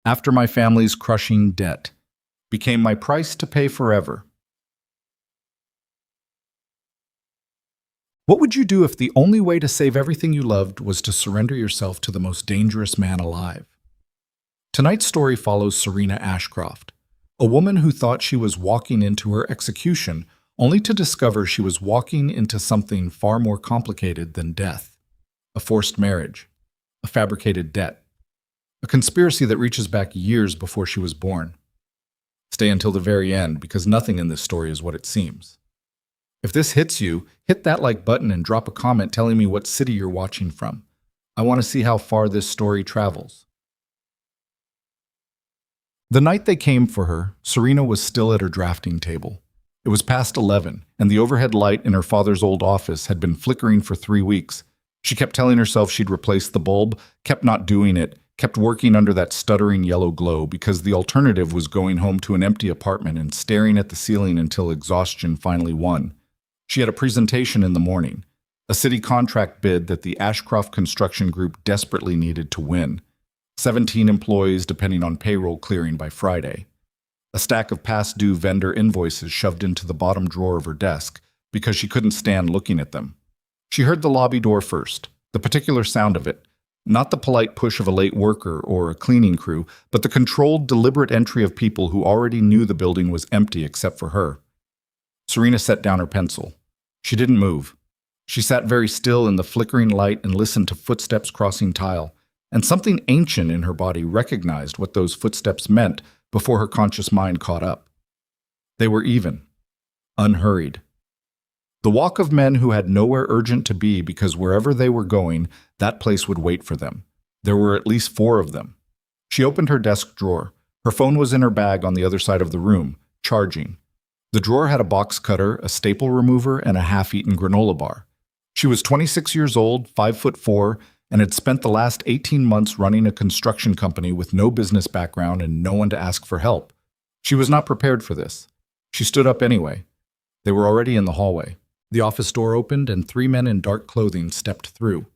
after my family's crushing debt became my price to pay forever. What would you do if the only way to save everything you loved was to surrender yourself to the most dangerous man alive? Tonight's story follows Serena Ashcroft, a woman who thought she was walking into her execution only to discover she was walking into something far more complicated than death: a forced marriage, a fabricated debt, a conspiracy that reaches back years before she was born. Stay until the very end, because nothing in this story is what it seems. If this hits you, hit that like button and drop a comment telling me what city you're watching from. I want to see how far this story travels. The night they came for her, Serena was still at her drafting table. It was past 11, and the overhead light in her father's old office had been flickering for 3 weeks. She kept telling herself she'd replace the bulb, kept not doing it, kept working under that stuttering yellow glow, because the alternative was going home to an empty apartment and staring at the ceiling until exhaustion finally won. She had a presentation in the morning, a city contract bid that the Ashcroft Construction Group desperately needed to win. 17 employees depending on payroll clearing by Friday. A stack of past due vendor invoices shoved into the bottom drawer of her desk because she couldn't stand looking at them. She heard the lobby door first, the particular sound of it, not the polite push of a late worker or a cleaning crew, but the controlled, deliberate entry of people who already knew the building was empty except for her. Serena set down her pencil. She didn't move. She sat very still in the flickering light and listened to footsteps crossing tile, and something ancient in her body recognized what those footsteps meant before her conscious mind caught up. They were even, unhurried. The walk of men who had nowhere urgent to be because wherever they were going, that place would wait for them. There were at least 4 of them. She opened her desk drawer. Her phone was in her bag on the other side of the room, charging. The drawer had a box cutter, a staple remover, and a half-eaten granola bar. She was 26 years old, 5'4", and had spent the last 18 months running a construction company with no business background and no one to ask for help. She was not prepared for this. She stood up anyway. They were already in the hallway. The office door opened and 3 men in dark clothing stepped through.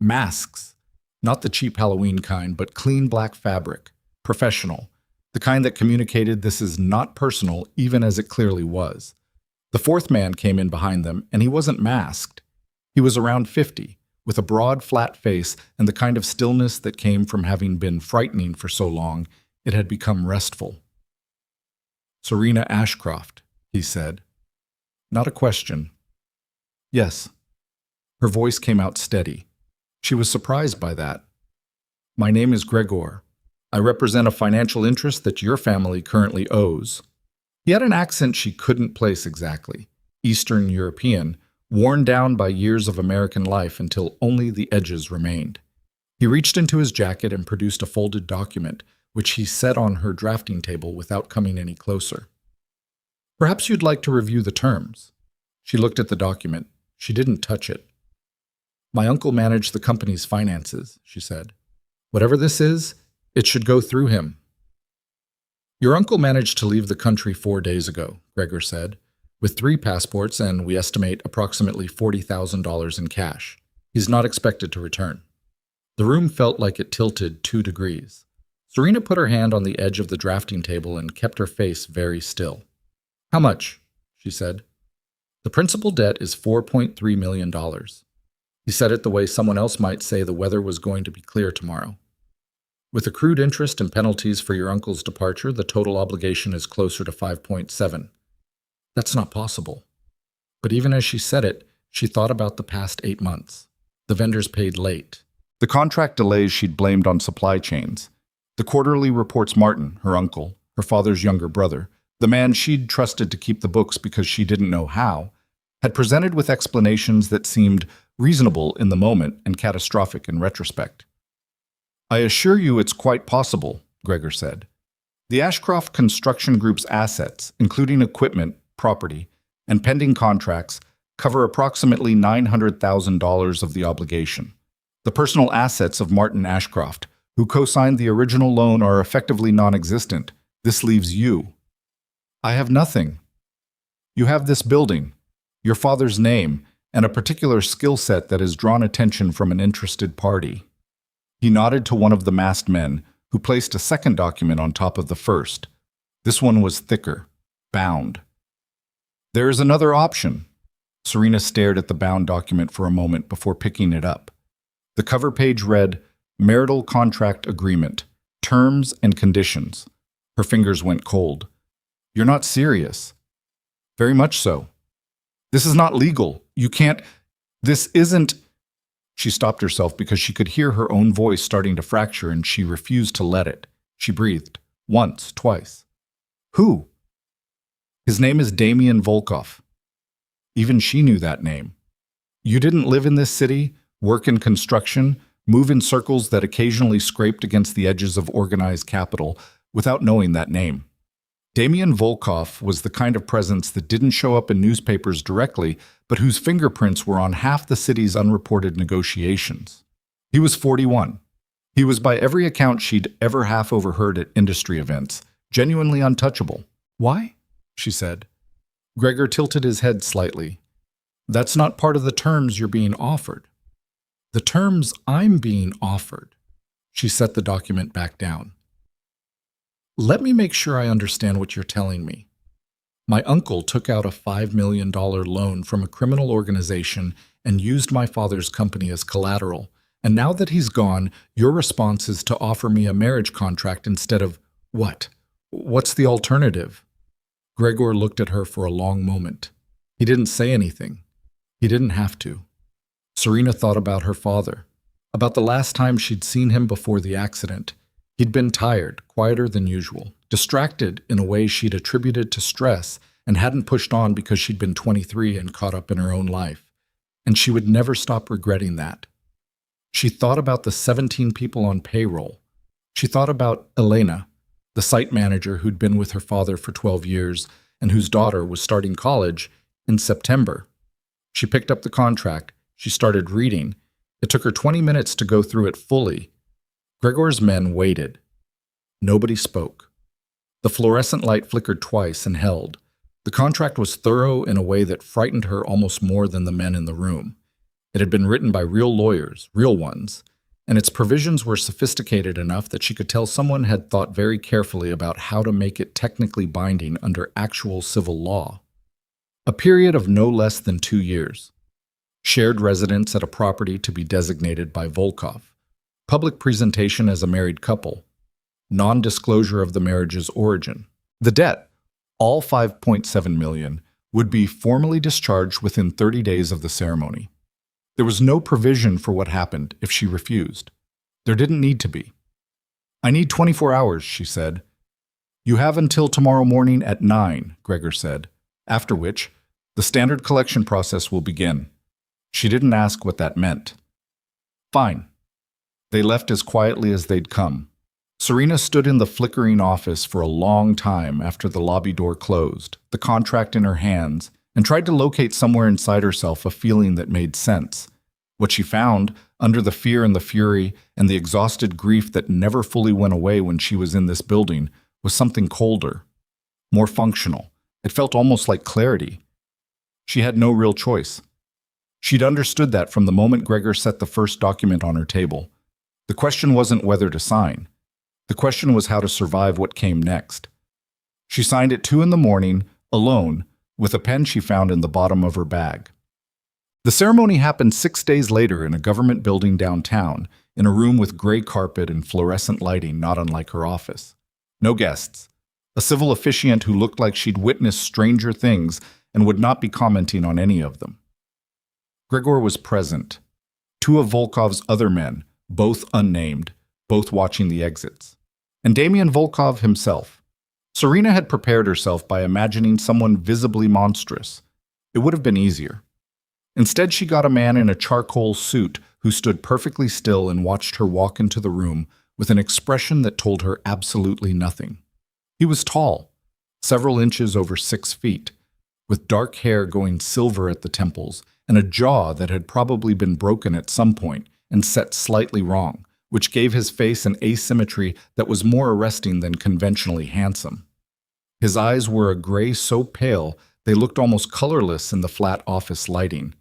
Masks. Not the cheap Halloween kind, but clean black fabric. Professional. The kind that communicated this is not personal, even as it clearly was. The 4th man came in behind them, and he wasn't masked. He was around 50, with a broad, flat face and the kind of stillness that came from having been frightening for so long, it had become restful. "Serena Ashcroft," he said. Not a question. "Yes." Her voice came out steady. She was surprised by that. "My name is Gregor. I represent a financial interest that your family currently owes." He had an accent she couldn't place exactly. Eastern European, worn down by years of American life until only the edges remained. He reached into his jacket and produced a folded document, which he set on her drafting table without coming any closer. "Perhaps you'd like to review the terms." She looked at the document. She didn't touch it. "My uncle managed the company's finances," she said. "Whatever this is, it should go through him." "Your uncle managed to leave the country 4 days ago," Gregor said, "with 3 passports and, we estimate, approximately $40,000 in cash. He's not expected to return." The room felt like it tilted 2 degrees. Serena put her hand on the edge of the drafting table and kept her face very still. "How much?" she said. "The principal debt is $4.3 million. He said it the way someone else might say the weather was going to be clear tomorrow. With accrued interest and penalties for your uncle's departure, the total obligation is closer to 5.7. That's not possible. But even as she said it, she thought about the past 8 months. The vendors paid late. The contract delays she'd blamed on supply chains. The quarterly reports Martin, her uncle, her father's younger brother, the man she'd trusted to keep the books because she didn't know how, had presented with explanations that seemed reasonable in the moment and catastrophic in retrospect. "I assure you it's quite possible," Gregor said. "The Ashcroft Construction Group's assets, including equipment, property, and pending contracts, cover approximately $900,000 of the obligation. The personal assets of Martin Ashcroft, who co-signed the original loan, are effectively non-existent. This leaves you. I have nothing. You have this building, your father's name, and a particular skill set that has drawn attention from an interested party." He nodded to one of the masked men, who placed a second document on top of the first. This one was thicker, bound. "There is another option." Serena stared at the bound document for a moment before picking it up. The cover page read, "Marital Contract Agreement, Terms and Conditions." Her fingers went cold. "You're not serious." "Very much so." "This is not legal. You can't. This isn't." She stopped herself because she could hear her own voice starting to fracture, and she refused to let it. She breathed. Once, twice. "Who?" "His name is Damian Volkov." Even she knew that name. "You didn't live in this city, work in construction, move in circles that occasionally scraped against the edges of organized capital without knowing that name." Damian Volkov was the kind of presence that didn't show up in newspapers directly, but whose fingerprints were on half the city's unreported negotiations. He was 41. He was, by every account she'd ever half overheard at industry events, genuinely untouchable. "Why?" she said. Gregor tilted his head slightly. "That's not part of the terms you're being offered." "The terms I'm being offered." She set the document back down. "Let me make sure I understand what you're telling me. My uncle took out a $5 million loan from a criminal organization and used my father's company as collateral, and now that he's gone, your response is to offer me a marriage contract instead of what? What's the alternative?" Gregor looked at her for a long moment. He didn't say anything. He didn't have to. Serena thought about her father, about the last time she'd seen him before the accident. He'd been tired, quieter than usual, distracted in a way she'd attributed to stress and hadn't pushed on because she'd been 23 and caught up in her own life. And she would never stop regretting that. She thought about the 17 people on payroll. She thought about Elena, the site manager who'd been with her father for 12 years and whose daughter was starting college in September. She picked up the contract. She started reading. It took her 20 minutes to go through it fully. Gregor's men waited. Nobody spoke. The fluorescent light flickered twice and held. The contract was thorough in a way that frightened her almost more than the men in the room. It had been written by real lawyers, real ones, and its provisions were sophisticated enough that she could tell someone had thought very carefully about how to make it technically binding under actual civil law. A period of no less than 2 years. Shared residence at a property to be designated by Volkov. Public presentation as a married couple. Non-disclosure of the marriage's origin. The debt, all $5.7 million, would be formally discharged within 30 days of the ceremony. There was no provision for what happened if she refused. There didn't need to be. "I need 24 hours, she said. "You have until tomorrow morning at 9, Gregor said, after which the standard collection process will begin. She didn't ask what that meant. "Fine." They left as quietly as they'd come. Serena stood in the flickering office for a long time after the lobby door closed, the contract in her hands, and tried to locate somewhere inside herself a feeling that made sense. What she found, under the fear and the fury and the exhausted grief that never fully went away when she was in this building, was something colder, more functional. It felt almost like clarity. She had no real choice. She'd understood that from the moment Gregor set the first document on her table. The question wasn't whether to sign. The question was how to survive what came next. She signed at 2 a.m, alone, with a pen she found in the bottom of her bag. The ceremony happened 6 days later in a government building downtown, in a room with gray carpet and fluorescent lighting not unlike her office. No guests. A civil officiant who looked like she'd witnessed stranger things and would not be commenting on any of them. Gregor was present. 2 of Volkov's other men, both unnamed, both watching the exits. And Damian Volkov himself. Serena had prepared herself by imagining someone visibly monstrous. It would have been easier. Instead, she got a man in a charcoal suit who stood perfectly still and watched her walk into the room with an expression that told her absolutely nothing. He was tall, several inches over 6 feet, with dark hair going silver at the temples and a jaw that had probably been broken at some point and set slightly wrong, which gave his face an asymmetry that was more arresting than conventionally handsome. His eyes were a gray so pale they looked almost colorless in the flat office lighting.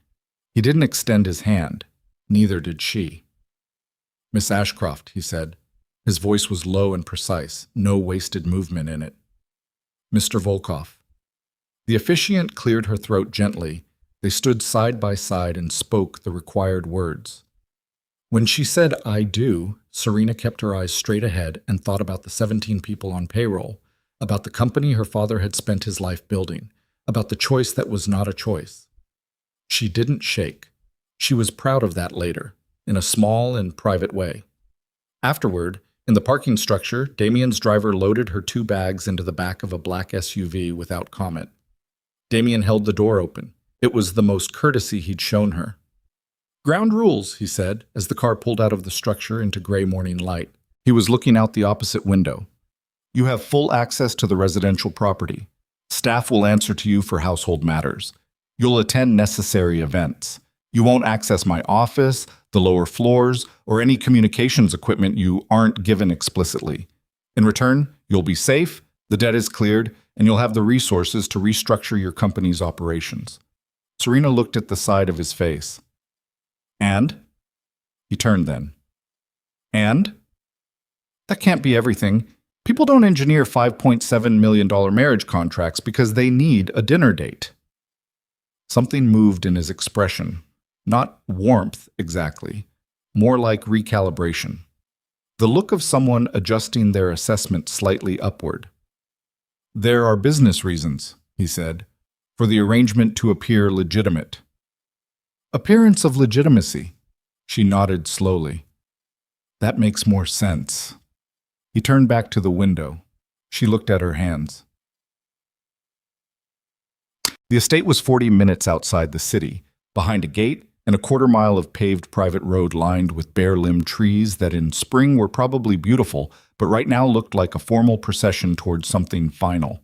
He didn't extend his hand. Neither did she. "Miss Ashcroft," he said, His voice was low and precise, no wasted movement in it. Mr. Volkov. The officiant cleared her throat gently. They stood side by side and spoke the required words. When she said, "I do," Serena kept her eyes straight ahead and thought about the 17 people on payroll, about the company her father had spent his life building, about the choice that was not a choice. She didn't shake. She was proud of that later, in a small and private way. Afterward, in the parking structure, Damien's driver loaded her 2 bags into the back of a black SUV without comment. Damien held the door open. It was the most courtesy he'd shown her. "Ground rules," he said, as the car pulled out of the structure into gray morning light. He was looking out the opposite window. "You have full access to the residential property. Staff will answer to you for household matters. You'll attend necessary events. You won't access my office, the lower floors, or any communications equipment you aren't given explicitly. In return, you'll be safe, the debt is cleared, and you'll have the resources to restructure your company's operations." Serena looked at the side of his face. "And?" He turned then. "And?" "That can't be everything. People don't engineer $5.7 million marriage contracts because they need a dinner date." Something moved in his expression. Not warmth, exactly. More like recalibration. The look of someone adjusting their assessment slightly upward. "There are business reasons," he said, "for the arrangement to appear legitimate." "Appearance of legitimacy." She nodded slowly. "That makes more sense." He turned back to the window. She looked at her hands. The estate was 40 minutes outside the city, behind a gate and a quarter-mile of paved private road lined with bare-limbed trees that in spring were probably beautiful, but right now looked like a formal procession towards something final.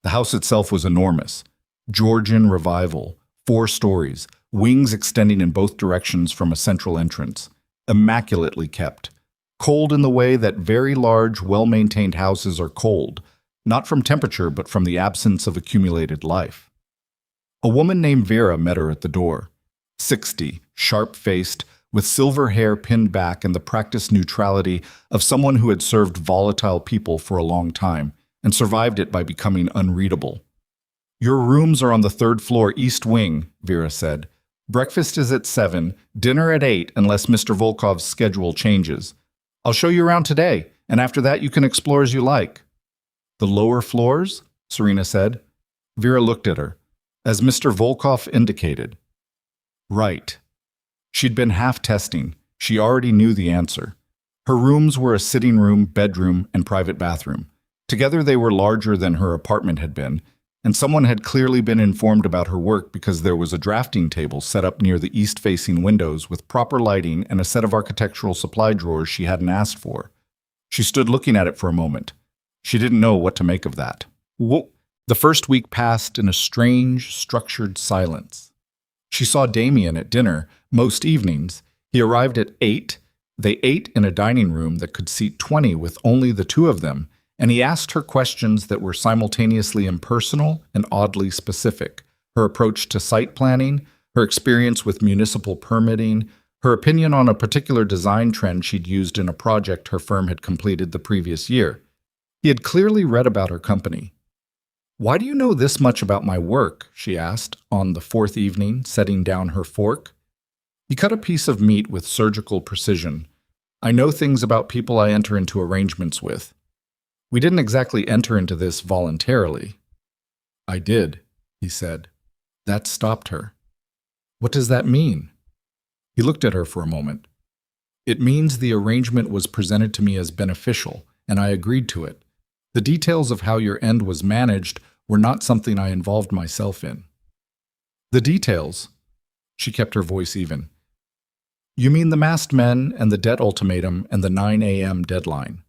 The house itself was enormous. Georgian revival, 4 stories, wings extending in both directions from a central entrance. Immaculately kept. Cold in the way that very large, well-maintained houses are cold, not from temperature but from the absence of accumulated life. A woman named Vera met her at the door. 60, sharp-faced, with silver hair pinned back and the practiced neutrality of someone who had served volatile people for a long time and survived it by becoming unreadable. "Your rooms are on the 3rd floor east wing," Vera said. "Breakfast is at 7, dinner at 8 unless Mr. Volkov's schedule changes. I'll show you around today, and after that you can explore as you like." "The lower floors?" Serena said. Vera looked at her. "As Mr. Volkov indicated." Right. She'd been half-testing. She already knew the answer. Her rooms were a sitting room, bedroom, and private bathroom. Together they were larger than her apartment had been, and someone had clearly been informed about her work because there was a drafting table set up near the east-facing windows with proper lighting and a set of architectural supply drawers she hadn't asked for. She stood looking at it for a moment. She didn't know what to make of that. The first week passed in a strange, structured silence. She saw Damien at dinner most evenings. He arrived at 8. They ate in a dining room that could seat 20 with only the 2 of them, and he asked her questions that were simultaneously impersonal and oddly specific. Her approach to site planning, her experience with municipal permitting, her opinion on a particular design trend she'd used in a project her firm had completed the previous year. He had clearly read about her company. "Why do you know this much about my work?" she asked, on the 4th evening, setting down her fork. He cut a piece of meat with surgical precision. "I know things about people I enter into arrangements with." "We didn't exactly enter into this voluntarily." "I did," he said. That stopped her. "What does that mean?" He looked at her for a moment. "It means the arrangement was presented to me as beneficial, and I agreed to it. The details of how your end was managed were not something I involved myself in." "The details?" She kept her voice even. "You mean the masked men and the debt ultimatum and the 9 a.m. deadline?"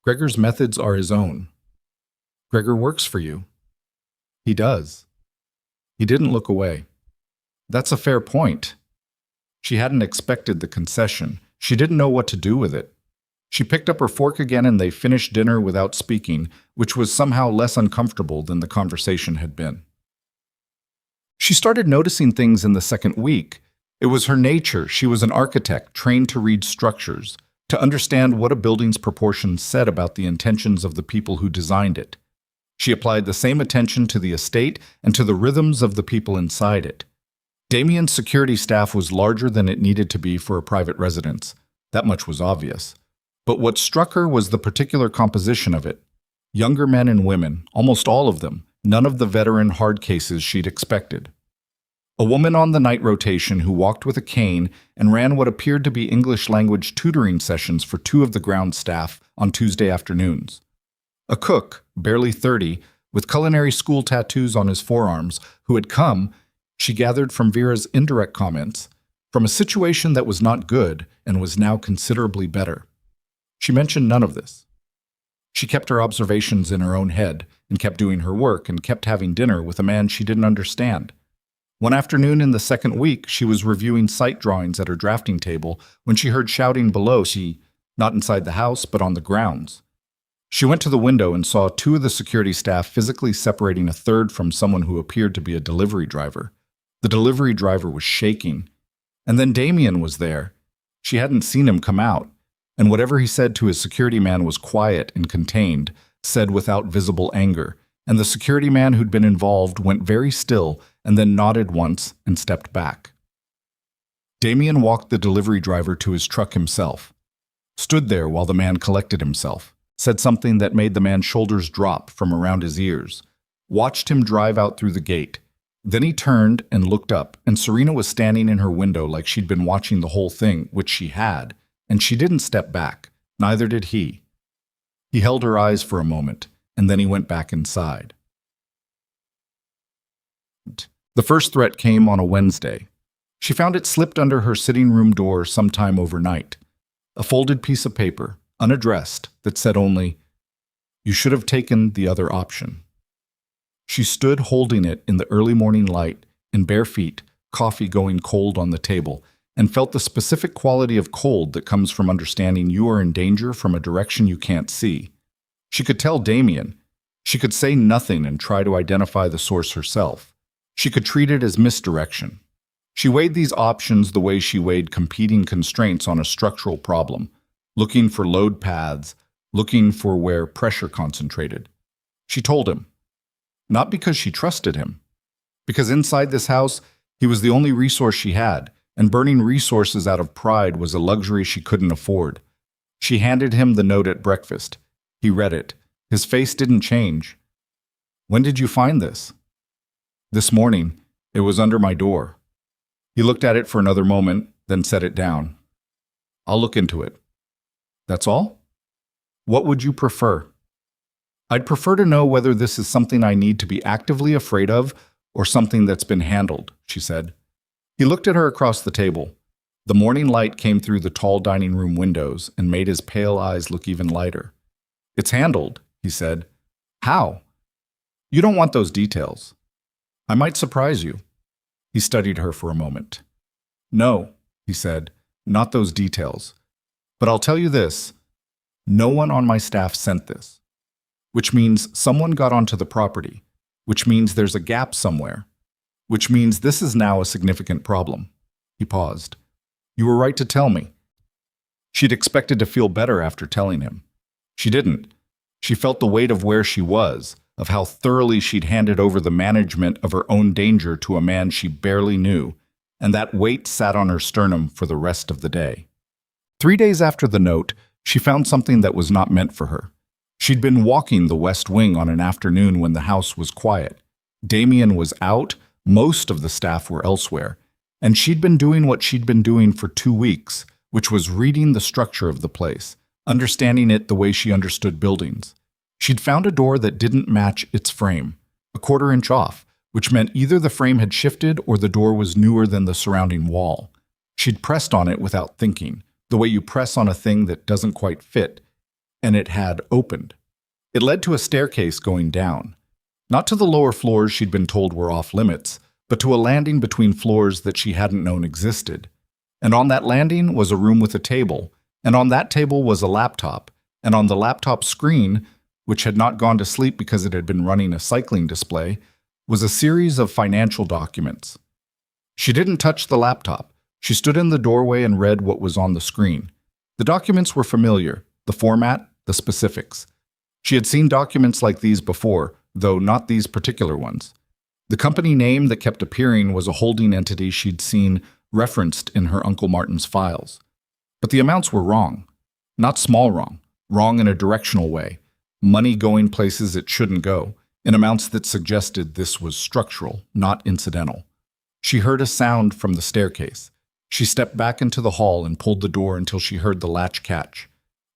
"Gregor's methods are his own." "Gregor works for you." "He does." He didn't look away. "That's a fair point." She hadn't expected the concession. She didn't know what to do with it. She picked up her fork again and they finished dinner without speaking, which was somehow less uncomfortable than the conversation had been. She started noticing things in the second week. It was her nature. She was an architect, trained to read structures, to understand what a building's proportions said about the intentions of the people who designed it. She applied the same attention to the estate and to the rhythms of the people inside it. Damien's security staff was larger than it needed to be for a private residence. That much was obvious. But what struck her was the particular composition of it. Younger men and women, almost all of them, none of the veteran hard cases she'd expected. A woman on the night rotation who walked with a cane and ran what appeared to be English language tutoring sessions for 2 of the ground staff on Tuesday afternoons. A cook, barely 30, with culinary school tattoos on his forearms, who had come, she gathered from Vera's indirect comments, from a situation that was not good and was now considerably better. She mentioned none of this. She kept her observations in her own head and kept doing her work and kept having dinner with a man she didn't understand. One afternoon in the second week, she was reviewing site drawings at her drafting table when she heard shouting below, not inside the house, but on the grounds. She went to the window and saw 2 of the security staff physically separating a third from someone who appeared to be a delivery driver. The delivery driver was shaking. And then Damien was there. She hadn't seen him come out, and whatever he said to his security man was quiet and contained, said without visible anger, and the security man who'd been involved went very still and then nodded once and stepped back. Damien walked the delivery driver to his truck himself, stood there while the man collected himself, said something that made the man's shoulders drop from around his ears, watched him drive out through the gate. Then he turned and looked up, and Serena was standing in her window like she'd been watching the whole thing, which she had, and she didn't step back. Neither did he. He held her eyes for a moment, and then he went back inside. The first threat came on a Wednesday. She found it slipped under her sitting room door sometime overnight. A folded piece of paper, unaddressed, that said only, "You should have taken the other option." She stood holding it in the early morning light, in bare feet, coffee going cold on the table, and felt the specific quality of cold that comes from understanding you are in danger from a direction you can't see. She could tell Damien. She could say nothing and try to identify the source herself. She could treat it as misdirection. She weighed these options the way she weighed competing constraints on a structural problem, looking for load paths, looking for where pressure concentrated. She told him. Not because she trusted him. Because inside this house, he was the only resource she had, and burning resources out of pride was a luxury she couldn't afford. She handed him the note at breakfast. He read it. His face didn't change. "When did you find this?" "This morning. It was under my door." He looked at it for another moment, then set it down. "I'll look into it." "That's all?" "What would you prefer?" "I'd prefer to know whether this is something I need to be actively afraid of or something that's been handled," she said. He looked at her across the table. The morning light came through the tall dining room windows and made his pale eyes look even lighter. "It's handled," he said. "How?" "You don't want those details." "I might surprise you." He studied her for a moment. "No," he said, "not those details. But I'll tell you this. No one on my staff sent this. Which means someone got onto the property, which means there's a gap somewhere, which means this is now a significant problem." He paused. "You were right to tell me." She'd expected to feel better after telling him. She didn't. She felt the weight of where she was, of how thoroughly she'd handed over the management of her own danger to a man she barely knew, and that weight sat on her sternum for the rest of the day. 3 days after the note, she found something that was not meant for her. She'd been walking the West Wing on an afternoon when the house was quiet. Damien was out, most of the staff were elsewhere, and she'd been doing what she'd been doing for 2 weeks, which was reading the structure of the place, understanding it the way she understood buildings. She'd found a door that didn't match its frame, a 1/4 inch off, which meant either the frame had shifted or the door was newer than the surrounding wall. She'd pressed on it without thinking, the way you press on a thing that doesn't quite fit, and it had opened. It led to a staircase going down. Not to the lower floors she'd been told were off limits, but to a landing between floors that she hadn't known existed. And on that landing was a room with a table, and on that table was a laptop, and on the laptop screen, which had not gone to sleep because it had been running a cycling display, was a series of financial documents. She didn't touch the laptop. She stood in the doorway and read what was on the screen. The documents were familiar, the format, the specifics. She had seen documents like these before, though not these particular ones. The company name that kept appearing was a holding entity she'd seen referenced in her Uncle Martin's files. But the amounts were wrong. Not small wrong, wrong in a directional way. Money going places it shouldn't go, in amounts that suggested this was structural, not incidental. She heard a sound from the staircase. She stepped back into the hall and pulled the door until she heard the latch catch.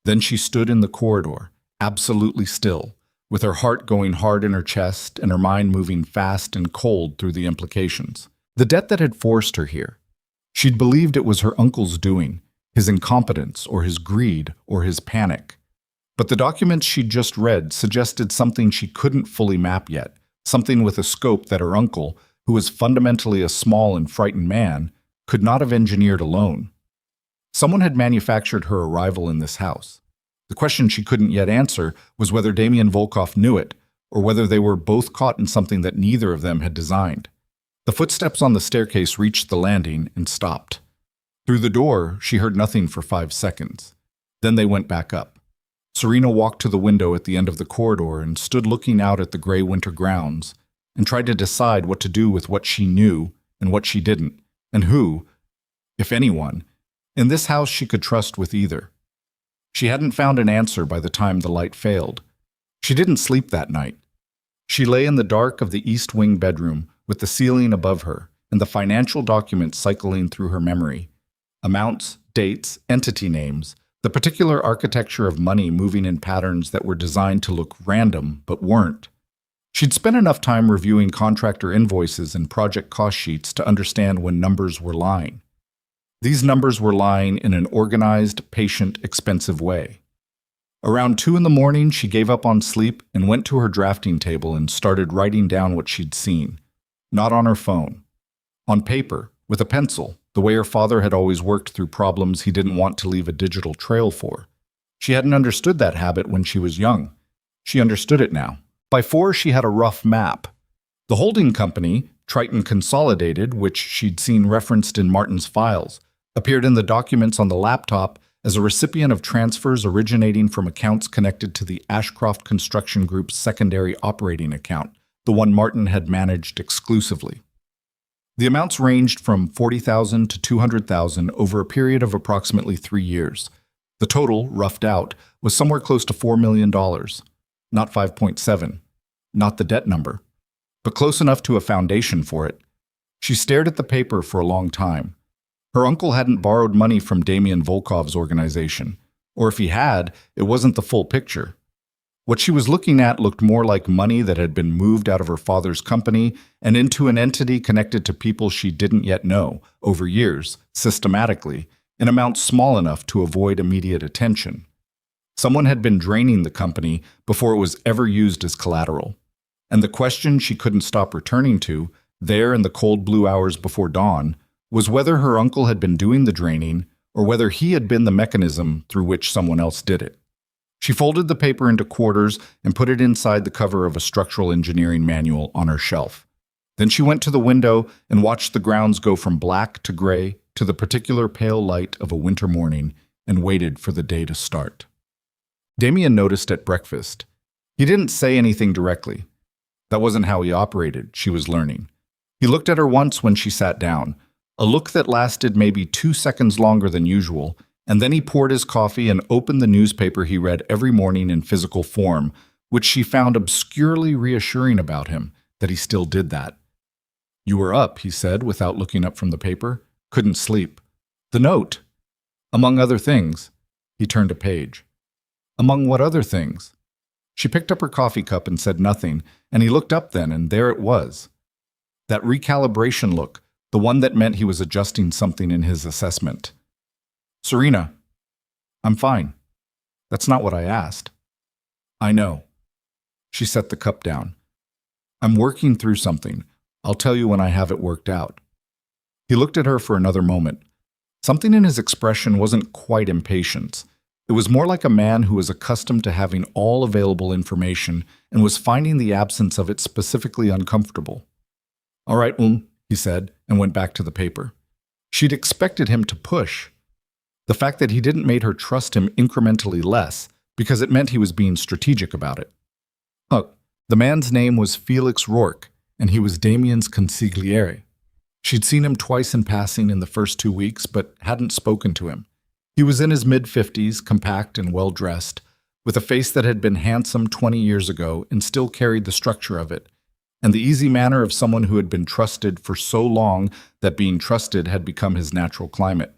Then she stood in the corridor, absolutely still, with her heart going hard in her chest and her mind moving fast and cold through the implications. The debt that had forced her here. She'd believed it was her uncle's doing, his incompetence or his greed or his panic. But the documents she'd just read suggested something she couldn't fully map yet, something with a scope that her uncle, who was fundamentally a small and frightened man, could not have engineered alone. Someone had manufactured her arrival in this house. The question she couldn't yet answer was whether Damien Volkov knew it, or whether they were both caught in something that neither of them had designed. The footsteps on the staircase reached the landing and stopped. Through the door, she heard nothing for 5 seconds. Then they went back up. Serena walked to the window at the end of the corridor and stood looking out at the gray winter grounds and tried to decide what to do with what she knew and what she didn't, and who, if anyone, in this house she could trust with either. She hadn't found an answer by the time the light failed. She didn't sleep that night. She lay in the dark of the east wing bedroom with the ceiling above her and the financial documents cycling through her memory. Amounts, dates, entity names, the particular architecture of money moving in patterns that were designed to look random but weren't. She'd spent enough time reviewing contractor invoices and project cost sheets to understand when numbers were lying. These numbers were lying in an organized, patient, expensive way. Around 2 a.m, she gave up on sleep and went to her drafting table and started writing down what she'd seen. Not on her phone. On paper, with a pencil, the way her father had always worked through problems he didn't want to leave a digital trail for. She hadn't understood that habit when she was young. She understood it now. By 4, she had a rough map. The holding company, Triton Consolidated, which she'd seen referenced in Martin's files, appeared in the documents on the laptop as a recipient of transfers originating from accounts connected to the Ashcroft Construction Group's secondary operating account, the one Martin had managed exclusively. The amounts ranged from $40,000 to $200,000 over a period of approximately 3 years. The total, roughed out, was somewhere close to $4 million. Not 5.7, not the debt number, but close enough to a foundation for it. She stared at the paper for a long time. Her uncle hadn't borrowed money from Damien Volkov's organization, or if he had, it wasn't the full picture. What she was looking at looked more like money that had been moved out of her father's company and into an entity connected to people she didn't yet know, over years, systematically, in amounts small enough to avoid immediate attention. Someone had been draining the company before it was ever used as collateral. And the question she couldn't stop returning to, there in the cold blue hours before dawn, was whether her uncle had been doing the draining or whether he had been the mechanism through which someone else did it. She folded the paper into quarters and put it inside the cover of a structural engineering manual on her shelf. Then she went to the window and watched the grounds go from black to gray to the particular pale light of a winter morning and waited for the day to start. Damien noticed at breakfast. He didn't say anything directly. That wasn't how he operated, she was learning. He looked at her once when she sat down, a look that lasted maybe 2 seconds longer than usual, and then he poured his coffee and opened the newspaper he read every morning in physical form, which she found obscurely reassuring about him, that he still did that. "You were up," he said, without looking up from the paper. "Couldn't sleep." "The note." "Among other things." He turned a page. "Among what other things?" She picked up her coffee cup and said nothing, and he looked up then, and there it was. That recalibration look, the one that meant he was adjusting something in his assessment. "Serena." "I'm fine." "That's not what I asked." "I know." She set the cup down. "I'm working through something. I'll tell you when I have it worked out." He looked at her for another moment. Something in his expression wasn't quite impatience. It was more like a man who was accustomed to having all available information and was finding the absence of it specifically uncomfortable. "All right, he said, and went back to the paper. She'd expected him to push. The fact that he didn't make her trust him incrementally less because it meant he was being strategic about it. Look, the man's name was Felix Rourke, and he was Damien's consigliere. She'd seen him twice in passing in the first 2 weeks, but hadn't spoken to him. He was in his mid-50s, compact and well-dressed, with a face that had been handsome 20 years ago and still carried the structure of it, and the easy manner of someone who had been trusted for so long that being trusted had become his natural climate.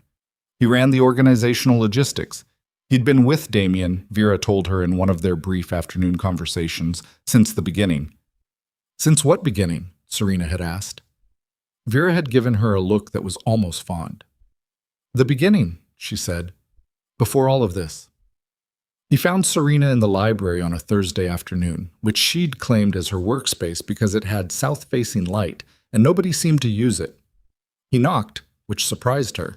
He ran the organizational logistics. He'd been with Damien, Vera told her in one of their brief afternoon conversations, since the beginning. Since what beginning? Serena had asked. Vera had given her a look that was almost fond. The beginning, she said, before all of this. He found Serena in the library on a Thursday afternoon, which she'd claimed as her workspace because it had south-facing light, and nobody seemed to use it. He knocked, which surprised her.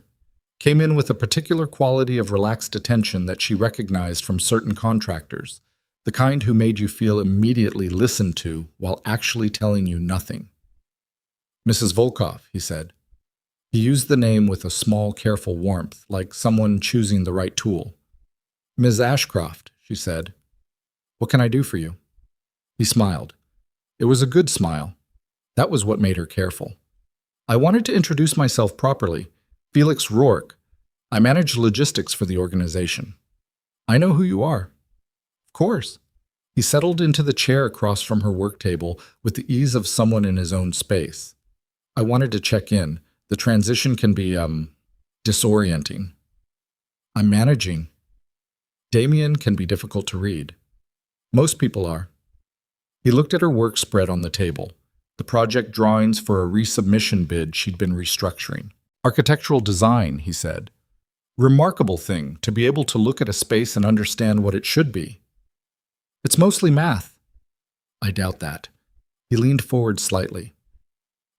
Came in with a particular quality of relaxed attention that she recognized from certain contractors, the kind who made you feel immediately listened to while actually telling you nothing. Mrs. Volkov, he said. He used the name with a small, careful warmth, like someone choosing the right tool. Ms. Ashcroft, she said. What can I do for you? He smiled. It was a good smile. That was what made her careful. I wanted to introduce myself properly. Felix Rourke. I manage logistics for the organization. I know who you are. Of course. He settled into the chair across from her work table with the ease of someone in his own space. I wanted to check in. The transition can be, disorienting. I'm managing. Damien can be difficult to read. Most people are. He looked at her work spread on the table, the project drawings for a resubmission bid she'd been restructuring. Architectural design, he said. Remarkable thing to be able to look at a space and understand what it should be. It's mostly math. I doubt that. He leaned forward slightly.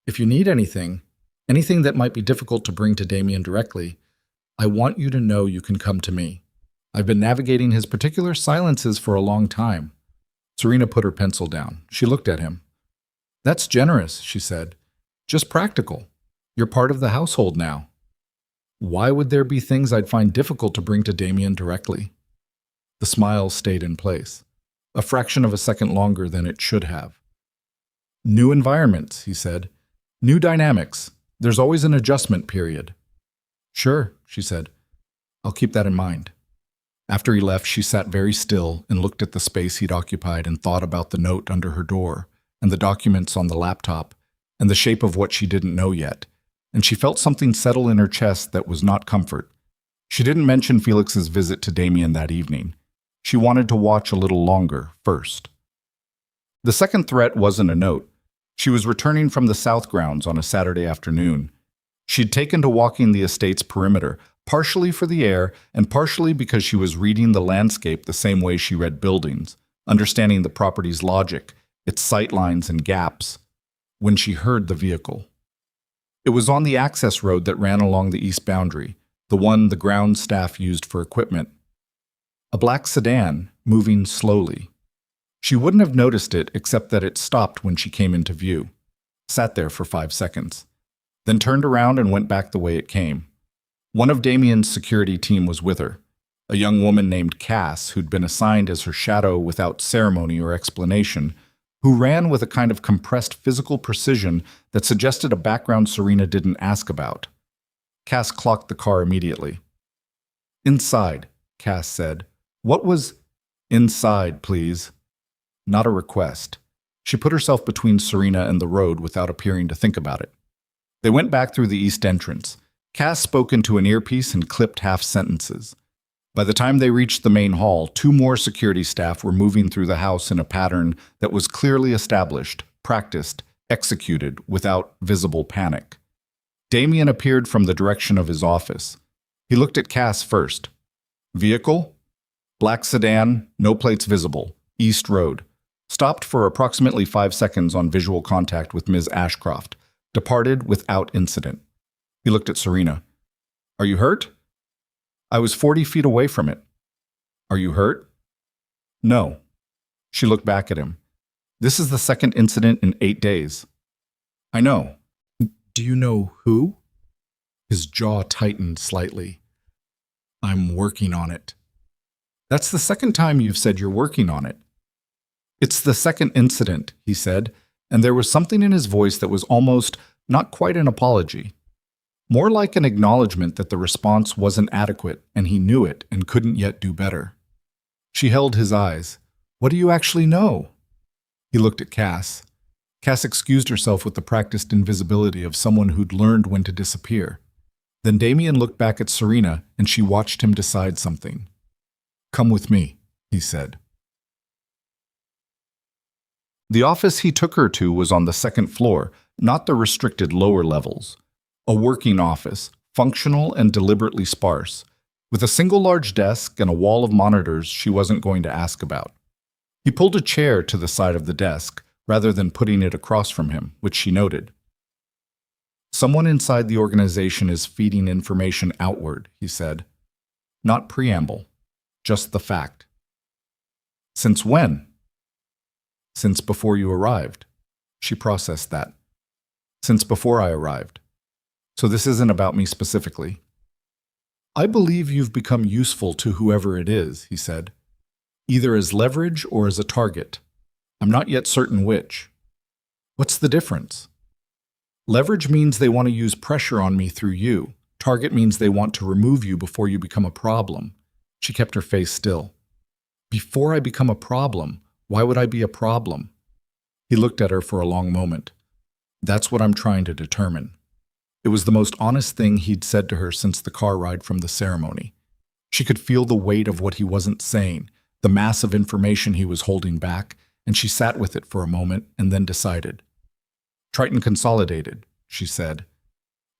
If you need anything that might be difficult to bring to Damien directly, I want you to know you can come to me. I've been navigating his particular silences for a long time. Serena put her pencil down. She looked at him. That's generous, she said. Just practical. You're part of the household now. Why would there be things I'd find difficult to bring to Damien directly? The smile stayed in place, a fraction of a second longer than it should have. New environments, he said. New dynamics. There's always an adjustment period. Sure, she said. I'll keep that in mind. After he left, she sat very still and looked at the space he'd occupied and thought about the note under her door and the documents on the laptop and the shape of what she didn't know yet, and she felt something settle in her chest that was not comfort. She didn't mention Felix's visit to Damien that evening. She wanted to watch a little longer first. The second threat wasn't a note. She was returning from the South Grounds on a Saturday afternoon. She'd taken to walking the estate's perimeter, partially for the air and partially because she was reading the landscape the same way she read buildings, understanding the property's logic, its sightlines and gaps, when she heard the vehicle. It was on the access road that ran along the east boundary, the one the ground staff used for equipment. A black sedan, moving slowly. She wouldn't have noticed it except that it stopped when she came into view, sat there for 5 seconds, then turned around and went back the way it came. One of Damien's security team was with her, a young woman named Cass who'd been assigned as her shadow without ceremony or explanation, who ran with a kind of compressed physical precision that suggested a background Serena didn't ask about. Cass clocked the car immediately. Inside, Cass said. What was inside, please? Not a request. She put herself between Serena and the road without appearing to think about it. They went back through the east entrance. Cass spoke into an earpiece and clipped half sentences. By the time they reached the main hall, 2 more security staff were moving through the house in a pattern that was clearly established, practiced, executed without visible panic. Damien appeared from the direction of his office. He looked at Cass first. Vehicle? Black sedan, no plates visible. East Road. Stopped for approximately 5 seconds on visual contact with Ms. Ashcroft. Departed without incident. He looked at Serena. Are you hurt? I was 40 feet away from it. Are you hurt? No. She looked back at him. This is the second incident in 8 days. I know. Do you know who? His jaw tightened slightly. I'm working on it. That's the second time you've said you're working on it. It's the second incident, he said, and there was something in his voice that was almost not quite an apology. More like an acknowledgement that the response wasn't adequate and he knew it and couldn't yet do better. She held his eyes. What do you actually know? He looked at Cass. Cass excused herself with the practiced invisibility of someone who'd learned when to disappear. Then Damien looked back at Serena and she watched him decide something. Come with me, he said. The office he took her to was on the second floor, not the restricted lower levels. A working office, functional and deliberately sparse, with a single large desk and a wall of monitors she wasn't going to ask about. He pulled a chair to the side of the desk, rather than putting it across from him, which she noted. Someone inside the organization is feeding information outward, he said. Not preamble, just the fact. Since when? Since before you arrived. She processed that. Since before I arrived. So this isn't about me specifically. I believe you've become useful to whoever it is, he said, either as leverage or as a target. I'm not yet certain which. What's the difference? Leverage means they want to use pressure on me through you. Target means they want to remove you before you become a problem. She kept her face still. Before I become a problem, why would I be a problem? He looked at her for a long moment. That's what I'm trying to determine. It was the most honest thing he'd said to her since the car ride from the ceremony. She could feel the weight of what he wasn't saying, the mass of information he was holding back, and she sat with it for a moment and then decided. Triton Consolidated, she said.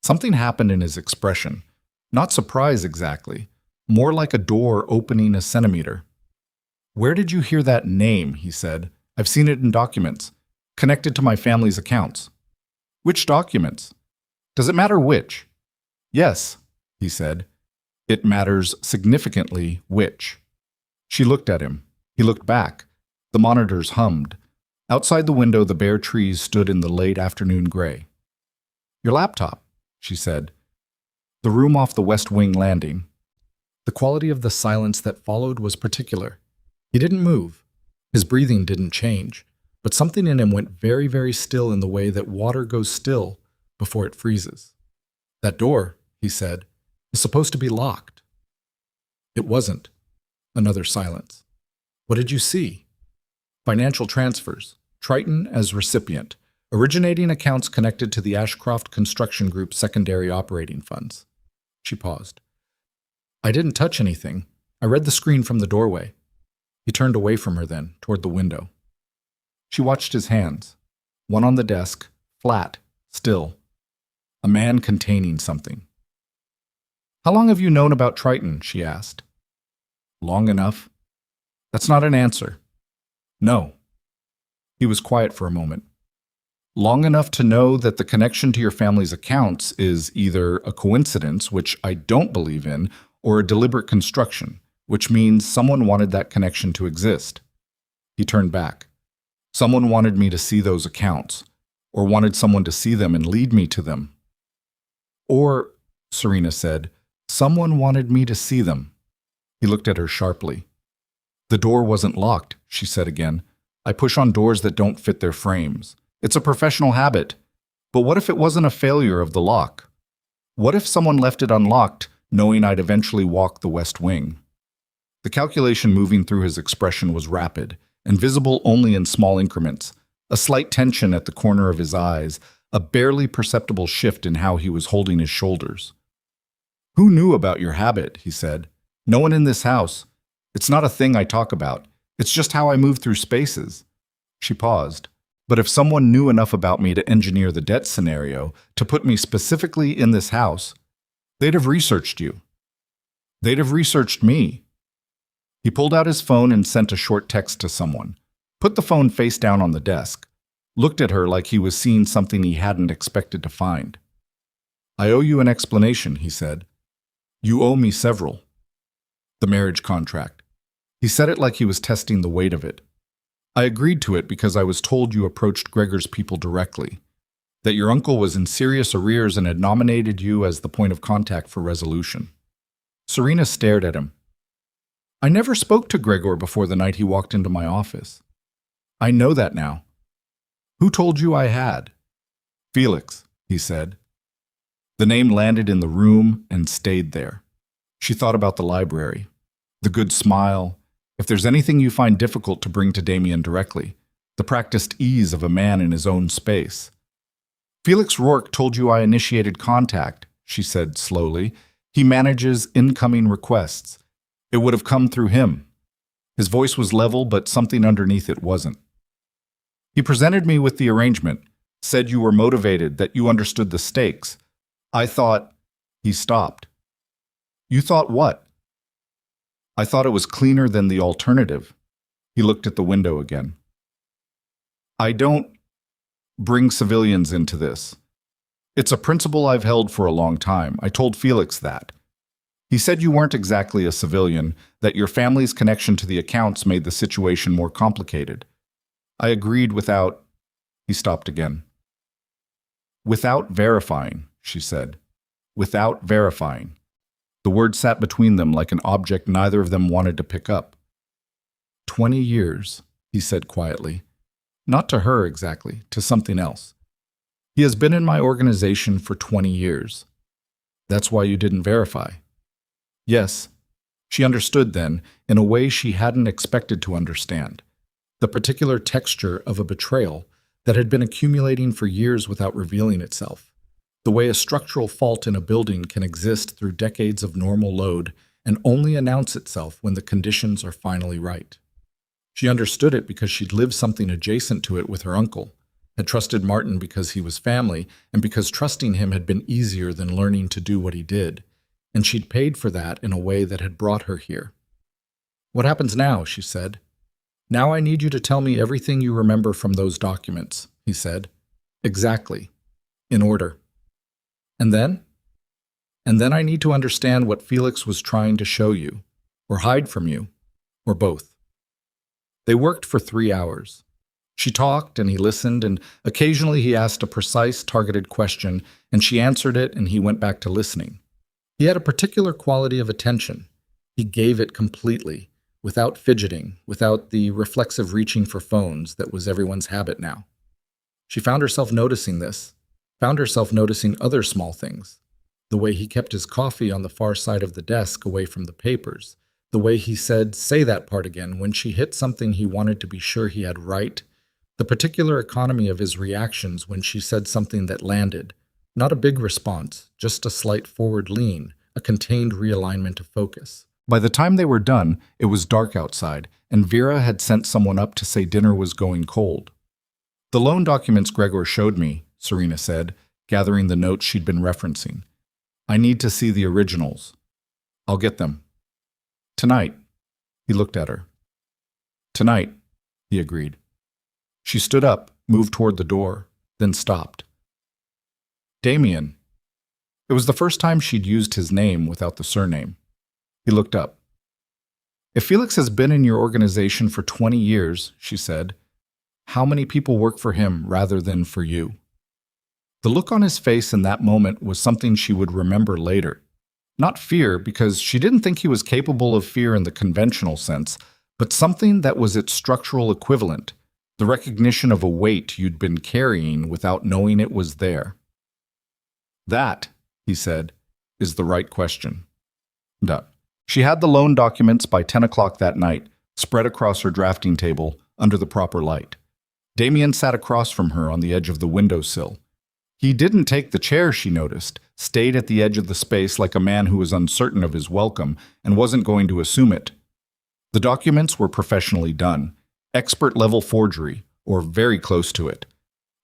Something happened in his expression. Not surprise exactly, more like a door opening a centimeter. Where did you hear that name? He said. I've seen it in documents, connected to my family's accounts. Which documents? Does it matter which? Yes, he said. It matters significantly which. She looked at him. He looked back. The monitors hummed. Outside the window, the bare trees stood in the late afternoon gray. Your laptop, she said. The room off the West Wing landing. The quality of the silence that followed was particular. He didn't move. His breathing didn't change, but something in him went very, very still in the way that water goes still before it freezes. That door, he said, is supposed to be locked. It wasn't. Another silence. What did you see? Financial transfers. Triton as recipient. Originating accounts connected to the Ashcroft Construction Group's secondary operating funds. She paused. I didn't touch anything. I read the screen from the doorway. He turned away from her then, toward the window. She watched his hands. One on the desk, flat, still. A man containing something. How long have you known about Triton? She asked. Long enough. That's not an answer. No. He was quiet for a moment. Long enough to know that the connection to your family's accounts is either a coincidence, which I don't believe in, or a deliberate construction, which means someone wanted that connection to exist. He turned back. Someone wanted me to see those accounts, or wanted someone to see them and lead me to them. Or, Serena said, someone wanted me to see them. He looked at her sharply. The door wasn't locked, she said again. I push on doors that don't fit their frames. It's a professional habit. But what if it wasn't a failure of the lock? What if someone left it unlocked, knowing I'd eventually walk the West Wing? The calculation moving through his expression was rapid, and visible only in small increments, a slight tension at the corner of his eyes, a barely perceptible shift in how he was holding his shoulders. Who knew about your habit? He said. No one in this house. It's not a thing I talk about. It's just how I move through spaces. She paused. But if someone knew enough about me to engineer the debt scenario, to put me specifically in this house, they'd have researched you. They'd have researched me. He pulled out his phone and sent a short text to someone, put the phone face down on the desk, looked at her like he was seeing something he hadn't expected to find. I owe you an explanation, he said. You owe me several. The marriage contract. He said it like he was testing the weight of it. I agreed to it because I was told you approached Gregor's people directly, that your uncle was in serious arrears and had nominated you as the point of contact for resolution. Serena stared at him. I never spoke to Gregor before the night he walked into my office. I know that now. Who told you I had? Felix, he said. The name landed in the room and stayed there. She thought about the library, the good smile. If there's anything you find difficult to bring to Damien directly, the practiced ease of a man in his own space. Felix Rourke told you I initiated contact, she said slowly. He manages incoming requests. It would have come through him. His voice was level, but something underneath it wasn't. He presented me with the arrangement, said you were motivated, that you understood the stakes. I thought... He stopped. You thought what? I thought it was cleaner than the alternative. He looked at the window again. I don't bring civilians into this. It's a principle I've held for a long time. I told Felix that. He said you weren't exactly a civilian, that your family's connection to the accounts made the situation more complicated. I agreed without... He stopped again. Without verifying, she said. Without verifying. The word sat between them like an object neither of them wanted to pick up. 20 years, he said quietly. Not to her exactly, to something else. He has been in my organization for 20 years. That's why you didn't verify. Yes, she understood then, in a way she hadn't expected to understand. The particular texture of a betrayal that had been accumulating for years without revealing itself. The way a structural fault in a building can exist through decades of normal load and only announce itself when the conditions are finally right. She understood it because she'd lived something adjacent to it with her uncle, had trusted Martin because he was family, and because trusting him had been easier than learning to do what he did, and she'd paid for that in a way that had brought her here. What happens now? She said. Now I need you to tell me everything you remember from those documents, he said. Exactly. In order. And then? And then I need to understand what Felix was trying to show you, or hide from you, or both. They worked for 3 hours. She talked and he listened, and occasionally he asked a precise, targeted question, and she answered it and he went back to listening. He had a particular quality of attention. He gave it completely, without fidgeting, without the reflexive reaching for phones that was everyone's habit now. She found herself noticing this, found herself noticing other small things. The way he kept his coffee on the far side of the desk away from the papers, the way he said, "Say that part again," when she hit something he wanted to be sure he had right, the particular economy of his reactions when she said something that landed, not a big response, just a slight forward lean, a contained realignment of focus. By the time they were done, it was dark outside, and Vera had sent someone up to say dinner was going cold. The loan documents Gregor showed me, Serena said, gathering the notes she'd been referencing. I need to see the originals. I'll get them. Tonight. He looked at her. Tonight, he agreed. She stood up, moved toward the door, then stopped. Damien. It was the first time she'd used his name without the surname. He looked up. If Felix has been in your organization for 20 years, she said, how many people work for him rather than for you? The look on his face in that moment was something she would remember later. Not fear, because she didn't think he was capable of fear in the conventional sense, but something that was its structural equivalent, the recognition of a weight you'd been carrying without knowing it was there. That, he said, is the right question. Done. She had the loan documents by 10 o'clock that night, spread across her drafting table under the proper light. Damien sat across from her on the edge of the windowsill. He didn't take the chair, she noticed, stayed at the edge of the space like a man who was uncertain of his welcome and wasn't going to assume it. The documents were professionally done, expert-level forgery, or very close to it.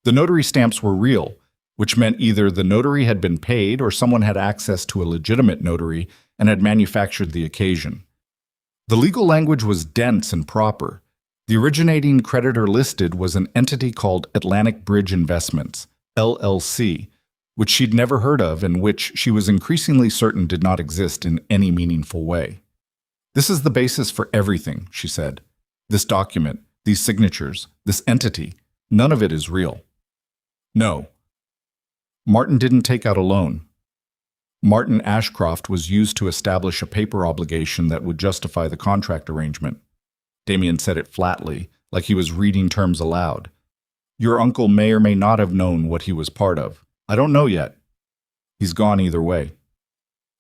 The notary stamps were real, which meant either the notary had been paid or someone had access to a legitimate notary and had manufactured the occasion. The legal language was dense and proper. The originating creditor listed was an entity called Atlantic Bridge Investments, LLC, which she'd never heard of and which she was increasingly certain did not exist in any meaningful way. This is the basis for everything, she said. This document, these signatures, this entity, none of it is real. No. Martin didn't take out a loan. Martin Ashcroft was used to establish a paper obligation that would justify the contract arrangement. Damien said it flatly, like he was reading terms aloud. Your uncle may or may not have known what he was part of. I don't know yet. He's gone either way.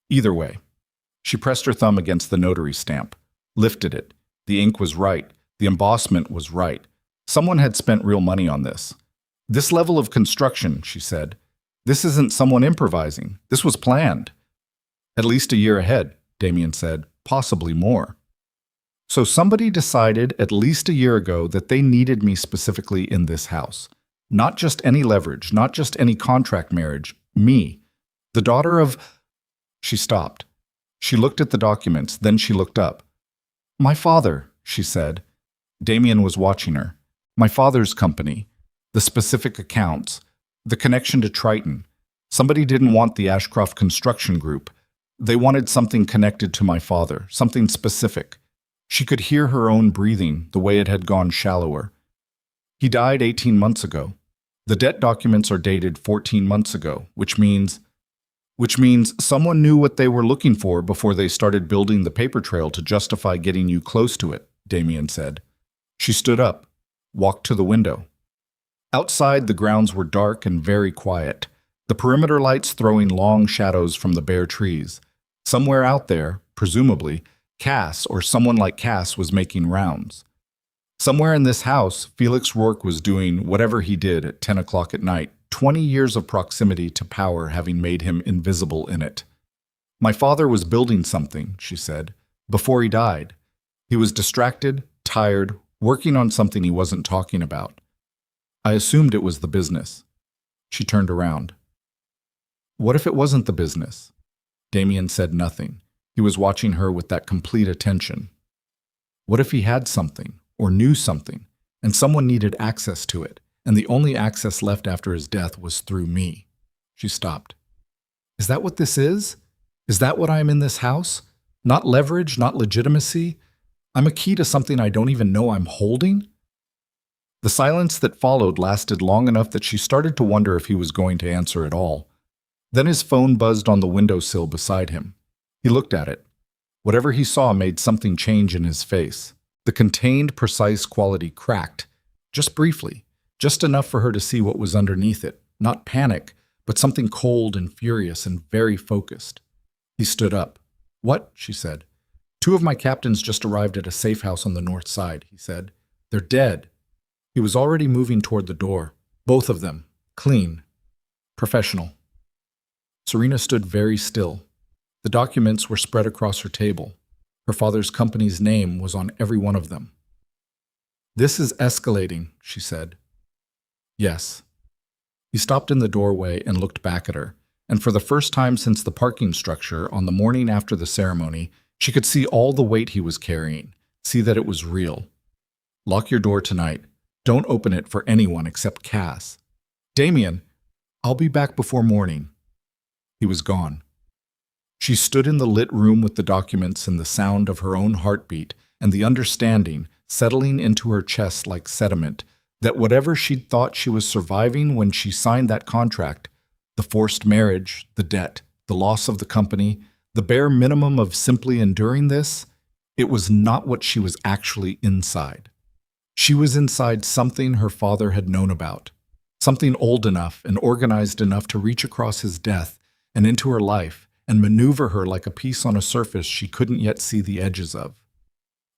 Either way. She pressed her thumb against the notary stamp, lifted it. The ink was right. The embossment was right. Someone had spent real money on this. This level of construction, she said. This isn't someone improvising. This was planned. At least a year ahead, Damien said, possibly more. So somebody decided at least a year ago that they needed me specifically in this house. Not just any leverage, not just any contract marriage. Me. The daughter of... She stopped. She looked at the documents, then she looked up. My father, she said. Damien was watching her. My father's company. The specific accounts. The connection to Triton. Somebody didn't want the Ashcroft Construction Group. They wanted something connected to my father, something specific. She could hear her own breathing, the way it had gone shallower. He died 18 months ago. The debt documents are dated 14 months ago, which means someone knew what they were looking for before they started building the paper trail to justify getting you close to it, Damien said. She stood up, walked to the window. Outside, the grounds were dark and very quiet, the perimeter lights throwing long shadows from the bare trees. Somewhere out there, presumably, Cass or someone like Cass was making rounds. Somewhere in this house, Felix Rourke was doing whatever he did at 10 o'clock at night, 20 years of proximity to power having made him invisible in it. My father was building something, she said, before he died. He was distracted, tired, working on something he wasn't talking about. I assumed it was the business. She turned around. What if it wasn't the business? Damien said nothing. He was watching her with that complete attention. What if he had something, or knew something, and someone needed access to it, and the only access left after his death was through me? She stopped. Is that what this is? Is that what I am in this house? Not leverage, not legitimacy? I'm a key to something I don't even know I'm holding? The silence that followed lasted long enough that she started to wonder if he was going to answer at all. Then his phone buzzed on the windowsill beside him. He looked at it. Whatever he saw made something change in his face. The contained, precise quality cracked, just briefly, just enough for her to see what was underneath it. Not panic, but something cold and furious and very focused. He stood up. What? She said. 2 of my captains just arrived at a safe house on the north side, he said. They're dead. He was already moving toward the door. Both of them. Clean. Professional. Serena stood very still. The documents were spread across her table. Her father's company's name was on every one of them. This is escalating, she said. Yes. He stopped in the doorway and looked back at her, and for the first time since the parking structure on the morning after the ceremony, she could see all the weight he was carrying, see that it was real. Lock your door tonight. Don't open it for anyone except Cass. Damien, I'll be back before morning. He was gone. She stood in the lit room with the documents and the sound of her own heartbeat and the understanding settling into her chest like sediment that whatever she'd thought she was surviving when she signed that contract, the forced marriage, the debt, the loss of the company, the bare minimum of simply enduring this, it was not what she was actually inside. She was inside something her father had known about, something old enough and organized enough to reach across his death and into her life and maneuver her like a piece on a surface she couldn't yet see the edges of.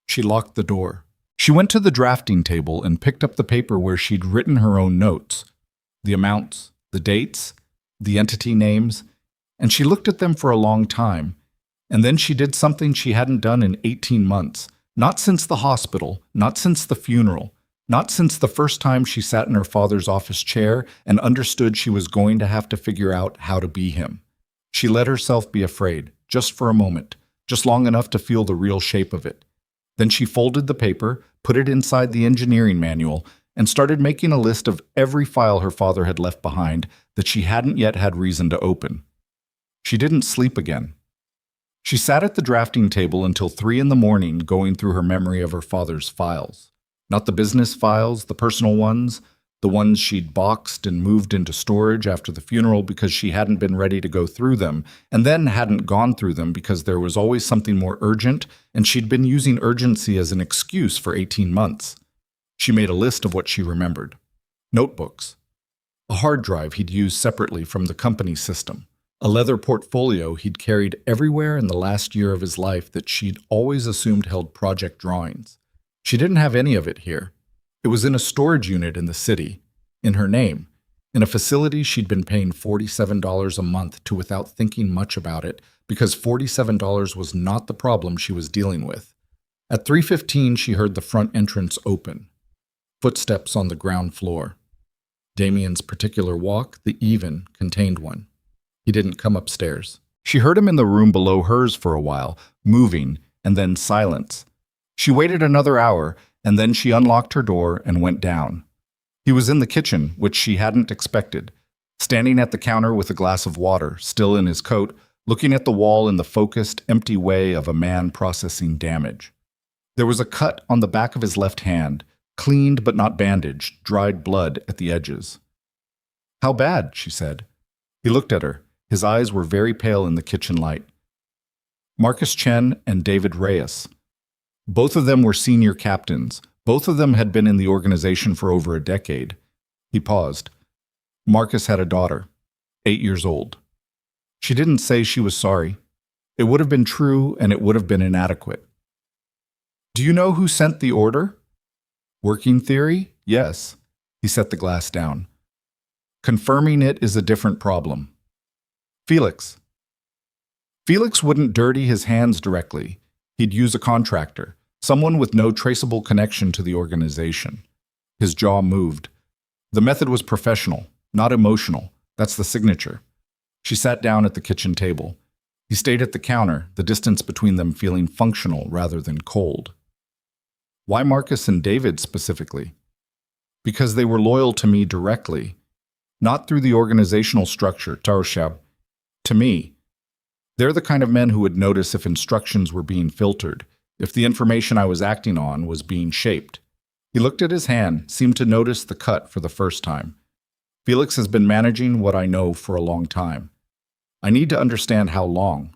She locked the door. She went to the drafting table and picked up the paper where she'd written her own notes, the amounts, the dates, the entity names, and she looked at them for a long time, and then she did something she hadn't done in 18 months, not since the hospital, not since the funeral, not since the first time she sat in her father's office chair and understood she was going to have to figure out how to be him. She let herself be afraid, just for a moment, just long enough to feel the real shape of it. Then she folded the paper, put it inside the engineering manual, and started making a list of every file her father had left behind that she hadn't yet had reason to open. She didn't sleep again. She sat at the drafting table until 3 a.m, going through her memory of her father's files. Not the business files, the personal ones, the ones she'd boxed and moved into storage after the funeral because she hadn't been ready to go through them, and then hadn't gone through them because there was always something more urgent, and she'd been using urgency as an excuse for 18 months. She made a list of what she remembered. Notebooks. A hard drive he'd used separately from the company system. A leather portfolio he'd carried everywhere in the last year of his life that she'd always assumed held project drawings. She didn't have any of it here. It was in a storage unit in the city, in her name, in a facility she'd been paying $47 a month to without thinking much about it, because $47 was not the problem she was dealing with. At 3:15, she heard the front entrance open. Footsteps on the ground floor. Damien's particular walk, the even, contained one. He didn't come upstairs. She heard him in the room below hers for a while, moving, and then silence. She waited another hour, and then she unlocked her door and went down. He was in the kitchen, which she hadn't expected, standing at the counter with a glass of water, still in his coat, looking at the wall in the focused, empty way of a man processing damage. There was a cut on the back of his left hand, cleaned but not bandaged, dried blood at the edges. "How bad?" she said. He looked at her. His eyes were very pale in the kitchen light. Marcus Chen and David Reyes. Both of them were senior captains. Both of them had been in the organization for over a decade. He paused. Marcus had a daughter, 8 years old. She didn't say she was sorry. It would have been true, and it would have been inadequate. "Do you know who sent the order?" "Working theory? Yes." He set the glass down. "Confirming it is a different problem." "Felix." Felix wouldn't dirty his hands directly. He'd use a contractor, someone with no traceable connection to the organization. His jaw moved. The method was professional, not emotional. That's the signature. She sat down at the kitchen table. He stayed at the counter, the distance between them feeling functional rather than cold. "Why Marcus and David specifically?" "Because they were loyal to me directly, not through the organizational structure, Taoshab. To me. They're the kind of men who would notice if instructions were being filtered, if the information I was acting on was being shaped." He looked at his hand, seemed to notice the cut for the first time. "Felix has been managing what I know for a long time. I need to understand how long."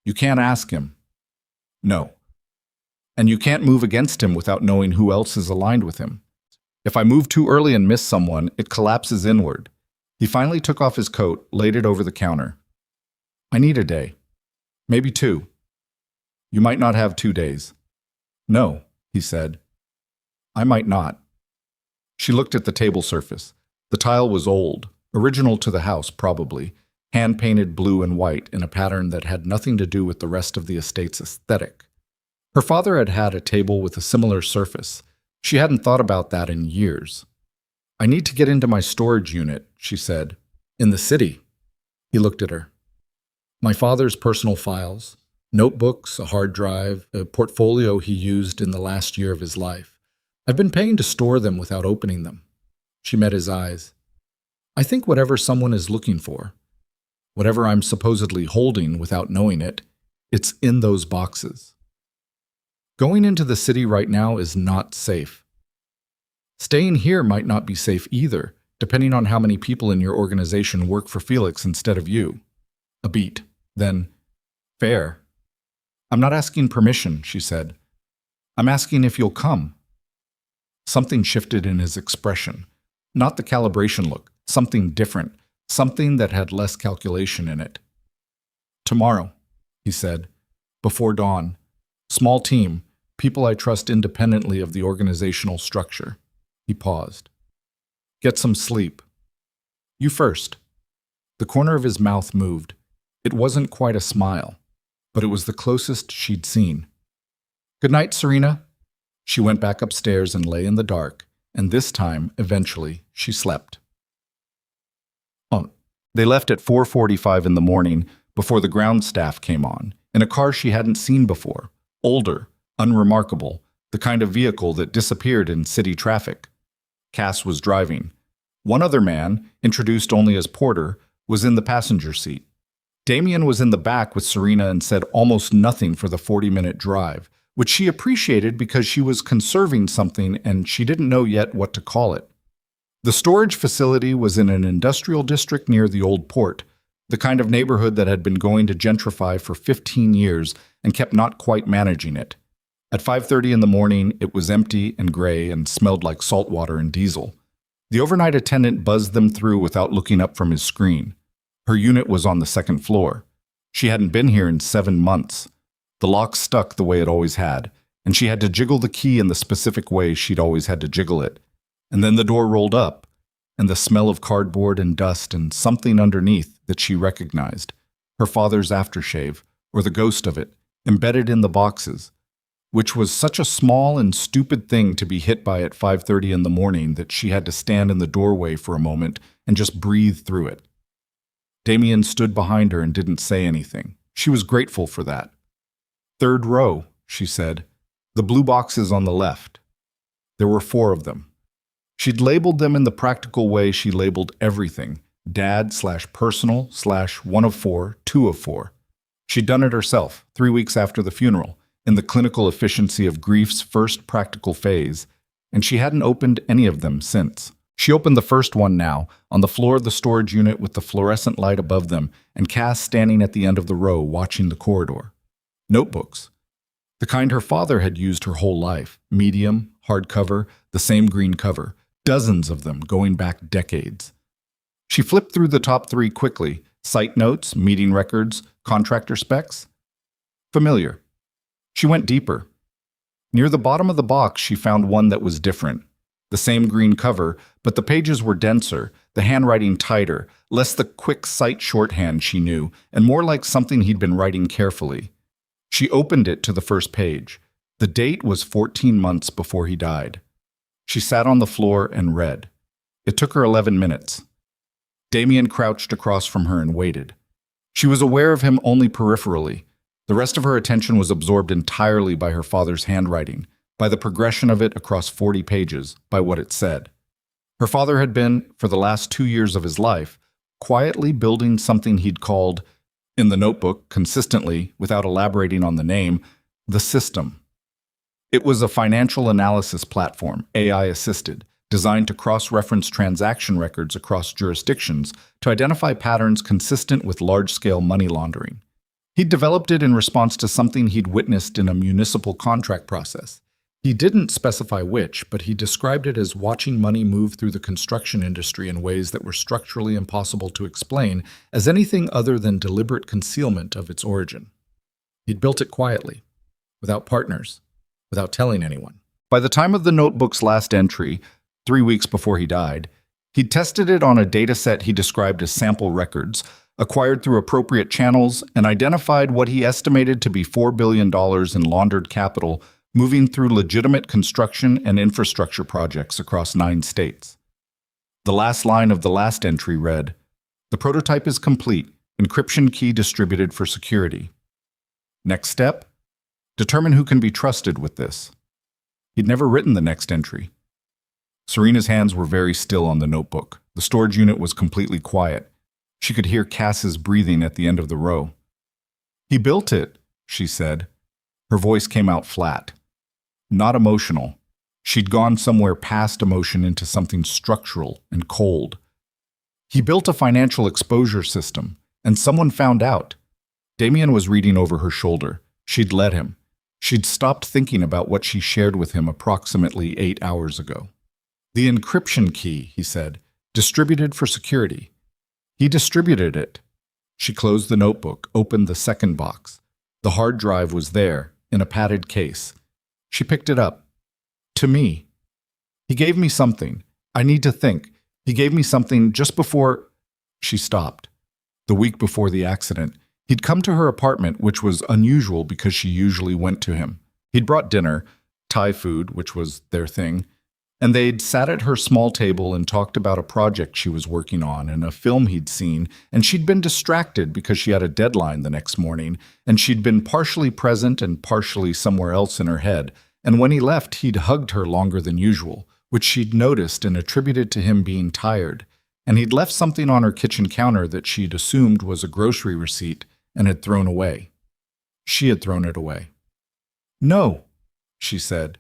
"You can't ask him." "No. And you can't move against him without knowing who else is aligned with him. If I move too early and miss someone, it collapses inward." He finally took off his coat, laid it over the counter. "I need a day. Maybe 2. "You might not have 2 days." "No," he said. "I might not." She looked at the table surface. The tile was old, original to the house probably, hand-painted blue and white in a pattern that had nothing to do with the rest of the estate's aesthetic. Her father had had a table with a similar surface. She hadn't thought about that in years. "I need to get into my storage unit," she said. "In the city." He looked at her. "My father's personal files, notebooks, a hard drive, a portfolio he used in the last year of his life. I've been paying to store them without opening them." She met his eyes. "I think whatever someone is looking for, whatever I'm supposedly holding without knowing it, it's in those boxes. Going into the city right now is not safe. Staying here might not be safe either, depending on how many people in your organization work for Felix instead of you." A beat. Then, "Fair. I'm not asking permission," she said. "I'm asking if you'll come." Something shifted in his expression. Not the calibration look, something different, something that had less calculation in it. "Tomorrow," he said. "Before dawn. Small team, people I trust independently of the organizational structure." He paused. "Get some sleep." "You first." The corner of his mouth moved. It wasn't quite a smile, but it was the closest she'd seen. "Good night, Serena." She went back upstairs and lay in the dark, and this time, eventually, she slept. They left at 4:45 in the morning before the ground staff came on, in a car she hadn't seen before, older, unremarkable, the kind of vehicle that disappeared in city traffic. Cass was driving. One other man, introduced only as Porter, was in the passenger seat. Damien was in the back with Serena and said almost nothing for the 40-minute drive, which she appreciated because she was conserving something and she didn't know yet what to call it. The storage facility was in an industrial district near the old port, the kind of neighborhood that had been going to gentrify for 15 years and kept not quite managing it. At 5:30 in the morning, it was empty and gray and smelled like salt water and diesel. The overnight attendant buzzed them through without looking up from his screen. Her unit was on the second floor. She hadn't been here in 7 months. The lock stuck the way it always had, and she had to jiggle the key in the specific way she'd always had to jiggle it. And then the door rolled up, and the smell of cardboard and dust and something underneath that she recognized, her father's aftershave, or the ghost of it, embedded in the boxes, which was such a small and stupid thing to be hit by at 5:30 in the morning that she had to stand in the doorway for a moment and just breathe through it. Damien stood behind her and didn't say anything. She was grateful for that. "Third row," she said. "The blue boxes on the left." There were 4 of them. She'd labeled them in the practical way she labeled everything, dad/personal/1 of 4, 2 of 4. She'd done it herself, 3 weeks after the funeral, in the clinical efficiency of grief's first practical phase, and she hadn't opened any of them since. She opened the first one now, on the floor of the storage unit with the fluorescent light above them, and Cass standing at the end of the row watching the corridor. Notebooks. The kind her father had used her whole life, medium, hardcover, the same green cover, dozens of them going back decades. She flipped through the top 3 quickly, site notes, meeting records, contractor specs. Familiar. She went deeper. Near the bottom of the box, she found one that was different. The same green cover, but the pages were denser, the handwriting tighter, less the quick site shorthand she knew, and more like something he'd been writing carefully. She opened it to the first page. The date was 14 months before he died. She sat on the floor and read. It took her 11 minutes. Damien crouched across from her and waited. She was aware of him only peripherally. The rest of her attention was absorbed entirely by her father's handwriting, by the progression of it across 40 pages, by what it said. Her father had been, for the last 2 years of his life, quietly building something he'd called, in the notebook, consistently, without elaborating on the name, the system. It was a financial analysis platform, AI-assisted, designed to cross-reference transaction records across jurisdictions to identify patterns consistent with large-scale money laundering. He'd developed it in response to something he'd witnessed in a municipal contract process. He didn't specify which, but he described it as watching money move through the construction industry in ways that were structurally impossible to explain as anything other than deliberate concealment of its origin. He'd built it quietly, without partners, without telling anyone. By the time of the notebook's last entry, 3 weeks before he died, he'd tested it on a dataset he described as sample records, acquired through appropriate channels, and identified what he estimated to be $4 billion in laundered capital moving through legitimate construction and infrastructure projects across 9 states. The last line of the last entry read, "The prototype is complete, encryption key distributed for security. Next step? Determine who can be trusted with this." He'd never written the next entry. Serena's hands were very still on the notebook. The storage unit was completely quiet. She could hear Cass's breathing at the end of the row. "He built it," she said. Her voice came out flat. Not emotional. She'd gone somewhere past emotion into something structural and cold. "He built a financial exposure system, and someone found out." Damien was reading over her shoulder. She'd let him. She'd stopped thinking about what she shared with him approximately 8 hours ago. "The encryption key," he said, "distributed for security. He distributed it." She closed the notebook, opened the second box. The hard drive was there, in a padded case. She picked it up. "To me. He gave me something. I need to think. He gave me something just before—" She stopped. The week before the accident, he'd come to her apartment, which was unusual because she usually went to him. He'd brought dinner, Thai food, which was their thing, and they'd sat at her small table and talked about a project she was working on and a film he'd seen, and she'd been distracted because she had a deadline the next morning, and she'd been partially present and partially somewhere else in her head, and when he left, he'd hugged her longer than usual, which she'd noticed and attributed to him being tired, and he'd left something on her kitchen counter that she'd assumed was a grocery receipt and had thrown away. She had thrown it away. "No," she said.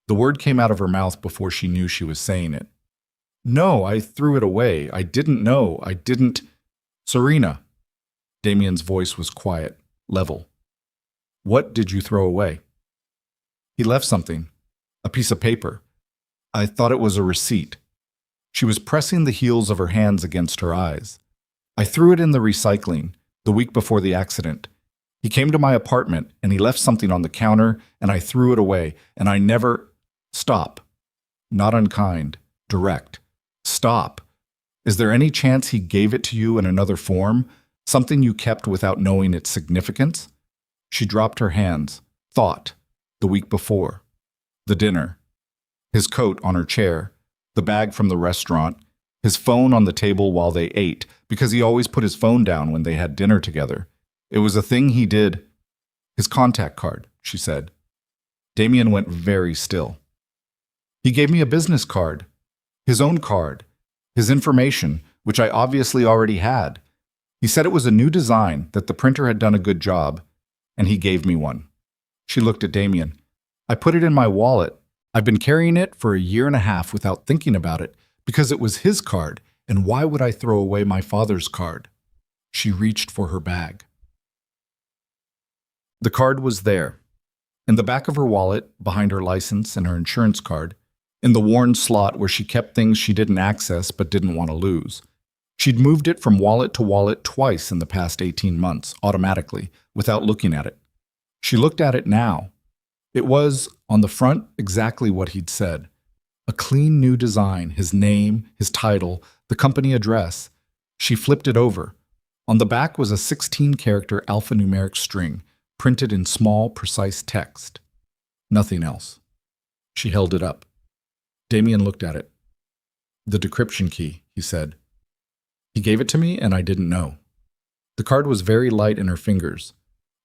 The word came out of her mouth before she knew she was saying it. No, I threw it away. I didn't know. I didn't. Serena. Damien's voice was quiet, level. What did you throw away? He left something. A piece of paper. I thought it was a receipt. She was pressing the heels of her hands against her eyes. I threw it in the recycling, the week before the accident. He came to my apartment, and he left something on the counter, and I threw it away, and I never… Stop. Not unkind. Direct. Stop. Is there any chance he gave it to you in another form? Something you kept without knowing its significance? She dropped her hands. Thought. The week before. The dinner. His coat on her chair. The bag from the restaurant. His phone on the table while they ate, because he always put his phone down when they had dinner together. It was a thing he did. His contact card, she said. Damien went very still. He gave me a business card. His own card. His information, which I obviously already had. He said it was a new design, that the printer had done a good job, and he gave me one. She looked at Damien. I put it in my wallet. I've been carrying it for 1.5 years without thinking about it, because it was his card, and why would I throw away my father's card? She reached for her bag. The card was there, in the back of her wallet, behind her license and her insurance card, in the worn slot where she kept things she didn't access but didn't want to lose. She'd moved it from wallet to wallet twice in the past 18 months, automatically, without looking at it. She looked at it now. It was, on the front, exactly what he'd said. A clean new design, his name, his title, the company address. She flipped it over. On the back was a 16-character alphanumeric string, printed in small, precise text. Nothing else. She held it up. Damien looked at it. The decryption key, he said. He gave it to me, and I didn't know. The card was very light in her fingers,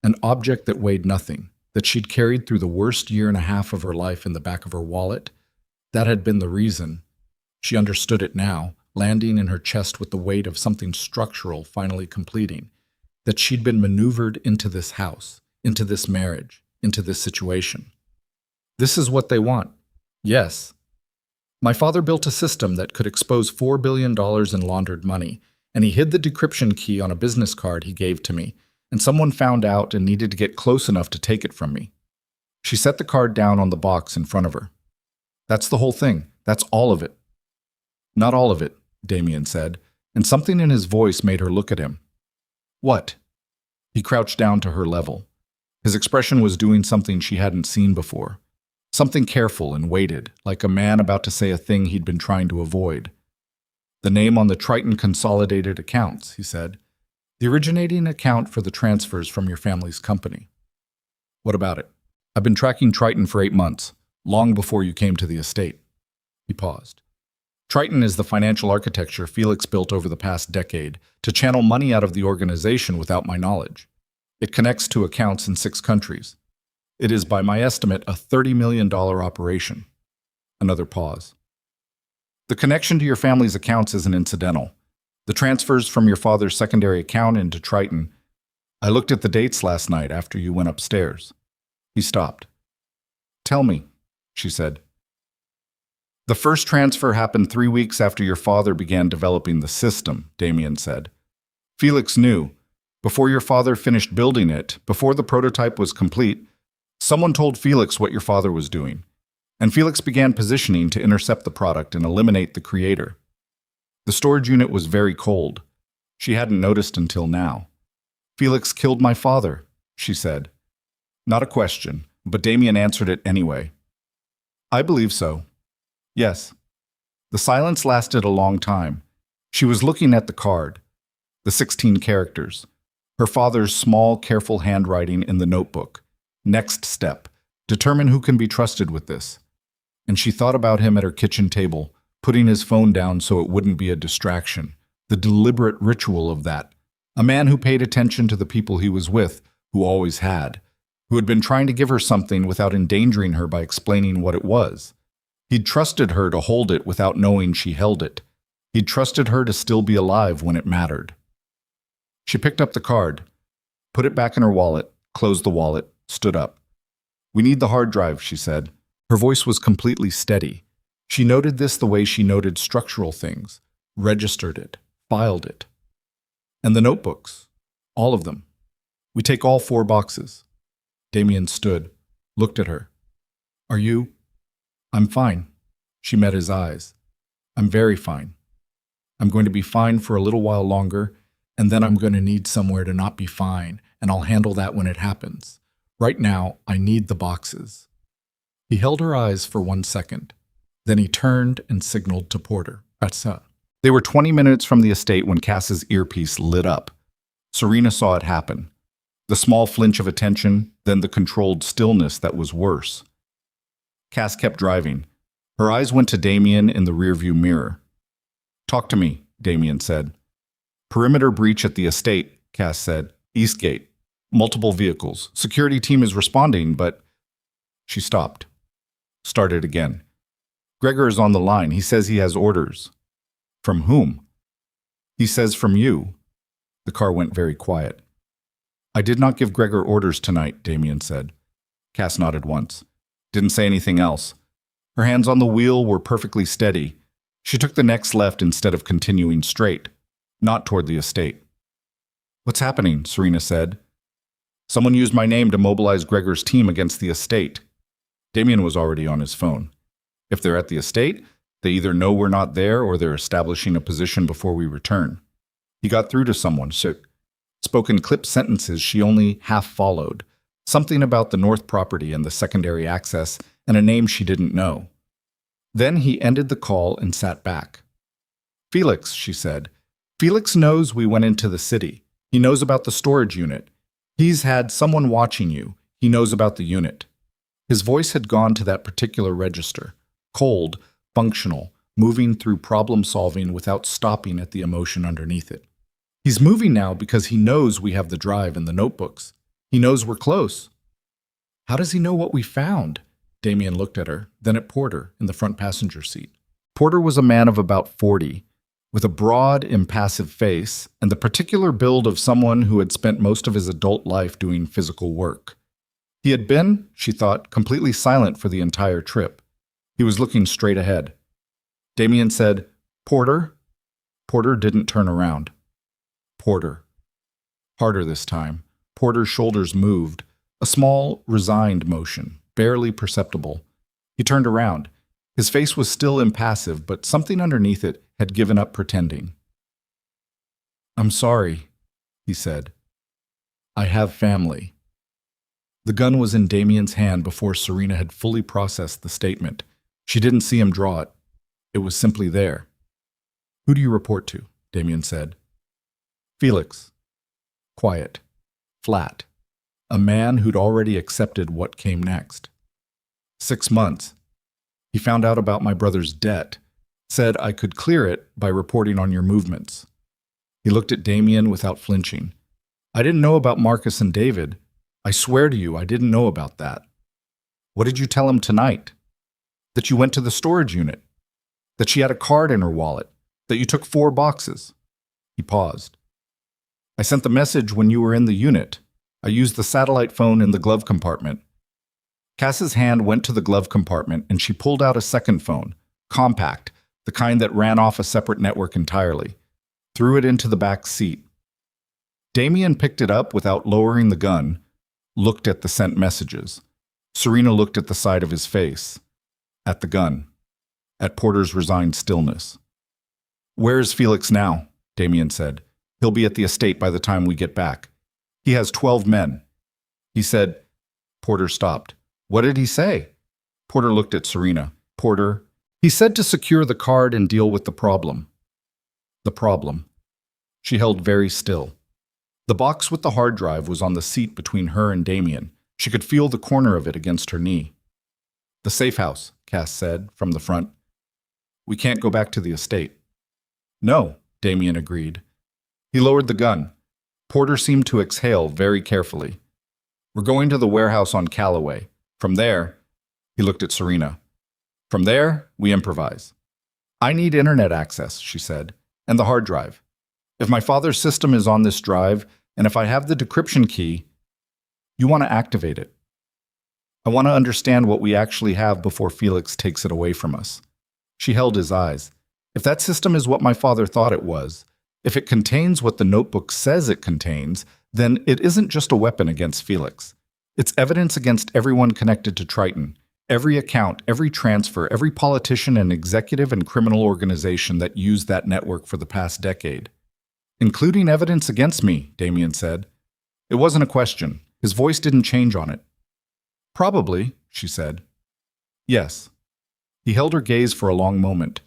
an object that weighed nothing, that she'd carried through the worst 1.5 years of her life in the back of her wallet. That had been the reason. She understood it now, landing in her chest with the weight of something structural finally completing, that she'd been maneuvered into this house, into this marriage, into this situation. This is what they want. Yes. My father built a system that could expose $4 billion in laundered money, and he hid the decryption key on a business card he gave to me, and someone found out and needed to get close enough to take it from me. She set the card down on the box in front of her. That's the whole thing. That's all of it. Not all of it, Damien said, and something in his voice made her look at him. What? He crouched down to her level. His expression was doing something she hadn't seen before. Something careful and weighted, like a man about to say a thing he'd been trying to avoid. The name on the Triton Consolidated Accounts, he said. The originating account for the transfers from your family's company. What about it? I've been tracking Triton for 8 months, long before you came to the estate. He paused. Triton is the financial architecture Felix built over the past decade to channel money out of the organization without my knowledge. It connects to accounts in 6 countries. It is, by my estimate, a $30 million operation. Another pause. The connection to your family's accounts isn't incidental. The transfers from your father's secondary account into Triton. I looked at the dates last night after you went upstairs. He stopped. Tell me, she said. The first transfer happened 3 weeks after your father began developing the system, Damien said. Felix knew. Before your father finished building it, before the prototype was complete, someone told Felix what your father was doing, and Felix began positioning to intercept the product and eliminate the creator. The storage unit was very cold. She hadn't noticed until now. Felix killed my father, she said. Not a question, but Damien answered it anyway. I believe so. Yes. The silence lasted a long time. She was looking at the card, the 16 characters, her father's small, careful handwriting in the notebook. Next step, determine who can be trusted with this. And she thought about him at her kitchen table, putting his phone down so it wouldn't be a distraction. The deliberate ritual of that. A man who paid attention to the people he was with, who always had, who had been trying to give her something without endangering her by explaining what it was. He'd trusted her to hold it without knowing she held it. He'd trusted her to still be alive when it mattered. She picked up the card, put it back in her wallet, closed the wallet, stood up. We need the hard drive, she said. Her voice was completely steady. She noted this the way she noted structural things, registered it, filed it. And the notebooks, all of them. We take all 4 boxes. Damien stood, looked at her. Are you? I'm fine. She met his eyes. I'm very fine. I'm going to be fine for a little while longer, and then I'm going to need somewhere to not be fine, and I'll handle that when it happens. Right now, I need the boxes. He held her eyes for 1 second. Then he turned and signaled to Porter. Atsa. They were 20 minutes from the estate when Cass's earpiece lit up. Serena saw it happen. The small flinch of attention, then the controlled stillness that was worse. Cass kept driving. Her eyes went to Damien in the rearview mirror. Talk to me, Damien said. Perimeter breach at the estate, Cass said. Eastgate. Multiple vehicles. Security team is responding, but... She stopped. Started again. Gregor is on the line. He says he has orders. From whom? He says from you. The car went very quiet. I did not give Gregor orders tonight, Damien said. Cass nodded once. Didn't say anything else. Her hands on the wheel were perfectly steady. She took the next left instead of continuing straight, not toward the estate. What's happening? Serena said. Someone used my name to mobilize Gregor's team against the estate. Damien was already on his phone. If they're at the estate, they either know we're not there or they're establishing a position before we return. He got through to someone, spoke in clipped sentences she only half followed, something about the north property and the secondary access, and a name she didn't know. Then he ended the call and sat back. Felix, she said. Felix knows we went into the city. He knows about the storage unit. He's had someone watching you. He knows about the unit. His voice had gone to that particular register, cold, functional, moving through problem-solving without stopping at the emotion underneath it. He's moving now because he knows we have the drive and the notebooks. He knows we're close. How does he know what we found? Damien looked at her, then at Porter in the front passenger seat. Porter was a man of about 40, with a broad, impassive face and the particular build of someone who had spent most of his adult life doing physical work. He had been, she thought, completely silent for the entire trip. He was looking straight ahead. Damien said, Porter? Porter didn't turn around. Porter. Harder this time. Porter's shoulders moved, a small, resigned motion, barely perceptible. He turned around. His face was still impassive, but something underneath it had given up pretending. I'm sorry, he said. I have family. The gun was in Damien's hand before Serena had fully processed the statement. She didn't see him draw it. It was simply there. Who do you report to? Damien said. Felix. Quiet. Flat. A man who'd already accepted what came next. 6 months. He found out about my brother's debt. Said I could clear it by reporting on your movements. He looked at Damien without flinching. I didn't know about Marcus and David. I swear to you, I didn't know about that. What did you tell him tonight? That you went to the storage unit. That she had a card in her wallet. That you took 4 boxes. He paused. I sent the message when you were in the unit. I used the satellite phone in the glove compartment. Cass's hand went to the glove compartment and she pulled out a second phone, compact, the kind that ran off a separate network entirely, threw it into the back seat. Damien picked it up without lowering the gun, looked at the sent messages. Serena looked at the side of his face, at the gun, at Porter's resigned stillness. Where is Felix now? Damien said. He'll be at the estate by the time we get back. He has 12 men. He said, Porter stopped. What did he say? Porter looked at Serena. Porter, he said to secure the card and deal with the problem. The problem. She held very still. The box with the hard drive was on the seat between her and Damien. She could feel the corner of it against her knee. The safe house, Cass said, from the front. We can't go back to the estate. No, Damien agreed. He lowered the gun. Porter seemed to exhale very carefully. We're going to the warehouse on Callaway. From there, he looked at Serena. From there, we improvise. I need internet access, she said, and the hard drive. If my father's system is on this drive, and if I have the decryption key, you want to activate it. I want to understand what we actually have before Felix takes it away from us. She held his eyes. If that system is what my father thought it was, if it contains what the notebook says it contains, then it isn't just a weapon against Felix. It's evidence against everyone connected to Triton, every account, every transfer, every politician and executive and criminal organization that used that network for the past decade. Including evidence against me, Damien said. It wasn't a question. His voice didn't change on it. Probably, she said. Yes. He held her gaze for a long moment.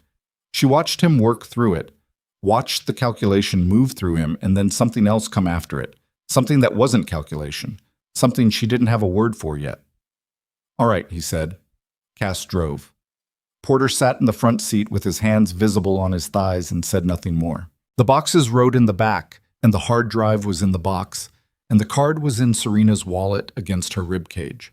She watched him work through it, watched the calculation move through him, and then something else come after it, something that wasn't calculation, something she didn't have a word for yet. All right, he said. Cass drove. Porter sat in the front seat with his hands visible on his thighs and said nothing more. The boxes rode in the back, and the hard drive was in the box, and the card was in Serena's wallet against her ribcage.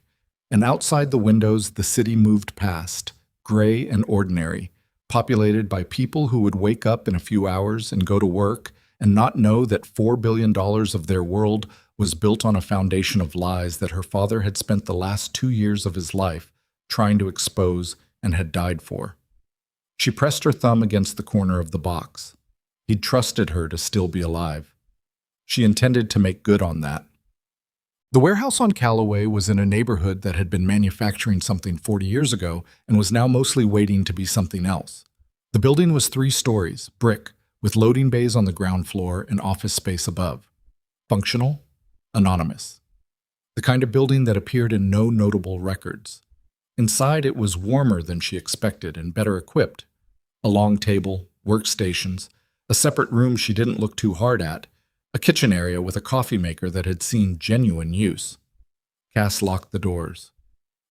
And outside the windows, the city moved past, gray and ordinary, populated by people who would wake up in a few hours and go to work and not know that $4 billion of their world was built on a foundation of lies that her father had spent the last 2 years of his life trying to expose and had died for. She pressed her thumb against the corner of the box. He'd trusted her to still be alive. She intended to make good on that. The warehouse on Callaway was in a neighborhood that had been manufacturing something 40 years ago and was now mostly waiting to be something else. The building was 3 stories, brick, with loading bays on the ground floor and office space above. Functional, anonymous. The kind of building that appeared in no notable records. Inside, it was warmer than she expected and better equipped. A long table, workstations, a separate room she didn't look too hard at, a kitchen area with a coffee maker that had seen genuine use. Cass locked the doors.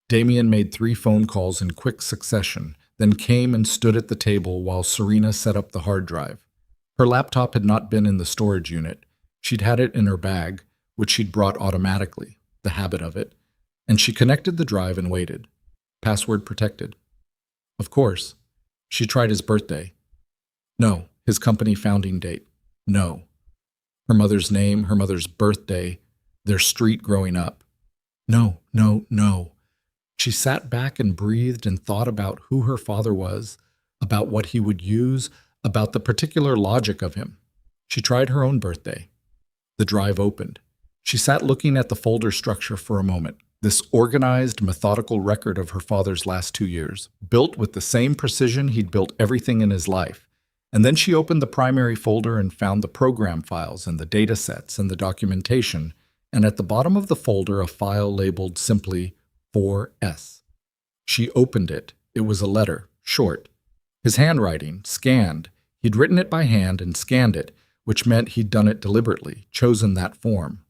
Damien made 3 phone calls in quick succession, then came and stood at the table while Serena set up the hard drive. Her laptop had not been in the storage unit. She'd had it in her bag, which she'd brought automatically, the habit of it, and she connected the drive and waited. Password protected. Of course. She tried his birthday. No. His company founding date. No. Her mother's name, her mother's birthday, their street growing up. No, no, no. She sat back and breathed and thought about who her father was, about what he would use, about the particular logic of him. She tried her own birthday. The drive opened. She sat looking at the folder structure for a moment, this organized, methodical record of her father's last 2 years, built with the same precision he'd built everything in his life. And then she opened the primary folder and found the program files and the data sets and the documentation, and at the bottom of the folder a file labeled simply 4S. She opened it. It was a letter, short. His handwriting, scanned. He'd written it by hand and scanned it, which meant he'd done it deliberately, chosen that form.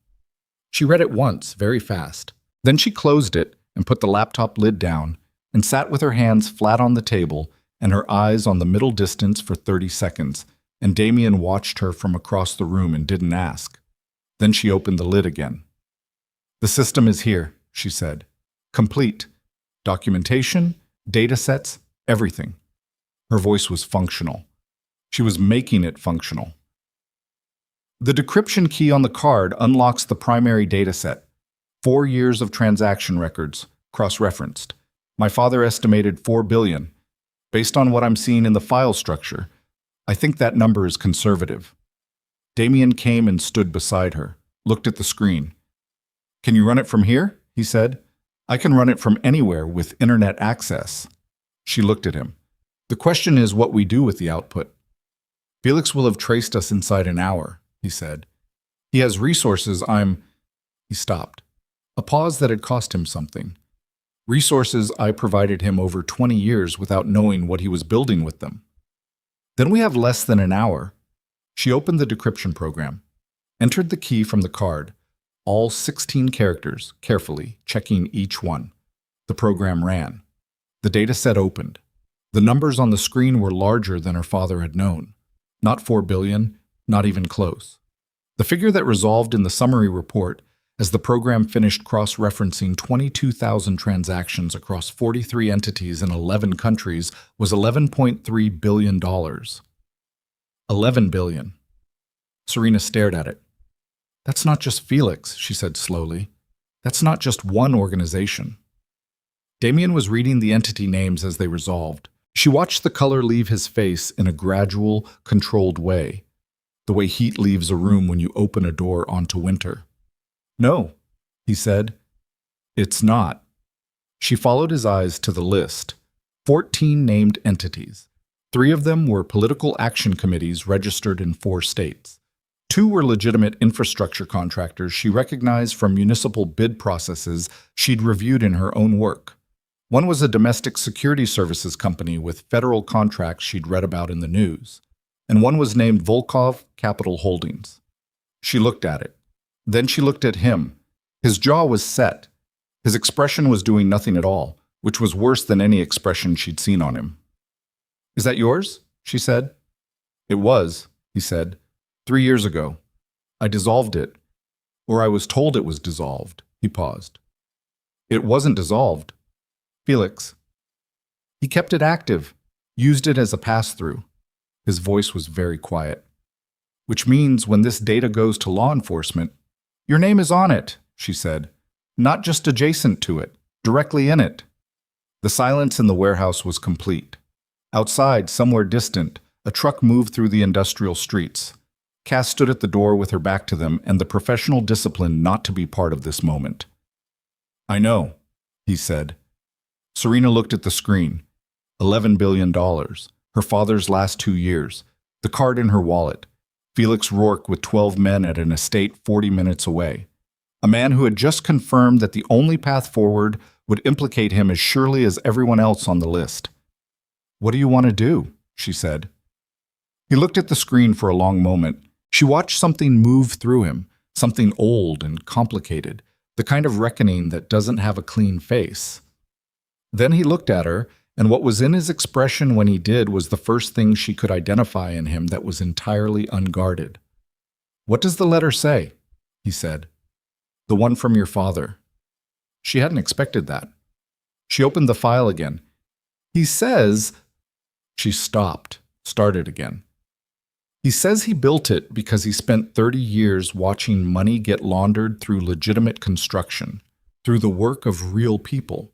She read it once, very fast. Then she closed it and put the laptop lid down and sat with her hands flat on the table and her eyes on the middle distance for 30 seconds, and Damien watched her from across the room and didn't ask. Then she opened the lid again. The system is here, she said. Complete. Documentation, data sets, everything. Her voice was functional. She was making it functional. The decryption key on the card unlocks the primary data set. 4 years of transaction records, cross-referenced. My father estimated 4 billion. Based on what I'm seeing in the file structure, I think that number is conservative. Damien came and stood beside her, looked at the screen. Can you run it from here? He said. I can run it from anywhere with internet access. She looked at him. The question is what we do with the output. Felix will have traced us inside an hour, he said. He has resources He stopped. A pause that had cost him something. Resources I provided him over 20 years without knowing what he was building with them. Then we have less than an hour. She opened the decryption program, entered the key from the card, all 16 characters, carefully, checking each one. The program ran. The data set opened. The numbers on the screen were larger than her father had known. Not 4 billion, not even close. The figure that resolved in the summary report as the program finished cross-referencing 22,000 transactions across 43 entities in 11 countries was $11.3 billion. 11 billion. Serena stared at it. That's not just Felix, she said slowly. That's not just one organization. Damien was reading the entity names as they resolved. She watched the color leave his face in a gradual, controlled way, the way heat leaves a room when you open a door onto winter. "No," he said. "It's not." She followed his eyes to the list. 14 named entities. 3 of them were political action committees registered in 4 states. 2 were legitimate infrastructure contractors she recognized from municipal bid processes she'd reviewed in her own work. 1 was a domestic security services company with federal contracts she'd read about in the news. And 1 was named Volkov Capital Holdings. She looked at it. Then she looked at him. His jaw was set. His expression was doing nothing at all, which was worse than any expression she'd seen on him. "Is that yours?" she said. "It was," he said. 3 years ago. I dissolved it. Or I was told it was dissolved." He paused. "It wasn't dissolved. Felix." "He kept it active, used it as a pass-through." His voice was very quiet. "Which means when this data goes to law enforcement, your name is on it," she said. "Not just adjacent to it, directly in it." The silence in the warehouse was complete. Outside, somewhere distant, a truck moved through the industrial streets. Cass stood at the door with her back to them and the professional discipline not to be part of this moment. "I know," he said. Serena looked at the screen. $11 billion. Her father's last 2 years. The card in her wallet. Felix Rourke with 12 men at an estate 40 minutes away. A man who had just confirmed that the only path forward would implicate him as surely as everyone else on the list. "What do you want to do?" she said. He looked at the screen for a long moment. She watched something move through him, something old and complicated, the kind of reckoning that doesn't have a clean face. Then he looked at her, and what was in his expression when he did was the first thing she could identify in him that was entirely unguarded. "What does the letter say?" he said. "The one from your father." She hadn't expected that. She opened the file again. "He says—" She stopped, started again. "He says he built it because he spent 30 years watching money get laundered through legitimate construction, through the work of real people,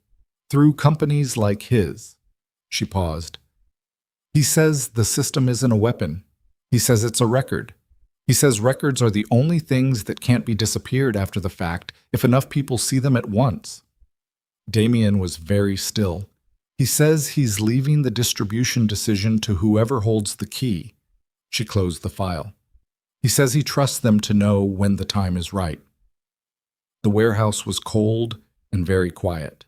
through companies like his." She paused. "He says the system isn't a weapon. He says it's a record. He says records are the only things that can't be disappeared after the fact if enough people see them at once." Damien was very still. "He says he's leaving the distribution decision to whoever holds the key." She closed the file. "He says he trusts them to know when the time is right." The warehouse was cold and very quiet.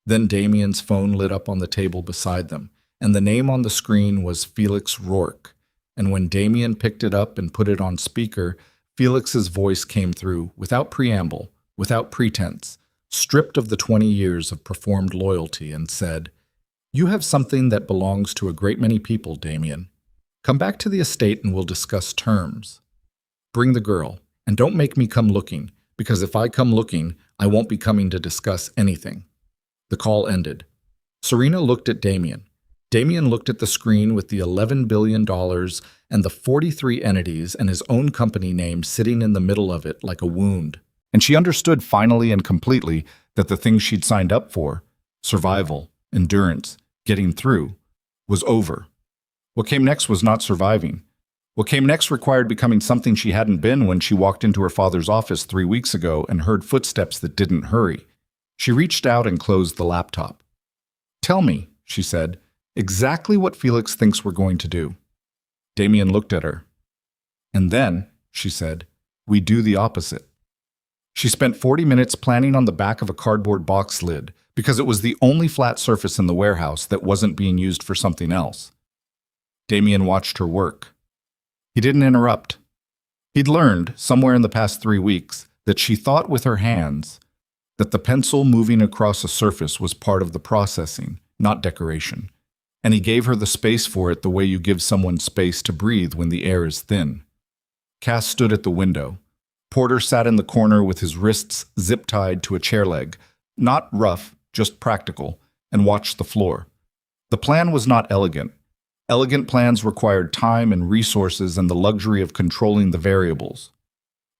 Then Damien's phone lit up on the table beside them, and the name on the screen was Felix Rourke. And when Damien picked it up and put it on speaker, Felix's voice came through, without preamble, without pretense, stripped of the 20 years of performed loyalty, and said, "You have something that belongs to a great many people, Damien. Come back to the estate and we'll discuss terms. Bring the girl, and don't make me come looking, because if I come looking, I won't be coming to discuss anything." The call ended. Serena looked at Damien. Damien looked at the screen with the $11 billion and the 43 entities and his own company name sitting in the middle of it like a wound. And she understood finally and completely that the thing she'd signed up for, survival, endurance, getting through, was over. What came next was not surviving. What came next required becoming something she hadn't been when she walked into her father's office 3 weeks ago and heard footsteps that didn't hurry. She reached out and closed the laptop. "Tell me," she said, "exactly what Felix thinks we're going to do." Damien looked at her. "And then," she said, "we do the opposite." She spent 40 minutes planning on the back of a cardboard box lid because it was the only flat surface in the warehouse that wasn't being used for something else. Damien watched her work. He didn't interrupt. He'd learned, somewhere in the past 3 weeks, that she thought with her hands, that the pencil moving across a surface was part of the processing, not decoration, and he gave her the space for it the way you give someone space to breathe when the air is thin. Cass stood at the window. Porter sat in the corner with his wrists zip-tied to a chair leg, not rough, just practical, and watched the floor. The plan was not elegant. Elegant plans required time and resources and the luxury of controlling the variables.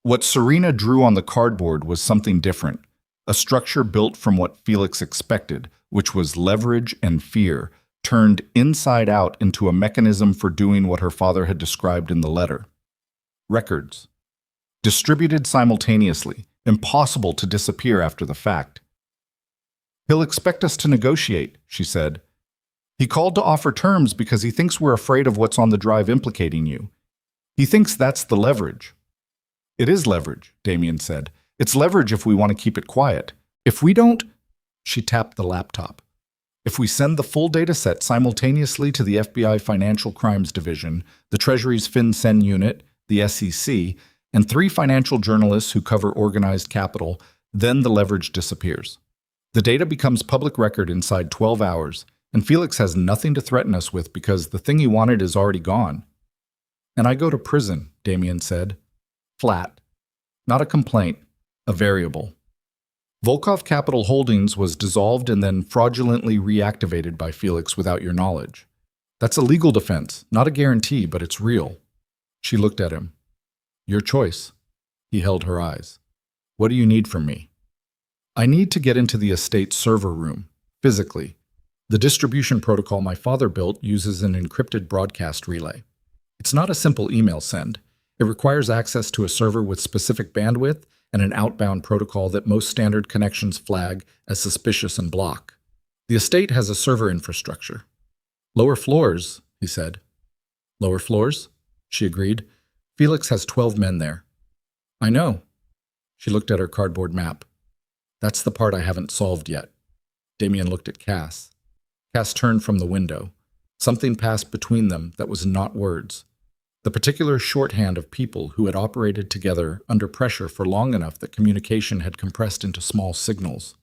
What Serena drew on the cardboard was something different, a structure built from what Felix expected, which was leverage and fear, turned inside out into a mechanism for doing what her father had described in the letter. Records. Distributed simultaneously, impossible to disappear after the fact. "He'll expect us to negotiate," she said. "He called to offer terms because he thinks we're afraid of what's on the drive implicating you. He thinks that's the leverage." "It is leverage," Damien said. "It's leverage if we want to keep it quiet. If we don't—" She tapped the laptop. "If we send the full data set simultaneously to the FBI Financial Crimes Division, the Treasury's FinCEN unit, the SEC, and 3 financial journalists who cover organized capital, then the leverage disappears. The data becomes public record inside 12 hours, and Felix has nothing to threaten us with because the thing he wanted is already gone." "And I go to prison," Damien said. Flat. Not a complaint, a variable. Volkov Capital Holdings was dissolved and then fraudulently reactivated by Felix without your knowledge. That's a legal defense, not a guarantee, but it's real. She looked at him. "Your choice." He held her eyes. "What do you need from me?" "I need to get into the estate server room, physically. The distribution protocol my father built uses an encrypted broadcast relay. It's not a simple email send. It requires access to a server with specific bandwidth and an outbound protocol that most standard connections flag as suspicious and block. The estate has a server infrastructure." "Lower floors," he said. "Lower floors?" She agreed. "Felix has 12 men there." "I know." She looked at her cardboard map. "That's the part I haven't solved yet." Damien looked at Cass. Cass turned from the window. Something passed between them that was not words. The particular shorthand of people who had operated together under pressure for long enough that communication had compressed into small signals.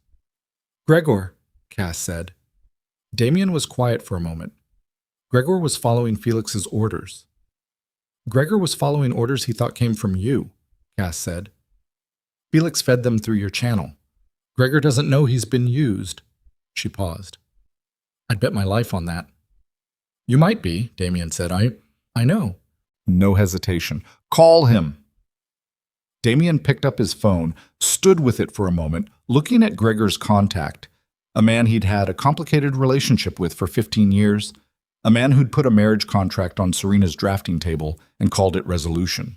"Gregor," Cass said. Damien was quiet for a moment. Gregor was following Felix's orders. "Gregor was following orders he thought came from you," Cass said. "Felix fed them through your channel. Gregor doesn't know he's been used." She paused. "I'd bet my life on that." "You might be," Damien said. I know." No hesitation. "Call him." Damien picked up his phone, stood with it for a moment, looking at Gregor's contact, a man he'd had a complicated relationship with for 15 years, a man who'd put a marriage contract on Serena's drafting table and called it resolution.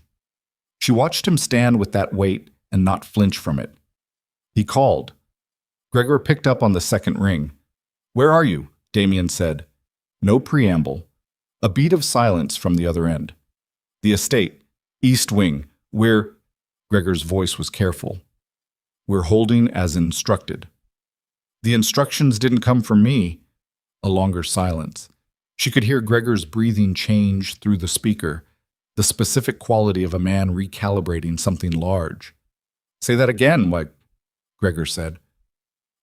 She watched him stand with that weight and not flinch from it. He called. Gregor picked up on the second ring. "Where are you?" Damien said. No preamble. A beat of silence from the other end. "The estate. East Wing. We're—" Gregor's voice was careful. "We're holding as instructed." "The instructions didn't come from me." A longer silence. She could hear Gregor's breathing change through the speaker, the specific quality of a man recalibrating something large. "Say that again, Gregor said.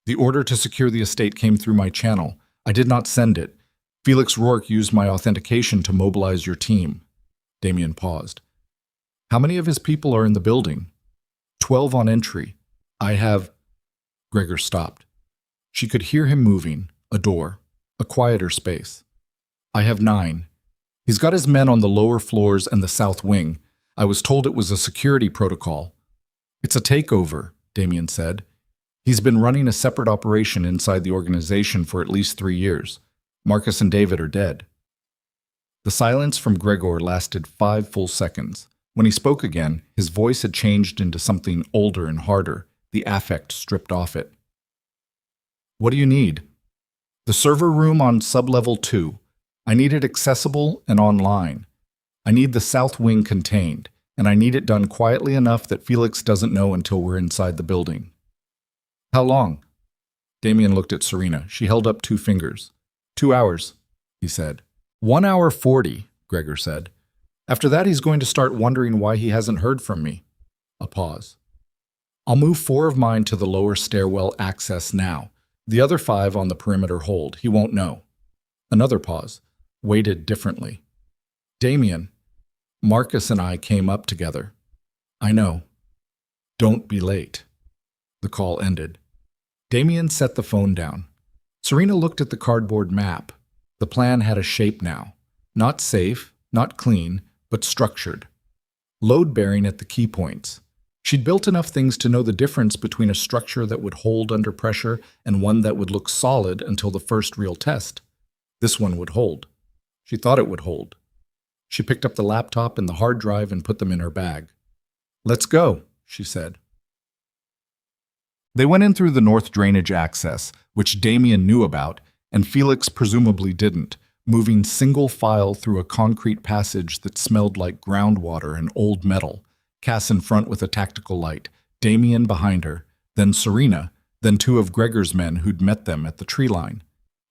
"The order to secure the estate came through my channel. I did not send it. Felix Rourke used my authentication to mobilize your team." Damien paused. "How many of his people are in the building?" 12 on entry. I have—" Gregor stopped. She could hear him moving, a door, a quieter space. "I have 9. He's got his men on the lower floors and the south wing. I was told it was a security protocol." "It's a takeover," Damien said. "He's been running a separate operation inside the organization for at least 3 years. Marcus and David are dead." The silence from Gregor lasted 5 full seconds. When he spoke again, his voice had changed into something older and harder, the affect stripped off it. "What do you need?" "The server room on sublevel 2. I need it accessible and online. I need the south wing contained, and I need it done quietly enough that Felix doesn't know until we're inside the building." "How long?" Damien looked at Serena. She held up 2 fingers. 2 hours, he said. 1 hour 40, Gregor said. "After that, he's going to start wondering why he hasn't heard from me." A pause. "I'll move 4 of mine to the lower stairwell access now. The other 5 on the perimeter hold. He won't know." Another pause. Weighted differently. "Damien, Marcus and I came up together." "I know. Don't be late." The call ended. Damien set the phone down. Serena looked at the cardboard map. The plan had a shape now. Not safe, not clean, but structured. Load-bearing at the key points. She'd built enough things to know the difference between a structure that would hold under pressure and one that would look solid until the first real test. This one would hold. She thought it would hold. She picked up the laptop and the hard drive and put them in her bag. "Let's go," she said. They went in through the north drainage access, which Damien knew about, and Felix presumably didn't, moving single file through a concrete passage that smelled like groundwater and old metal, Cass in front with a tactical light, Damien behind her, then Serena, then two of Gregor's men who'd met them at the tree line.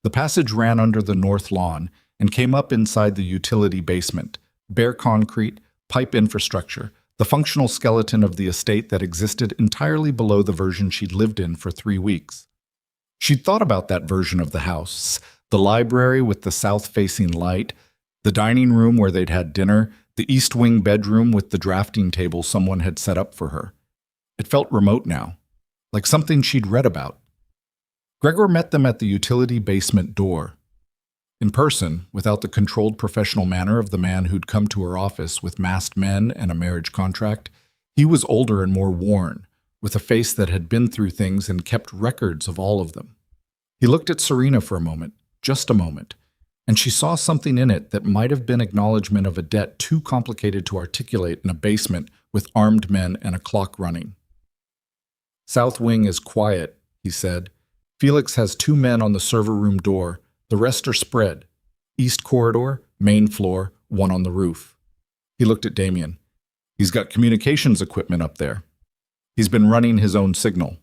The passage ran under the north lawn and came up inside the utility basement, bare concrete, pipe infrastructure, the functional skeleton of the estate that existed entirely below the version she'd lived in for 3 weeks. She'd thought about that version of the house, the library with the south-facing light, the dining room where they'd had dinner, the east wing bedroom with the drafting table someone had set up for her. It felt remote now, like something she'd read about. Gregor met them at the utility basement door. In person, without the controlled professional manner of the man who'd come to her office with masked men and a marriage contract, he was older and more worn, with a face that had been through things and kept records of all of them. He looked at Serena for a moment, just a moment, and she saw something in it that might have been acknowledgement of a debt too complicated to articulate in a basement with armed men and a clock running. "South wing is quiet," he said. "Felix has 2 men on the server room door. The rest are spread. East corridor, main floor, one on the roof." He looked at Damien. "He's got communications equipment up there. He's been running his own signal."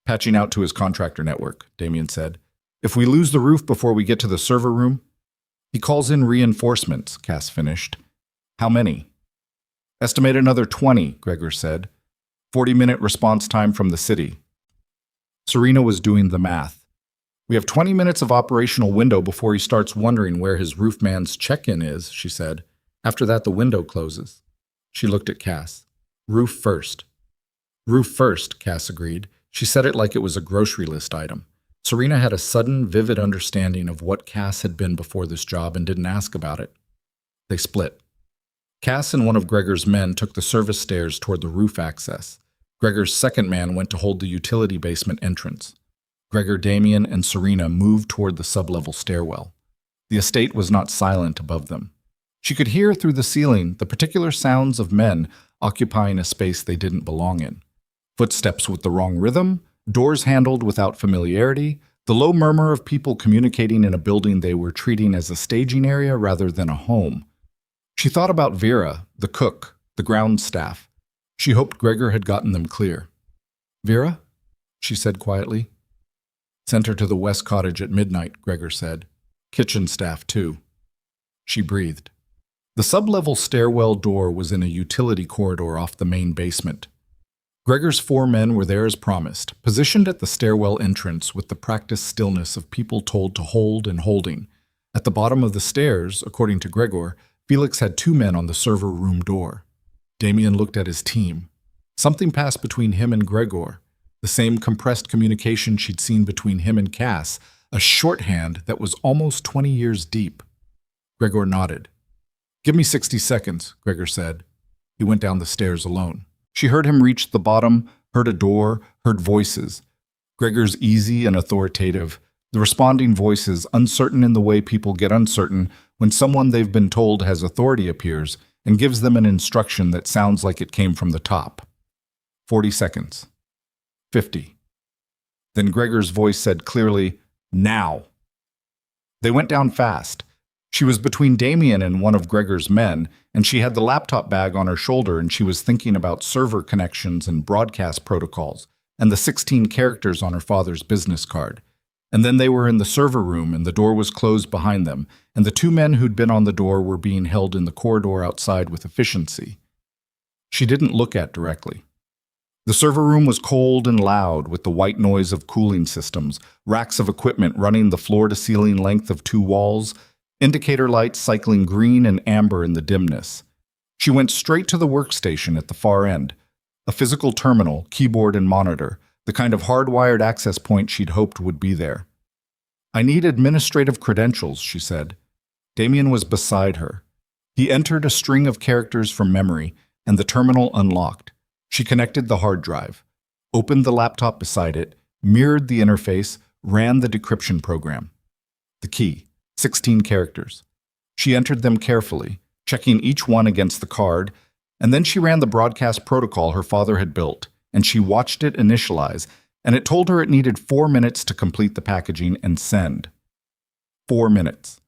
"Patching out to his contractor network," Damien said. "If we lose the roof before we get to the server room..." "He calls in reinforcements," Cass finished. "How many?" "Estimate another 20, Gregor said. 40-minute response time from the city." Serena was doing the math. "We have 20 minutes of operational window before he starts wondering where his roofman's check-in is," she said. "After that, the window closes." She looked at Cass. "Roof first." "Roof first," Cass agreed. She said it like it was a grocery list item. Serena had a sudden, vivid understanding of what Cass had been before this job and didn't ask about it. They split. Cass and one of Gregor's men took the service stairs toward the roof access. Gregor's second man went to hold the utility basement entrance. Gregor, Damien, and Serena moved toward the sublevel stairwell. The estate was not silent above them. She could hear through the ceiling the particular sounds of men occupying a space they didn't belong in. Footsteps with the wrong rhythm, doors handled without familiarity, the low murmur of people communicating in a building they were treating as a staging area rather than a home. She thought about Vera, the cook, the ground staff. She hoped Gregor had gotten them clear. "Vera?" she said quietly. "Sent her to the West Cottage at midnight," Gregor said. "Kitchen staff, too." She breathed. The sublevel stairwell door was in a utility corridor off the main basement. Gregor's 4 men were there as promised, positioned at the stairwell entrance with the practiced stillness of people told to hold and holding. At the bottom of the stairs, according to Gregor, Felix had 2 men on the server room door. Damien looked at his team. Something passed between him and Gregor. The same compressed communication she'd seen between him and Cass, a shorthand that was almost 20 years deep. Gregor nodded. "Give me 60 seconds, Gregor said. He went down the stairs alone. She heard him reach the bottom, heard a door, heard voices. Gregor's easy and authoritative, the responding voices uncertain in the way people get uncertain when someone they've been told has authority appears and gives them an instruction that sounds like it came from the top. 40 seconds. 50. Then Gregor's voice said clearly, "Now." They went down fast. She was between Damien and one of Gregor's men, and she had the laptop bag on her shoulder, and she was thinking about server connections and broadcast protocols, and the 16 characters on her father's business card. And then they were in the server room, and the door was closed behind them, and the 2 men who'd been on the door were being held in the corridor outside with efficiency. She didn't look at directly. The server room was cold and loud with the white noise of cooling systems, racks of equipment running the floor-to-ceiling length of 2 walls, indicator lights cycling green and amber in the dimness. She went straight to the workstation at the far end, a physical terminal, keyboard and monitor, the kind of hardwired access point she'd hoped would be there. "I need administrative credentials," she said. Damien was beside her. He entered a string of characters from memory, and the terminal unlocked. She connected the hard drive, opened the laptop beside it, mirrored the interface, ran the decryption program. The key. 16 characters. She entered them carefully, checking each one against the card, and then she ran the broadcast protocol her father had built, and she watched it initialize, and it told her it needed 4 minutes to complete the packaging and send. 4 minutes.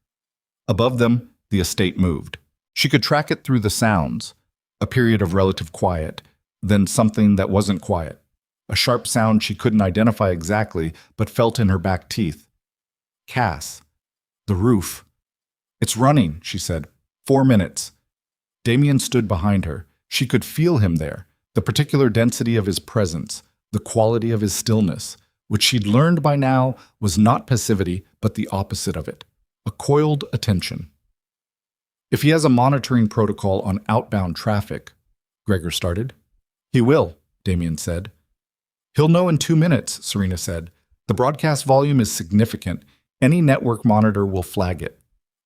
Above them, the estate moved. She could track it through the sounds. A period of relative quiet, then something that wasn't quiet. A sharp sound she couldn't identify exactly, but felt in her back teeth. Cass. The roof. It's running, she said. 4 minutes. Damien stood behind her. She could feel him there, the particular density of his presence, the quality of his stillness, which she'd learned by now was not passivity, but the opposite of it, a coiled attention. If he has a monitoring protocol on outbound traffic, Gregor started. He will, Damien said. He'll know in 2 minutes, Serena said. The broadcast volume is significant. Any network monitor will flag it.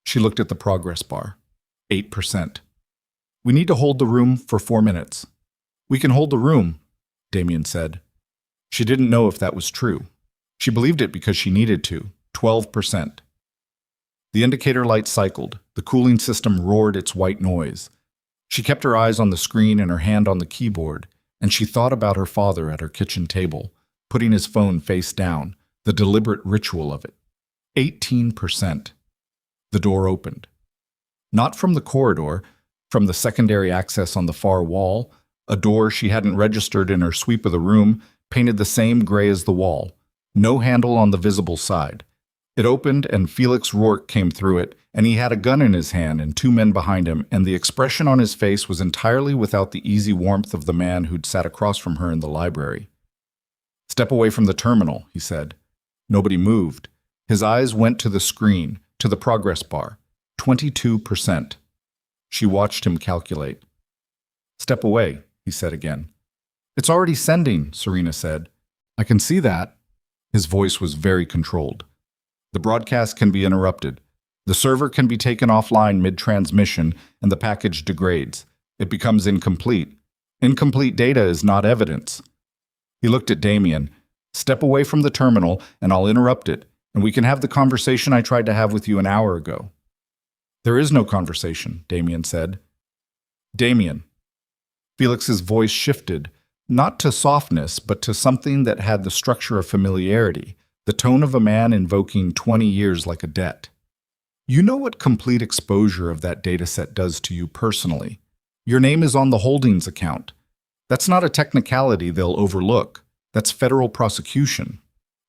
She looked at the progress bar. 8%. We need to hold the room for 4 minutes. We can hold the room, Damien said. She didn't know if that was true. She believed it because she needed to. 12%. The indicator light cycled. The cooling system roared its white noise. She kept her eyes on the screen and her hand on the keyboard, and she thought about her father at her kitchen table, putting his phone face down, the deliberate ritual of it. 18%. The door opened. Not from the corridor, from the secondary access on the far wall, a door she hadn't registered in her sweep of the room, painted the same gray as the wall. No handle on the visible side. It opened and Felix Rourke came through it, and he had a gun in his hand and 2 men behind him, and the expression on his face was entirely without the easy warmth of the man who'd sat across from her in the library. Step away from the terminal, he said. Nobody moved. His eyes went to the screen, to the progress bar. 22%. She watched him calculate. Step away, he said again. It's already sending, Serena said. I can see that. His voice was very controlled. The broadcast can be interrupted. The server can be taken offline mid-transmission and the package degrades. It becomes incomplete. Incomplete data is not evidence. He looked at Damien. Step away from the terminal and I'll interrupt it, and we can have the conversation I tried to have with you an hour ago. There is no conversation, Damien said. Damien. Felix's voice shifted, not to softness, but to something that had the structure of familiarity, the tone of a man invoking 20 years like a debt. You know what complete exposure of that dataset does to you personally. Your name is on the holdings account. That's not a technicality they'll overlook. That's federal prosecution.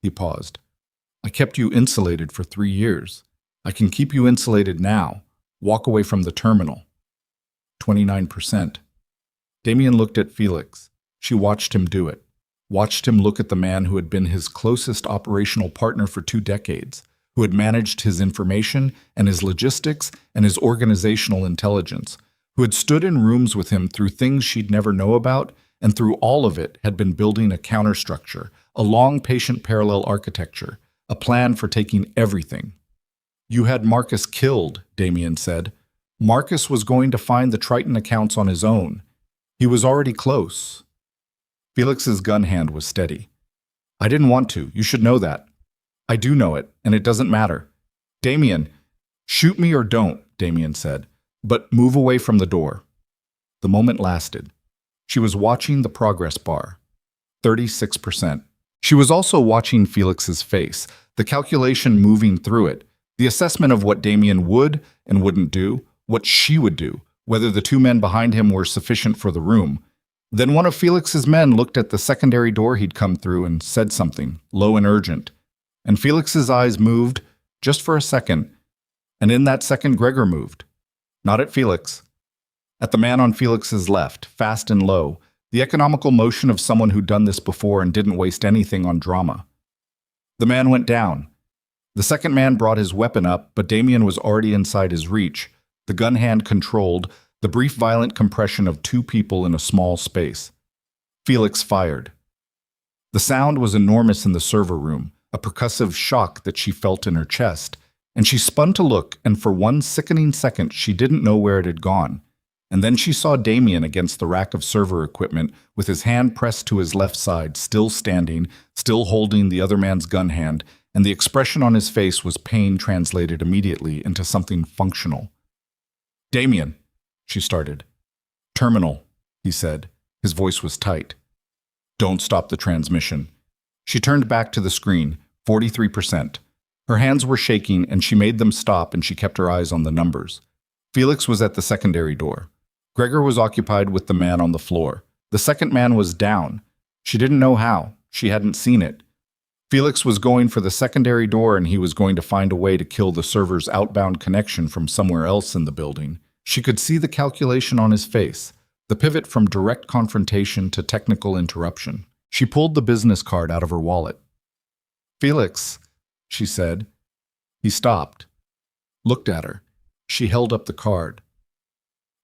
He paused. I kept you insulated for 3 years. I can keep you insulated now. Walk away from the terminal. 29%. Damien looked at Felix. She watched him do it. Watched him look at the man who had been his closest operational partner for 2 decades, who had managed his information and his logistics and his organizational intelligence, who had stood in rooms with him through things she'd never know about, and through all of it had been building a counterstructure, a long, patient parallel architecture, a plan for taking everything. You had Marcus killed, Damien said. Marcus was going to find the Triton accounts on his own. He was already close. Felix's gun hand was steady. I didn't want to. You should know that. I do know it, and it doesn't matter. Damien, shoot me or don't, Damien said, but move away from the door. The moment lasted. She was watching the progress bar. 36%. She was also watching Felix's face, the calculation moving through it, the assessment of what Damien would and wouldn't do, what she would do, whether the 2 men behind him were sufficient for the room. Then one of Felix's men looked at the secondary door he'd come through and said something, low and urgent. And Felix's eyes moved, just for a second, and in that second Gregor moved. Not at Felix. At the man on Felix's left, fast and low, the economical motion of someone who'd done this before and didn't waste anything on drama. The man went down. The second man brought his weapon up, but Damien was already inside his reach, the gun hand controlled, the brief violent compression of 2 people in a small space. Felix fired. The sound was enormous in the server room, a percussive shock that she felt in her chest, and she spun to look, and for one sickening second she didn't know where it had gone. And then she saw Damien against the rack of server equipment, with his hand pressed to his left side, still standing, still holding the other man's gun hand, and the expression on his face was pain translated immediately into something functional. "Damien," she started. "Terminal," he said. His voice was tight. "Don't stop the transmission." She turned back to the screen, 43%. Her hands were shaking, and she made them stop, and she kept her eyes on the numbers. Felix was at the secondary door. Gregor was occupied with the man on the floor. The second man was down. She didn't know how. She hadn't seen it. Felix was going for the secondary door, and he was going to find a way to kill the server's outbound connection from somewhere else in the building. She could see the calculation on his face, the pivot from direct confrontation to technical interruption. She pulled the business card out of her wallet. "Felix," she said. He stopped, looked at her. She held up the card.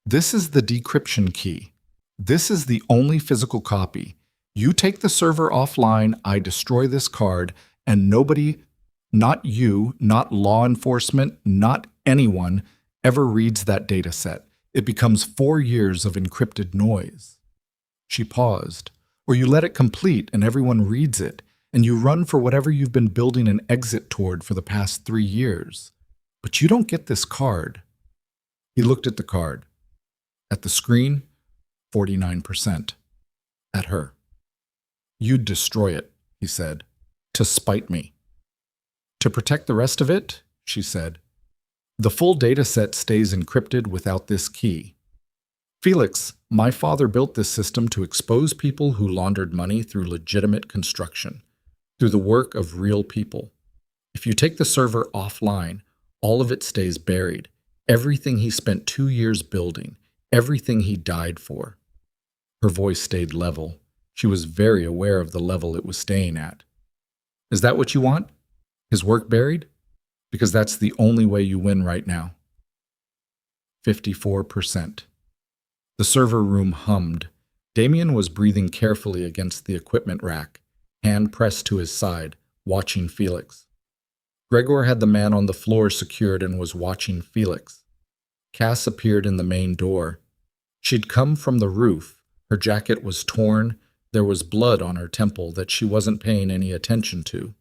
"This is the decryption key. This is the only physical copy. You take the server offline, I destroy this card, and nobody, not you, not law enforcement, not anyone, ever reads that data set. It becomes 4 years of encrypted noise." She paused. "Or you let it complete and everyone reads it, and you run for whatever you've been building an exit toward for the past 3 years. But you don't get this card." He looked at the card. At the screen, 49%. At her. "You'd destroy it," he said, "to spite me." "To protect the rest of it," she said. "The full data set stays encrypted without this key. Felix, my father built this system to expose people who laundered money through legitimate construction, through the work of real people. If you take the server offline, all of it stays buried. Everything he spent 2 years building, everything he died for." Her voice stayed level. She was very aware of the level it was staying at. "Is that what you want? His work buried? Because that's the only way you win right now." 54%. The server room hummed. Damien was breathing carefully against the equipment rack, hand pressed to his side, watching Felix. Gregor had the man on the floor secured and was watching Felix. Cass appeared in the main door. She'd come from the roof. Her jacket was torn. There was blood on her temple that she wasn't paying any attention to.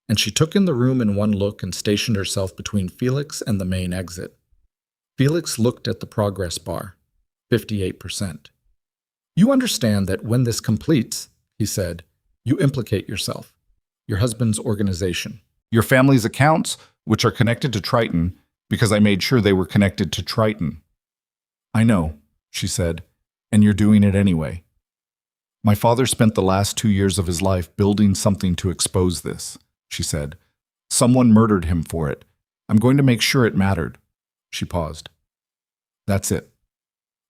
And she took in the room in one look and stationed herself between Felix and the main exit. Felix looked at the progress bar. 58%. "You understand that when this completes," he said, "you implicate yourself, your husband's organization, your family's accounts, which are connected to Triton, because I made sure they were connected to Triton." "I know," she said, "and you're doing it anyway. My father spent the last 2 years of his life building something to expose this," she said. "Someone murdered him for it. I'm going to make sure it mattered." She paused. "That's it.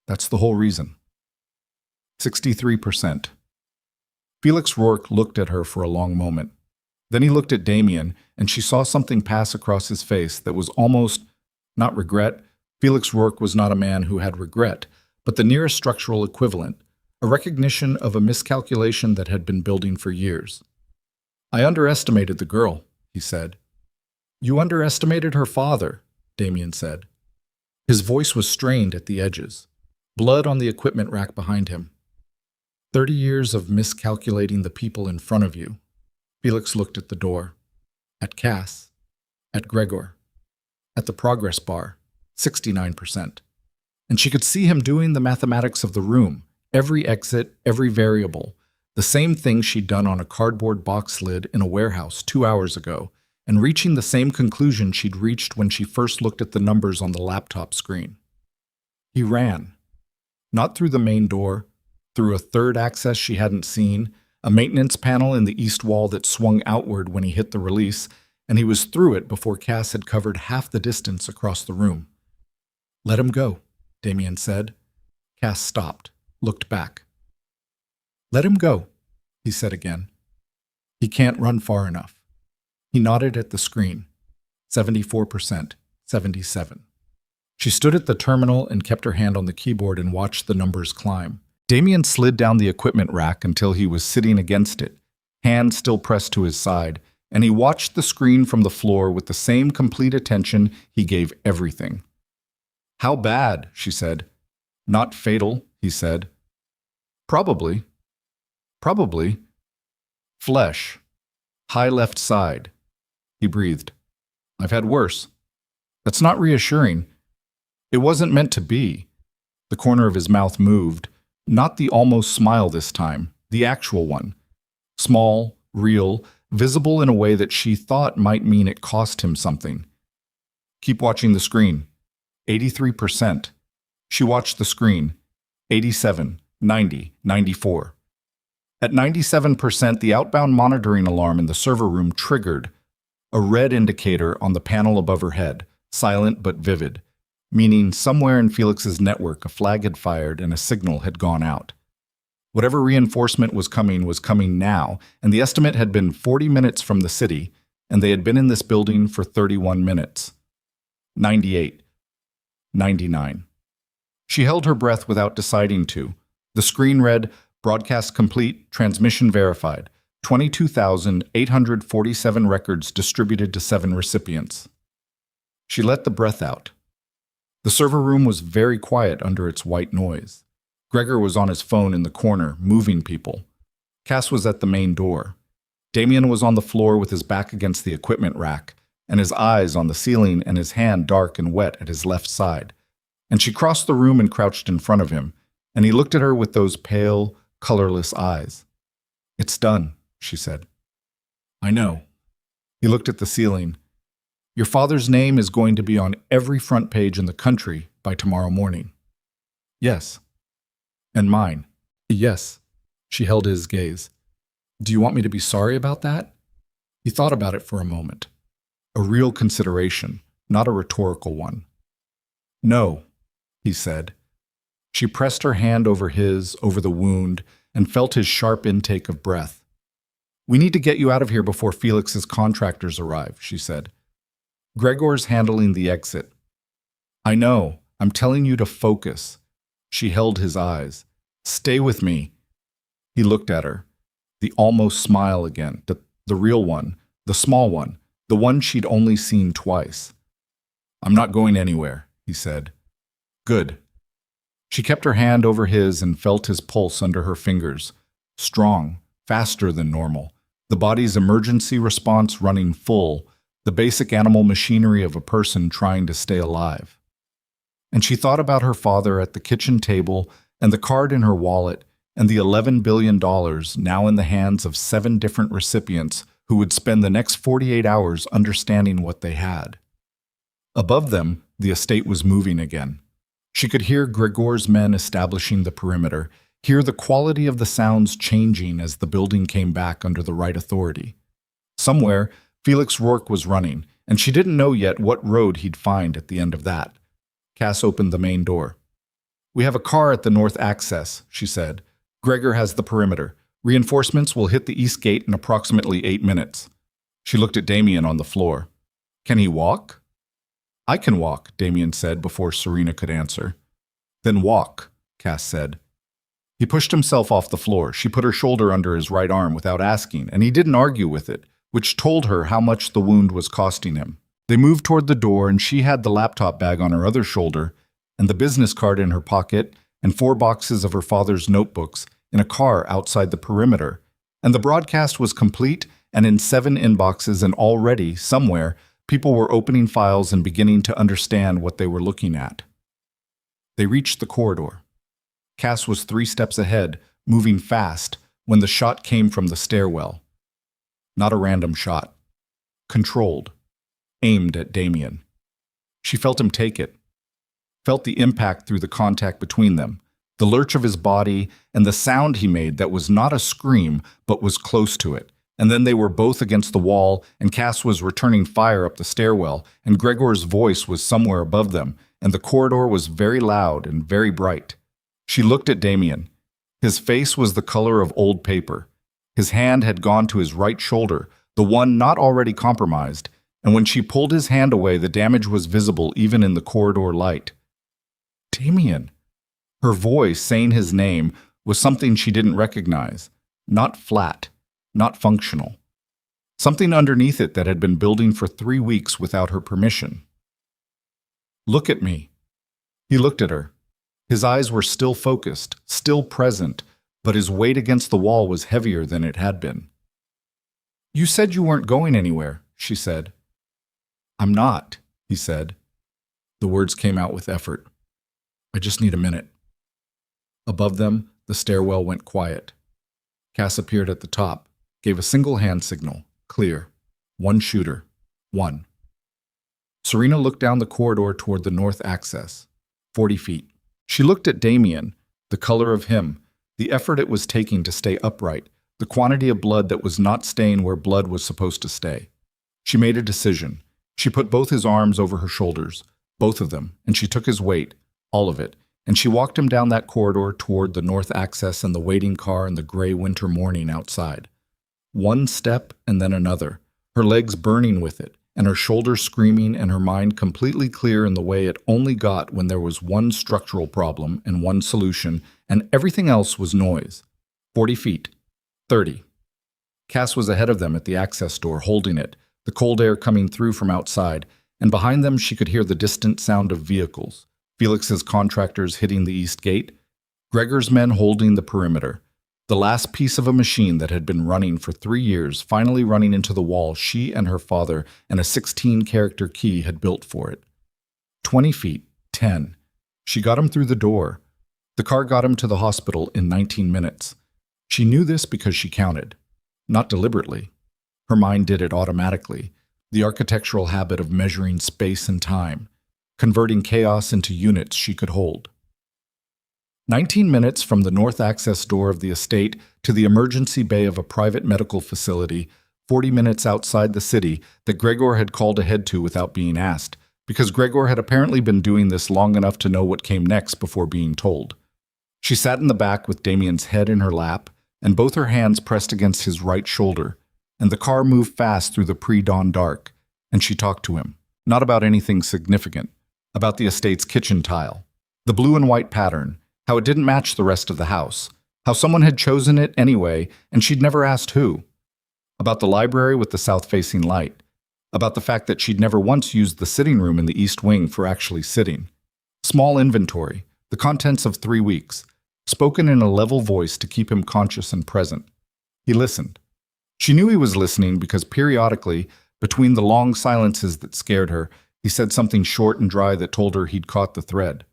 That's the whole reason." 63%. Felix Rourke looked at her for a long moment. Then he looked at Damien, and she saw something pass across his face that was almost, not regret. Felix Rourke was not a man who had regret, but the nearest structural equivalent, a recognition of a miscalculation that had been building for years. "I underestimated the girl," he said. "You underestimated her father," Damien said. His voice was strained at the edges. Blood on the equipment rack behind him. 30 years of miscalculating the people in front of you. Felix looked at the door. At Cass. At Gregor. At the progress bar. 69%. And she could see him doing the mathematics of the room. Every exit, every variable. The same thing she'd done on a cardboard box lid in a warehouse 2 hours ago, and reaching the same conclusion she'd reached when she first looked at the numbers on the laptop screen. He ran. Not through the main door, through a third access she hadn't seen, a maintenance panel in the east wall that swung outward when he hit the release, and he was through it before Cass had covered half the distance across the room. "Let him go," Damien said. Cass stopped, looked back. "Let him go," he said again. "He can't run far enough." He nodded at the screen. 74%, 77. She stood at the terminal and kept her hand on the keyboard and watched the numbers climb. Damien slid down the equipment rack until he was sitting against it, hand still pressed to his side, and he watched the screen from the floor with the same complete attention he gave everything. "How bad?" she said. "Not fatal," he said. "Probably. Probably. Flesh. High left side. he breathed. I've had worse. That's not reassuring. It wasn't meant to be. The corner of his mouth moved, not the almost smile this time, the actual one. Small, real, visible in a way that she thought might mean it cost him something. Keep watching the screen. 83%. She watched the screen. 87, 90, 94. At 97%, the outbound monitoring alarm in the server room triggered, a red indicator on the panel above her head, silent but vivid, meaning somewhere in Felix's network a flag had fired and a signal had gone out. Whatever reinforcement was coming now, and the estimate had been 40 minutes from the city, and they had been in this building for 31 minutes. 98. 99. She held her breath without deciding to. The screen read, broadcast complete, transmission verified, 22,847 records distributed to 7 recipients. She let the breath out. The server room was very quiet under its white noise. Gregor was on his phone in the corner, moving people. Cass was at the main door. Damien was on the floor with his back against the equipment rack, and his eyes on the ceiling and his hand dark and wet at his left side. And she crossed the room and crouched in front of him, and he looked at her with those pale, colorless eyes. It's done, she said. I know. He looked at the ceiling. Your father's name is going to be on every front page in the country by tomorrow morning. Yes. And mine. Yes. She held his gaze. Do you want me to be sorry about that? He thought about it for a moment. A real consideration, not a rhetorical one. No, he said. She pressed her hand over his, over the wound, and felt his sharp intake of breath. We need to get you out of here before Felix's contractors arrive, she said. Gregor's handling the exit. I know. I'm telling you to focus. She held his eyes. Stay with me. He looked at her. The almost smile again. The real one. The small one. The one she'd only seen twice. I'm not going anywhere, he said. Good. She kept her hand over his and felt his pulse under her fingers. Strong, faster than normal. The body's emergency response running full, the basic animal machinery of a person trying to stay alive. And she thought about her father at the kitchen table and the card in her wallet and the $11 billion now in the hands of 7 different recipients who would spend the next 48 hours understanding what they had. Above them, the estate was moving again. She could hear Gregor's men establishing the perimeter, hear the quality of the sounds changing as the building came back under the right authority. Somewhere, Felix Rourke was running, and she didn't know yet what road he'd find at the end of that. Cass opened the main door. We have a car at the north access, she said. Gregor has the perimeter. Reinforcements will hit the east gate in approximately 8 minutes. She looked at Damien on the floor. Can he walk? I can walk, Damien said before Serena could answer. Then walk, Cass said. He pushed himself off the floor. She put her shoulder under his right arm without asking, and he didn't argue with it, which told her how much the wound was costing him. They moved toward the door, and she had the laptop bag on her other shoulder, and the business card in her pocket, and 4 boxes of her father's notebooks in a car outside the perimeter. And the broadcast was complete and in 7 inboxes, and already, somewhere, people were opening files and beginning to understand what they were looking at. They reached the corridor. Cass was 3 steps ahead, moving fast, when the shot came from the stairwell. Not a random shot. Controlled. Aimed at Damien. She felt him take it. Felt the impact through the contact between them, the lurch of his body, and the sound he made that was not a scream, but was close to it. And then they were both against the wall, and Cass was returning fire up the stairwell, and Gregor's voice was somewhere above them, and the corridor was very loud and very bright. She looked at Damien. His face was the color of old paper. His hand had gone to his right shoulder, the one not already compromised, and when she pulled his hand away, the damage was visible even in the corridor light. Damien. Her voice, saying his name, was something she didn't recognize. Not flat, not functional. Something underneath it that had been building for 3 weeks without her permission. Look at me. He looked at her. His eyes were still focused, still present, but his weight against the wall was heavier than it had been. You said you weren't going anywhere, she said. I'm not, he said. The words came out with effort. I just need a minute. Above them, the stairwell went quiet. Cass appeared at the top, gave a single hand signal. Clear. One shooter. One. Serena looked down the corridor toward the north access. 40 feet. She looked at Damien, the color of him, the effort it was taking to stay upright, the quantity of blood that was not staying where blood was supposed to stay. She made a decision. She put both his arms over her shoulders, both of them, and she took his weight, all of it, and she walked him down that corridor toward the north access and the waiting car and the gray winter morning outside. One step and then another, her legs burning with it, and her shoulders screaming and her mind completely clear in the way it only got when there was one structural problem and one solution, and everything else was noise. 40 feet. 30. Cass was ahead of them at the access door, holding it, the cold air coming through from outside, and behind them she could hear the distant sound of vehicles. Felix's contractors hitting the east gate, Gregor's men holding the perimeter. The last piece of a machine that had been running for 3 years, finally running into the wall she and her father and a 16-character key had built for it. 20 feet, 10. She got him through the door. The car got him to the hospital in 19 minutes. She knew this because she counted. Not deliberately. Her mind did it automatically, the architectural habit of measuring space and time, converting chaos into units she could hold. 19 minutes from the north access door of the estate to the emergency bay of a private medical facility, 40 minutes outside the city that Gregor had called ahead to without being asked, because Gregor had apparently been doing this long enough to know what came next before being told. She sat in the back with Damien's head in her lap, and both her hands pressed against his right shoulder, and the car moved fast through the pre-dawn dark, and she talked to him, not about anything significant, about the estate's kitchen tile, the blue and white pattern, how it didn't match the rest of the house, how someone had chosen it anyway, and she'd never asked who, about the library with the south-facing light, about the fact that she'd never once used the sitting room in the east wing for actually sitting. Small inventory, the contents of 3 weeks, spoken in a level voice to keep him conscious and present. He listened. She knew he was listening because periodically, between the long silences that scared her, he said something short and dry that told her he'd caught the thread.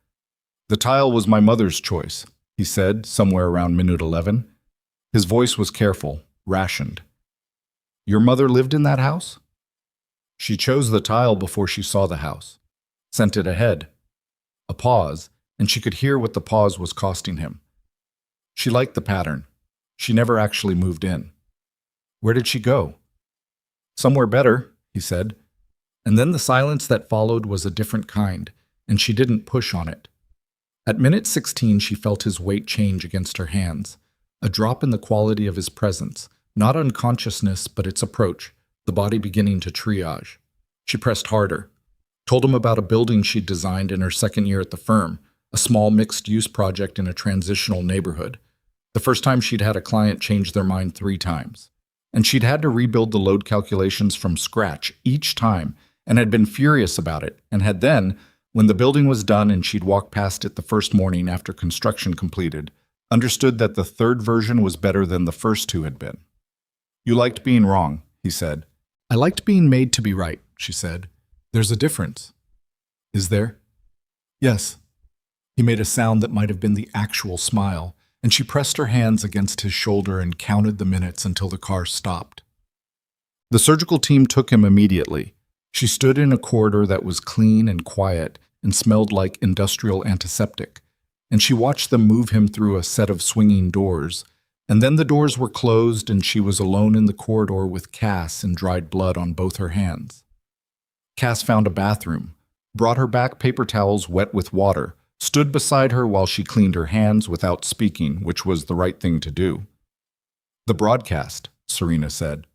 The tile was my mother's choice, he said, somewhere around minute 11. His voice was careful, rationed. Your mother lived in that house? She chose the tile before she saw the house. Sent it ahead. A pause, and she could hear what the pause was costing him. She liked the pattern. She never actually moved in. Where did she go? Somewhere better, he said. And then the silence that followed was a different kind, and she didn't push on it. At minute 16, she felt his weight change against her hands, a drop in the quality of his presence, not unconsciousness, but its approach, the body beginning to triage. She pressed harder, told him about a building she'd designed in her second year at the firm, a small mixed-use project in a transitional neighborhood. The first time she'd had a client change their mind 3 times. And she'd had to rebuild the load calculations from scratch each time, and had been furious about it, and had then, when the building was done and she'd walked past it the first morning after construction completed, understood that the third version was better than the first 2 had been. You liked being wrong, he said. I liked being made to be right, she said. There's a difference. Is there? Yes. He made a sound that might have been the actual smile, and she pressed her hands against his shoulder and counted the minutes until the car stopped. The surgical team took him immediately. She stood in a corridor that was clean and quiet and smelled like industrial antiseptic, and she watched them move him through a set of swinging doors, and then the doors were closed and she was alone in the corridor with Cass and dried blood on both her hands. Cass found a bathroom, brought her back paper towels wet with water, stood beside her while she cleaned her hands without speaking, which was the right thing to do. The broadcast, Serena said.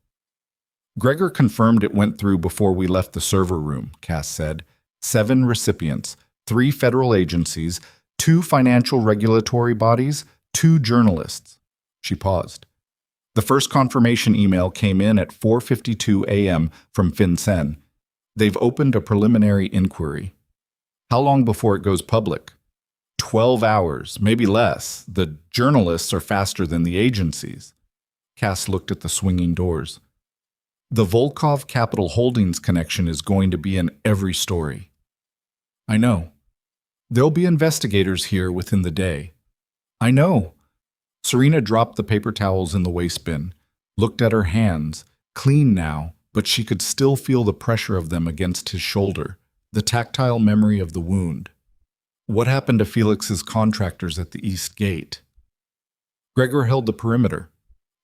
Gregor confirmed it went through before we left the server room, Cass said. 7 recipients, 3 federal agencies, 2 financial regulatory bodies, 2 journalists. She paused. The first confirmation email came in at 4:52 a.m. from FinCEN. They've opened a preliminary inquiry. How long before it goes public? 12 hours, maybe less. The journalists are faster than the agencies. Cass looked at the swinging doors. The Volkov Capital Holdings connection is going to be in every story. I know. There'll be investigators here within the day. I know. Serena dropped the paper towels in the waste bin, looked at her hands, clean now, but she could still feel the pressure of them against his shoulder, the tactile memory of the wound. What happened to Felix's contractors at the East Gate? Gregor held the perimeter.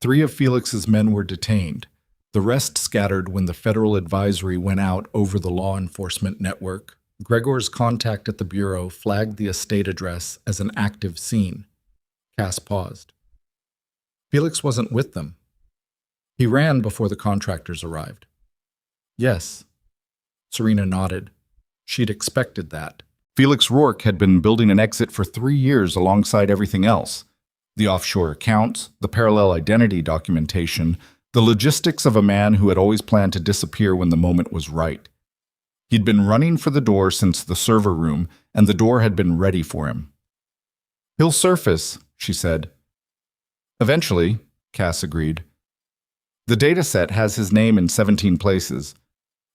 3 of Felix's men were detained. The rest scattered when the federal advisory went out over the law enforcement network. Gregor's contact at the bureau flagged the estate address as an active scene. Cass paused. Felix wasn't with them. He ran before the contractors arrived. Yes. Serena nodded. She'd expected that. Felix Rourke had been building an exit for 3 years alongside everything else. The offshore accounts, the parallel identity documentation, the logistics of a man who had always planned to disappear when the moment was right. He'd been running for the door since the server room, and the door had been ready for him. He'll surface, she said. Eventually, Cass agreed. The dataset has his name in 17 places.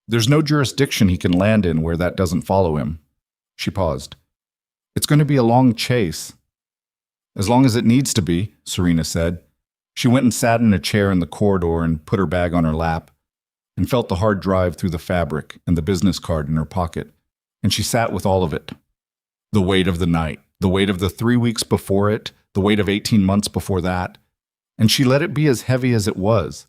There's no jurisdiction he can land in where that doesn't follow him. She paused. It's going to be a long chase. As long as it needs to be, Serena said. She went and sat in a chair in the corridor and put her bag on her lap, and felt the hard drive through the fabric and the business card in her pocket, and she sat with all of it. The weight of the night, the weight of the 3 weeks before it, the weight of 18 months before that, and she let it be as heavy as it was.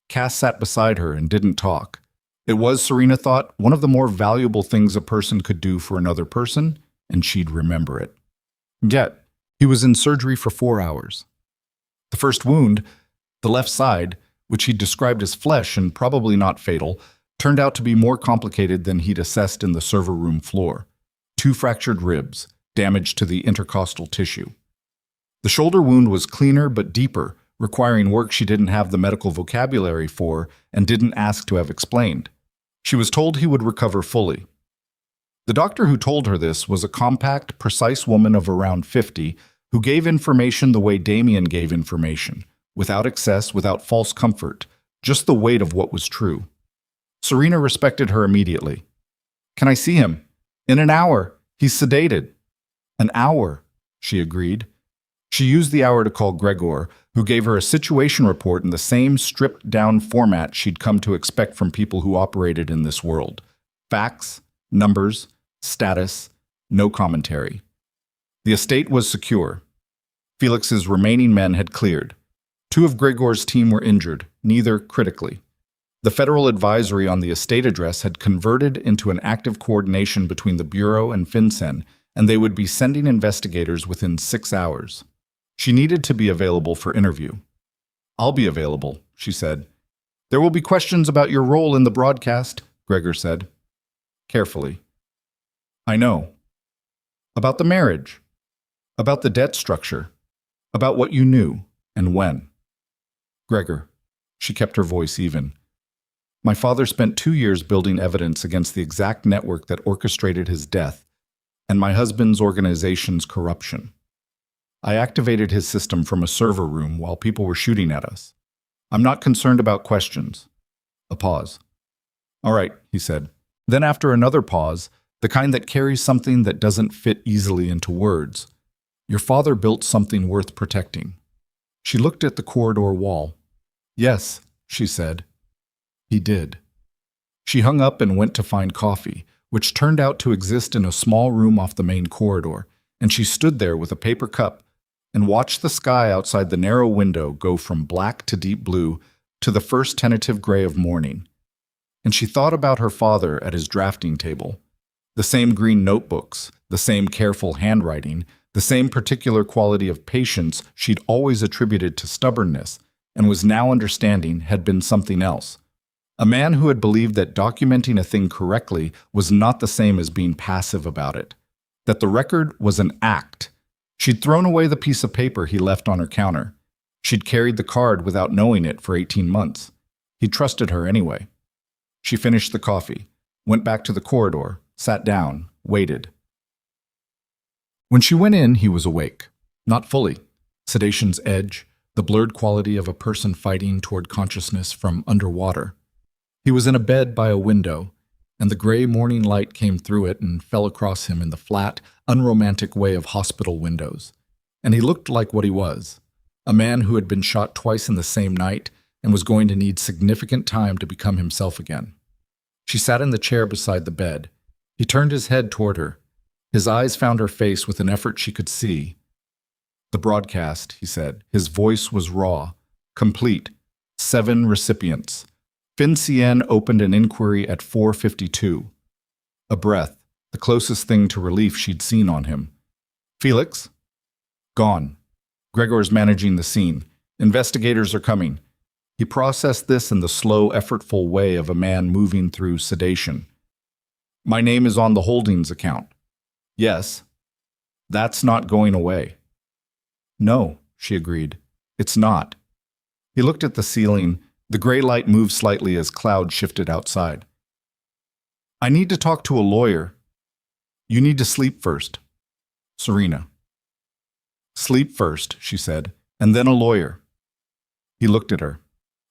Cass sat beside her and didn't talk. It was, Serena thought, one of the more valuable things a person could do for another person, and she'd remember it. Yet, he was in surgery for 4 hours. The first wound, the left side, which he described as flesh and probably not fatal, turned out to be more complicated than he'd assessed in the server room floor. 2 fractured ribs, damage to the intercostal tissue. The shoulder wound was cleaner but deeper, requiring work she didn't have the medical vocabulary for and didn't ask to have explained. She was told he would recover fully. The doctor who told her this was a compact, precise woman of around 50 who gave information the way Damien gave information, without excess, without false comfort, just the weight of what was true. Serena respected her immediately. Can I see him? In an hour. He's sedated. An hour, she agreed. She used the hour to call Gregor, who gave her a situation report in the same stripped-down format she'd come to expect from people who operated in this world. Facts, numbers, status, no commentary. The estate was secure. Felix's remaining men had cleared. 2 of Gregor's team were injured, neither critically. The federal advisory on the estate address had converted into an active coordination between the Bureau and FinCEN, and they would be sending investigators within 6 hours. She needed to be available for interview. I'll be available, she said. There will be questions about your role in the broadcast, Gregor said. Carefully. I know. About the marriage. About the debt structure. About what you knew and when. Gregor. She kept her voice even. My father spent 2 years building evidence against the exact network that orchestrated his death and my husband's organization's corruption. I activated his system from a server room while people were shooting at us. I'm not concerned about questions. A pause. All right, he said. Then after another pause, the kind that carries something that doesn't fit easily into words. Your father built something worth protecting. She looked at the corridor wall. Yes, she said. He did. She hung up and went to find coffee, which turned out to exist in a small room off the main corridor, and she stood there with a paper cup and watched the sky outside the narrow window go from black to deep blue to the first tentative gray of morning. And she thought about her father at his drafting table. The same green notebooks, the same careful handwriting, the same particular quality of patience she'd always attributed to stubbornness and was now understanding had been something else. A man who had believed that documenting a thing correctly was not the same as being passive about it, that the record was an act. She'd thrown away the piece of paper he left on her counter. She'd carried the card without knowing it for 18 months. He trusted her anyway. She finished the coffee, went back to the corridor, sat down, waited. When she went in, he was awake. Not fully. Sedation's edge, the blurred quality of a person fighting toward consciousness from underwater. He was in a bed by a window, and the gray morning light came through it and fell across him in the flat, unromantic way of hospital windows. And he looked like what he was, a man who had been shot twice in the same night and was going to need significant time to become himself again. She sat in the chair beside the bed. He turned his head toward her. His eyes found her face with an effort she could see. "The broadcast," he said. His voice was raw, complete. 7 recipients. FinCEN opened an inquiry at 4:52. A breath, the closest thing to relief she'd seen on him. "Felix?" "Gone. Gregor's managing the scene. Investigators are coming." He processed this in the slow, effortful way of a man moving through sedation. "My name is on the holdings account." "Yes." "That's not going away." "No," she agreed. "It's not." He looked at the ceiling. The gray light moved slightly as clouds shifted outside. "I need to talk to a lawyer." "You need to sleep first." "Serena." "Sleep first," she said, "and then a lawyer." He looked at her.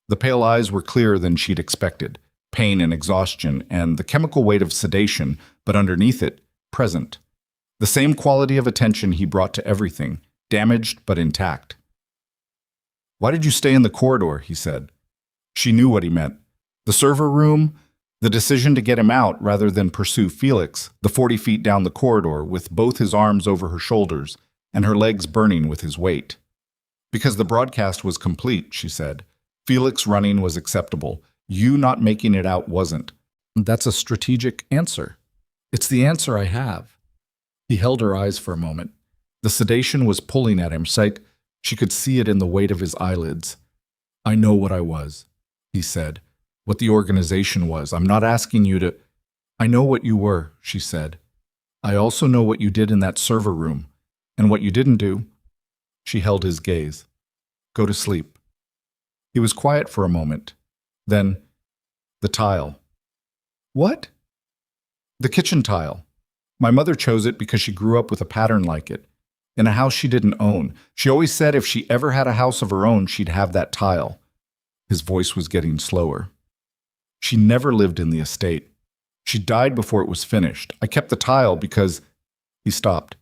The pale eyes were clearer than she'd expected, pain and exhaustion, and the chemical weight of sedation, but underneath it, present. The same quality of attention he brought to everything, damaged but intact. "Why did you stay in the corridor?" he said. She knew what he meant. The server room, the decision to get him out rather than pursue Felix, the 40 feet down the corridor with both his arms over her shoulders and her legs burning with his weight. "Because the broadcast was complete," she said. "Felix running was acceptable. You not making it out wasn't." "That's a strategic answer." "It's the answer I have." He held her eyes for a moment. The sedation was pulling at him, she could see it in the weight of his eyelids. "I know what I was," he said. "What the organization was. I'm not asking you to—" "I know what you were," she said. "I also know what you did in that server room. And what you didn't do." She held his gaze. "Go to sleep." He was quiet for a moment. Then, "The tile." "What?" "The kitchen tile. My mother chose it because she grew up with a pattern like it. In a house she didn't own. She always said if she ever had a house of her own, she'd have that tile." His voice was getting slower. "She never lived in the estate. She died before it was finished. I kept the tile because—" He stopped.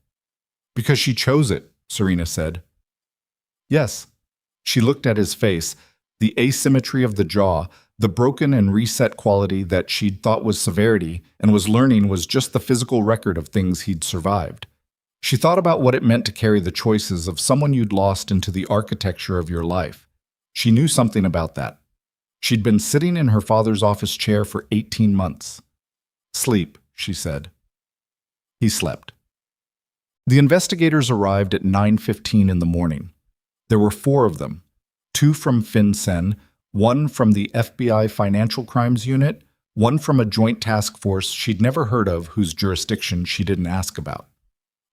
"Because she chose it," Serena said. "Yes." She looked at his face, the asymmetry of the jaw, the broken and reset quality that she'd thought was severity and was learning was just the physical record of things he'd survived. She thought about what it meant to carry the choices of someone you'd lost into the architecture of your life. She knew something about that. She'd been sitting in her father's office chair for 18 months. "Sleep," she said. He slept. The investigators arrived at 9:15 in the morning. There were 4 of them, 2 from FinCEN, 1 from the FBI Financial Crimes Unit, 1 from a joint task force she'd never heard of whose jurisdiction she didn't ask about.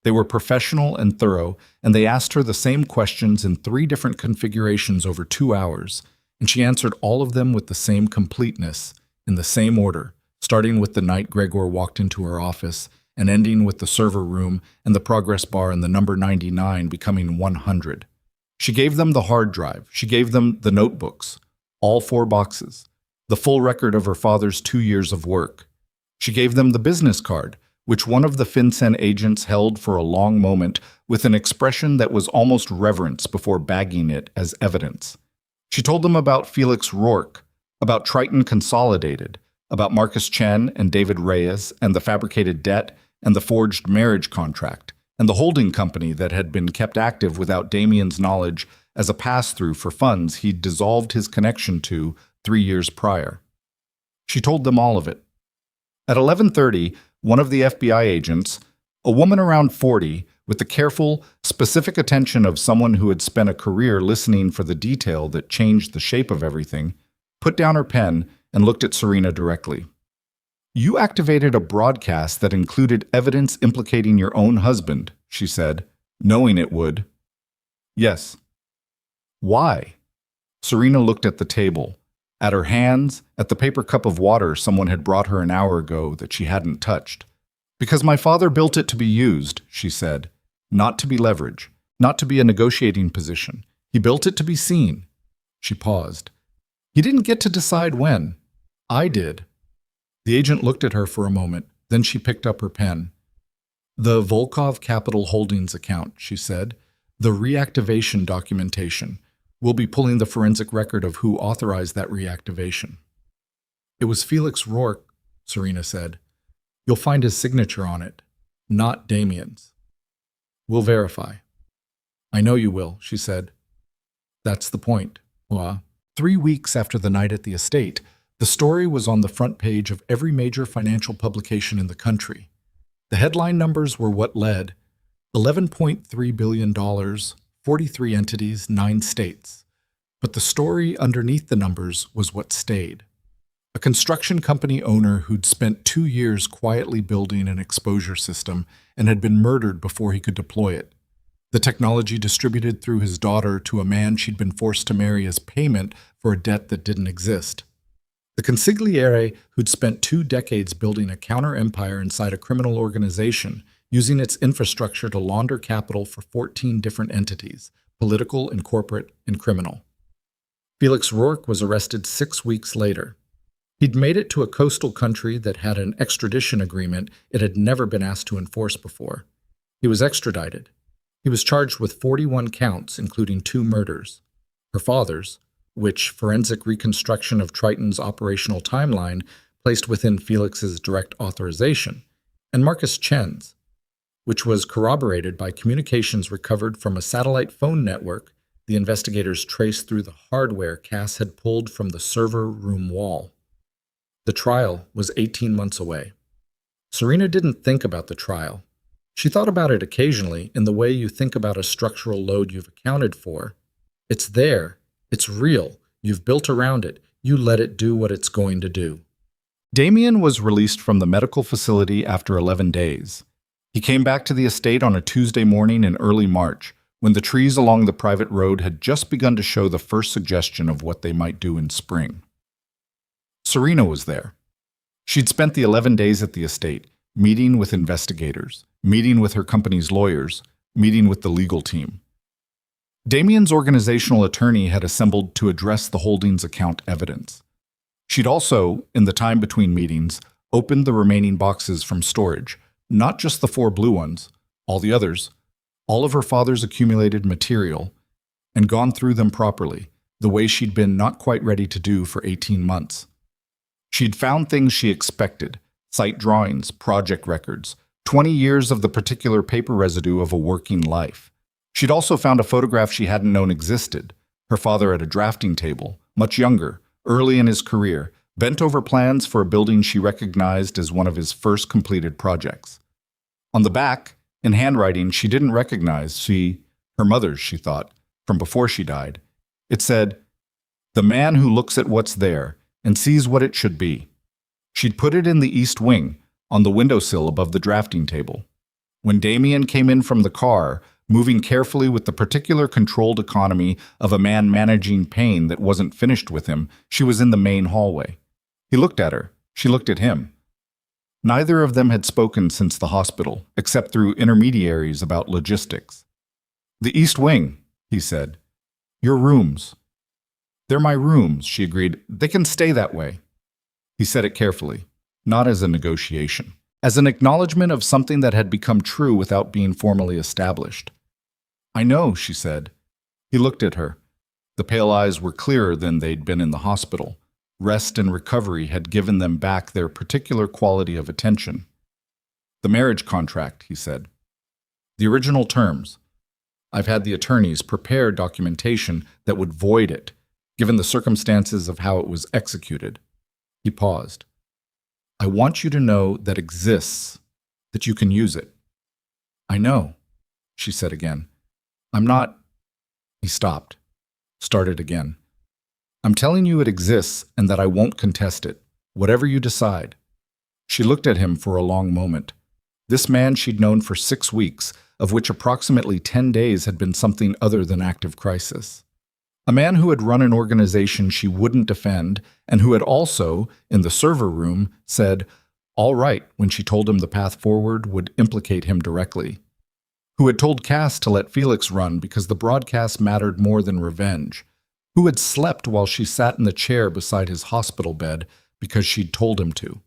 They were professional and thorough, and they asked her the same questions in 3 different configurations over 2 hours, and she answered all of them with the same completeness, in the same order, starting with the night Gregor walked into her office and ending with the server room and the progress bar and the number 99 becoming 100. She gave them the hard drive. She gave them the notebooks, all 4 boxes, the full record of her father's 2 years of work. She gave them the business card, which one of the FinCEN agents held for a long moment with an expression that was almost reverence before bagging it as evidence. She told them about Felix Rourke, about Triton Consolidated, about Marcus Chen and David Reyes and the fabricated debt and the forged marriage contract, and the holding company that had been kept active without Damien's knowledge as a pass-through for funds he'd dissolved his connection to 3 years prior. She told them all of it. At 11:30, one of the FBI agents, a woman around 40, with the careful, specific attention of someone who had spent a career listening for the detail that changed the shape of everything, put down her pen and looked at Serena directly. "You activated a broadcast that included evidence implicating your own husband," she said, knowing it would. "Yes." "Why?" Serena looked at the table, at her hands, at the paper cup of water someone had brought her an hour ago that she hadn't touched. "Because my father built it to be used," she said, "not to be leverage, not to be a negotiating position. He built it to be seen." She paused. "He didn't get to decide when." I did. The agent looked at her for a moment, then she picked up her pen. The Volkov Capital Holdings account, she said. The reactivation documentation. We'll be pulling the forensic record of who authorized that reactivation. It was Felix Rourke, Serena said. You'll find his signature on it, not Damien's. We'll verify. I know you will, she said. That's the point. 3 weeks after the night at the estate, the story was on the front page of every major financial publication in the country. The headline numbers were what led: $11.3 billion, 43 entities, 9 states. But the story underneath the numbers was what stayed. A construction company owner who'd spent 2 years quietly building an exposure system and had been murdered before he could deploy it. The technology distributed through his daughter to a man she'd been forced to marry as payment for a debt that didn't exist. The consigliere who'd spent 2 decades building a counter-empire inside a criminal organization, using its infrastructure to launder capital for 14 different entities, political and corporate and criminal. Felix Rourke was arrested 6 weeks later. He'd made it to a coastal country that had an extradition agreement it had never been asked to enforce before. He was extradited. He was charged with 41 counts, including 2 murders. Her father's, which forensic reconstruction of Triton's operational timeline placed within Felix's direct authorization, and Marcus Chen's, which was corroborated by communications recovered from a satellite phone network the investigators traced through the hardware Cass had pulled from the server room wall. The trial was 18 months away. Serena didn't think about the trial. She thought about it occasionally in the way you think about a structural load you've accounted for. It's there. It's real. You've built around it. You let it do what it's going to do. Damien was released from the medical facility after 11 days. He came back to the estate on a Tuesday morning in early March, when the trees along the private road had just begun to show the first suggestion of what they might do in spring. Serena was there. She'd spent the 11 days at the estate, meeting with investigators, meeting with her company's lawyers, meeting with the legal team. Damien's organizational attorney had assembled to address the holdings account evidence. She'd also, in the time between meetings, opened the remaining boxes from storage, not just the 4 blue ones, all the others, all of her father's accumulated material, and gone through them properly, the way she'd been not quite ready to do for 18 months. She'd found things she expected: site drawings, project records, 20 years of the particular paper residue of a working life. She'd also found a photograph she hadn't known existed, her father at a drafting table, much younger, early in his career, bent over plans for a building she recognized as one of his first completed projects. On the back, in handwriting she didn't recognize, her mother's, she thought, from before she died, it said, "The man who looks at what's there and sees what it should be." She'd put it in the east wing, on the windowsill above the drafting table. When Damien came in from the car, moving carefully with the particular controlled economy of a man managing pain that wasn't finished with him, she was in the main hallway. He looked at her. She looked at him. Neither of them had spoken since the hospital, except through intermediaries about logistics. "The east wing," he said. "Your rooms." "They're my rooms," she agreed. "They can stay that way." He said it carefully, not as a negotiation, as an acknowledgement of something that had become true without being formally established. "I know," she said. He looked at her. The pale eyes were clearer than they'd been in the hospital. Rest and recovery had given them back their particular quality of attention. "The marriage contract," he said. "The original terms. I've had the attorneys prepare documentation that would void it, given the circumstances of how it was executed." He paused. "I want you to know that exists, that you can use it." "I know," she said again. "I'm not—" He stopped, started again. "I'm telling you it exists and that I won't contest it, whatever you decide." She looked at him for a long moment. This man she'd known for 6 weeks, of which approximately 10 days had been something other than active crisis. A man who had run an organization she wouldn't defend, and who had also, in the server room, said, "all right," when she told him the path forward would implicate him directly. Who had told Cass to let Felix run because the broadcast mattered more than revenge. Who had slept while she sat in the chair beside his hospital bed because she'd told him to.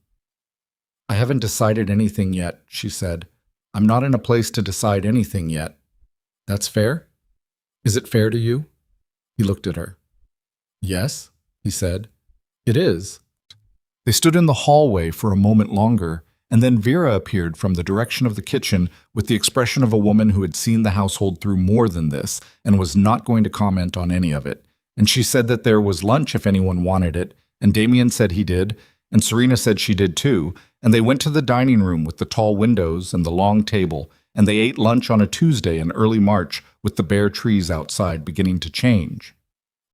"I haven't decided anything yet," she said. "I'm not in a place to decide anything yet." "That's fair? Is it fair to you?" He looked at her. "Yes," he said. "It is." They stood in the hallway for a moment longer, and then Vera appeared from the direction of the kitchen with the expression of a woman who had seen the household through more than this and was not going to comment on any of it. And she said that there was lunch if anyone wanted it, and Damien said he did, and Serena said she did too, and they went to the dining room with the tall windows and the long table, and they ate lunch on a Tuesday in early March with the bare trees outside beginning to change.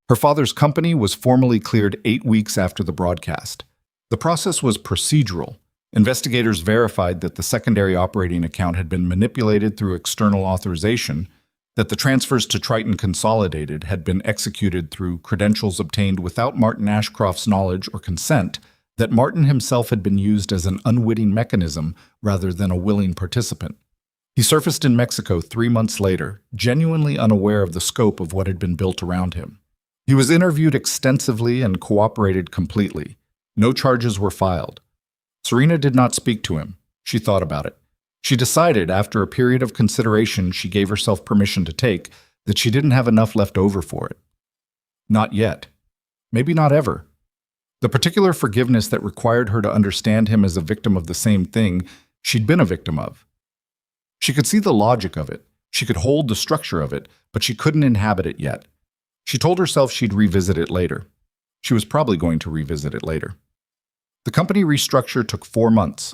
Her father's company was formally cleared 8 weeks after the broadcast. The process was procedural. Investigators verified that the secondary operating account had been manipulated through external authorization, that the transfers to Triton Consolidated had been executed through credentials obtained without Martin Ashcroft's knowledge or consent, that Martin himself had been used as an unwitting mechanism rather than a willing participant. He surfaced in Mexico 3 months later, genuinely unaware of the scope of what had been built around him. He was interviewed extensively and cooperated completely. No charges were filed. Serena did not speak to him. She thought about it. She decided, after a period of consideration she gave herself permission to take, that she didn't have enough left over for it. Not yet. Maybe not ever. The particular forgiveness that required her to understand him as a victim of the same thing she'd been a victim of. She could see the logic of it. She could hold the structure of it, but she couldn't inhabit it yet. She told herself she'd revisit it later. She was probably going to revisit it later. The company restructure took 4 months.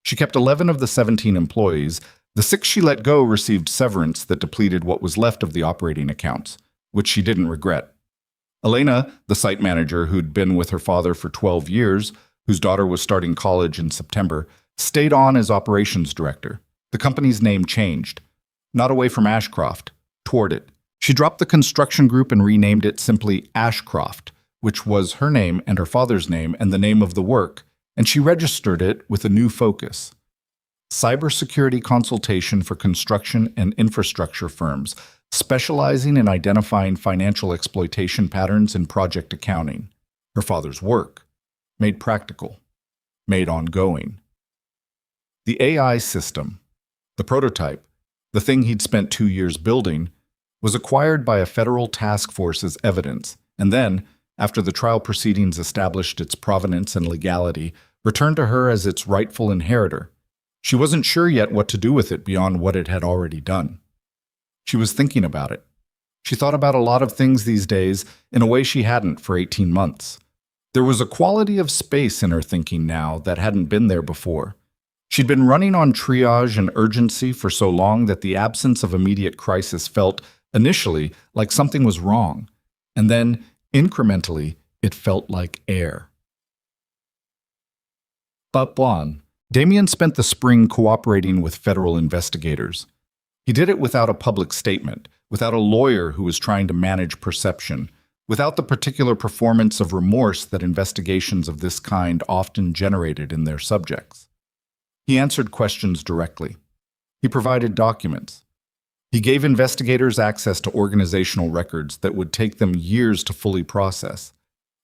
She kept 11 of the 17 employees. The 6 she let go received severance that depleted what was left of the operating accounts, which she didn't regret. Elena, the site manager who'd been with her father for 12 years, whose daughter was starting college in September, stayed on as operations director. The company's name changed. Not away from Ashcroft, toward it. She dropped the construction group and renamed it simply Ashcroft, which was her name and her father's name and the name of the work, and she registered it with a new focus. Cybersecurity consultation for construction and infrastructure firms, specializing in identifying financial exploitation patterns in project accounting. Her father's work, made practical, made ongoing. The AI system, the prototype, the thing he'd spent 2 years building, was acquired by a federal task force as evidence, and then, after the trial proceedings established its provenance and legality, returned to her as its rightful inheritor. She wasn't sure yet what to do with it beyond what it had already done. She was thinking about it. She thought about a lot of things these days in a way she hadn't for 18 months. There was a quality of space in her thinking now that hadn't been there before. She'd been running on triage and urgency for so long that the absence of immediate crisis felt, initially, like something was wrong, and then, incrementally, it felt like air. But Damien spent the spring cooperating with federal investigators. He did it without a public statement, without a lawyer who was trying to manage perception, without the particular performance of remorse that investigations of this kind often generated in their subjects. He answered questions directly. He provided documents. He gave investigators access to organizational records that would take them years to fully process.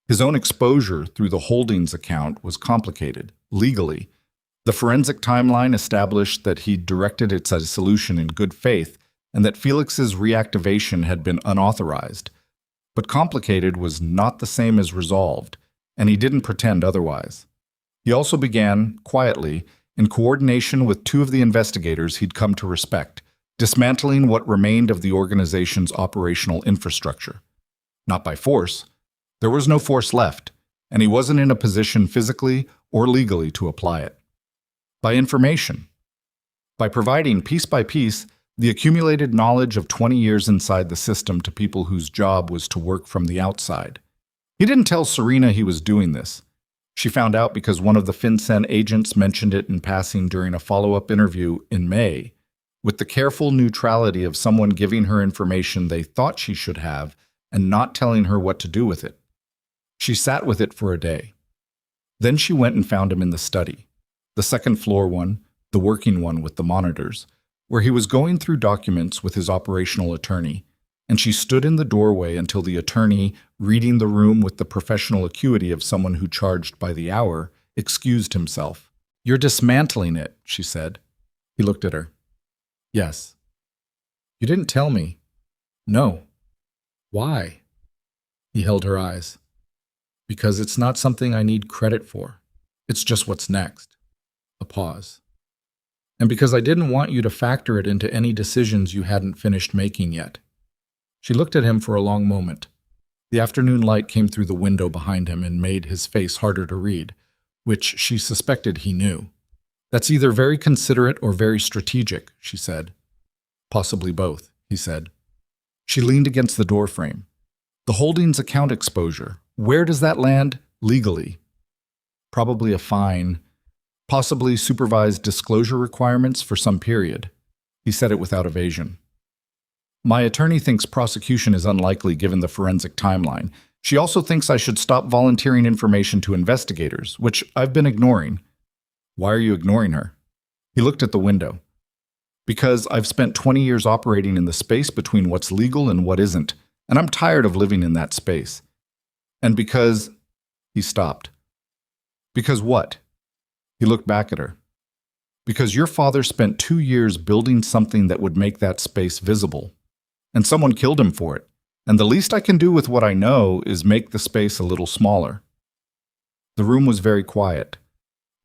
His own exposure through the holdings account was complicated, legally. The forensic timeline established that he'd directed its dissolution in good faith and that Felix's reactivation had been unauthorized. But complicated was not the same as resolved, and he didn't pretend otherwise. He also began, quietly, in coordination with 2 of the investigators he'd come to respect, dismantling what remained of the organization's operational infrastructure. Not by force. There was no force left, and he wasn't in a position physically or legally to apply it. By information. By providing, piece by piece, the accumulated knowledge of 20 years inside the system to people whose job was to work from the outside. He didn't tell Serena he was doing this. She found out because one of the FinCEN agents mentioned it in passing during a follow-up interview in May, with the careful neutrality of someone giving her information they thought she should have and not telling her what to do with it. She sat with it for a day. Then she went and found him in the study, the second-floor one, the working one with the monitors, where he was going through documents with his operational attorney, and she stood in the doorway until the attorney, reading the room with the professional acuity of someone who charged by the hour, excused himself. "You're dismantling it," she said. He looked at her. "Yes." "You didn't tell me." "No." "Why?" He held her eyes. "Because it's not something I need credit for. It's just what's next." A pause. "And because I didn't want you to factor it into any decisions you hadn't finished making yet." She looked at him for a long moment. The afternoon light came through the window behind him and made his face harder to read, which she suspected he knew. "That's either very considerate or very strategic," she said. "Possibly both," he said. She leaned against the doorframe. "The holdings account exposure, where does that land legally?" "Probably a fine, possibly supervised disclosure requirements for some period." He said it without evasion. "My attorney thinks prosecution is unlikely given the forensic timeline. She also thinks I should stop volunteering information to investigators, which I've been ignoring." "Why are you ignoring her?" He looked at the window. "Because I've spent 20 years operating in the space between what's legal and what isn't, and I'm tired of living in that space. And because—" He stopped. "Because what?" He looked back at her. "Because your father spent 2 years building something that would make that space visible. And someone killed him for it. And the least I can do with what I know is make the space a little smaller." The room was very quiet.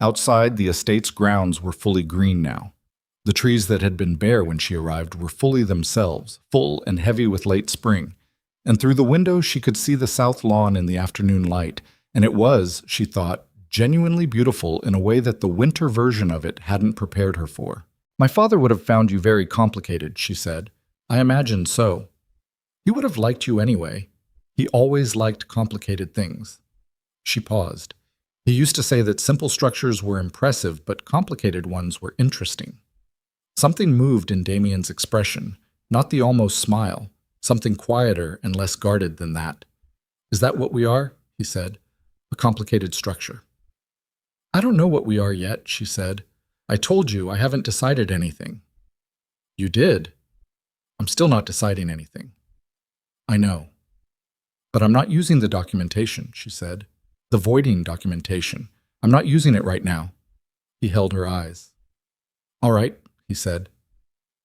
Outside, the estate's grounds were fully green now. The trees that had been bare when she arrived were fully themselves, full and heavy with late spring. And through the window she could see the south lawn in the afternoon light, and it was, she thought, genuinely beautiful in a way that the winter version of it hadn't prepared her for. "My father would have found you very complicated," she said. "I imagine so. He would have liked you anyway. He always liked complicated things." She paused. "He used to say that simple structures were impressive, but complicated ones were interesting." Something moved in Damien's expression, not the almost smile, something quieter and less guarded than that. "Is that what we are?" he said. "A complicated structure." "I don't know what we are yet," she said. "I told you I haven't decided anything." "You did." "I'm still not deciding anything." "I know." "But I'm not using the documentation," she said. "The voiding documentation. I'm not using it right now." He held her eyes. "All right," he said.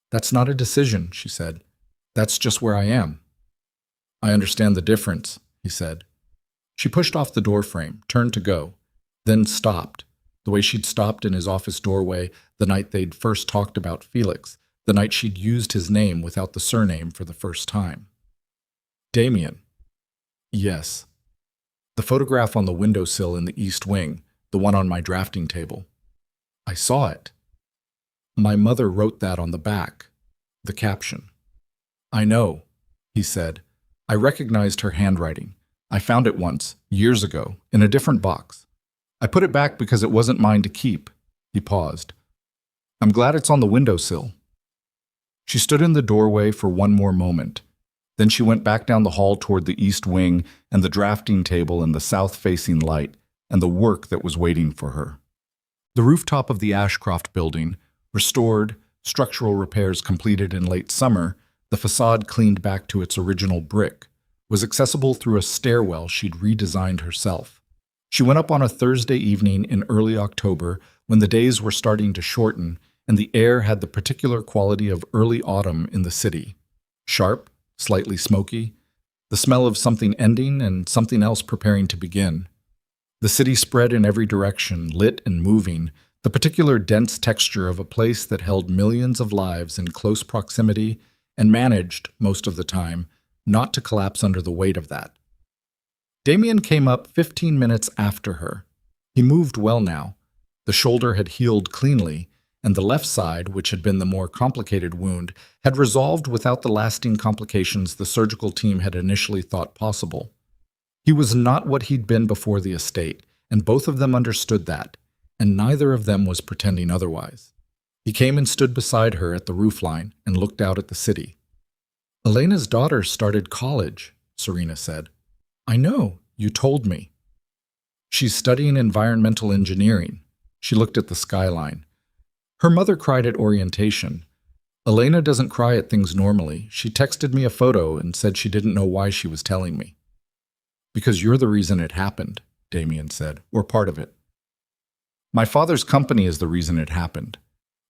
"That's not a decision," she said. "That's just where I am." "I understand the difference," he said. She pushed off the doorframe, turned to go, then stopped, the way she'd stopped in his office doorway the night they'd first talked about Felix, the night she'd used his name without the surname for the first time. "Damien." "Yes." "The photograph on the windowsill in the east wing, the one on my drafting table." "I saw it." "My mother wrote that on the back. The caption." "I know," he said. "I recognized her handwriting. I found it once, years ago, in a different box. I put it back because it wasn't mine to keep." He paused. "I'm glad it's on the windowsill." She stood in the doorway for one more moment. Then she went back down the hall toward the east wing and the drafting table and the south-facing light and the work that was waiting for her. The rooftop of the Ashcroft building, restored, structural repairs completed in late summer, the facade cleaned back to its original brick, was accessible through a stairwell she'd redesigned herself. She went up on a Thursday evening in early October when the days were starting to shorten and the air had the particular quality of early autumn in the city. Sharp, slightly smoky, the smell of something ending and something else preparing to begin. The city spread in every direction, lit and moving, the particular dense texture of a place that held millions of lives in close proximity and managed, most of the time, not to collapse under the weight of that. Damien came up 15 minutes after her. He moved well now. The shoulder had healed cleanly, and the left side, which had been the more complicated wound, had resolved without the lasting complications the surgical team had initially thought possible. He was not what he'd been before the estate, and both of them understood that, and neither of them was pretending otherwise. He came and stood beside her at the roofline and looked out at the city. "Elena's daughter started college," Serena said. "I know, you told me." "She's studying environmental engineering." She looked at the skyline. "Her mother cried at orientation. Elena doesn't cry at things normally. She texted me a photo and said she didn't know why she was telling me. Because you're the reason it happened, Damien said, or part of it. My father's company is the reason it happened.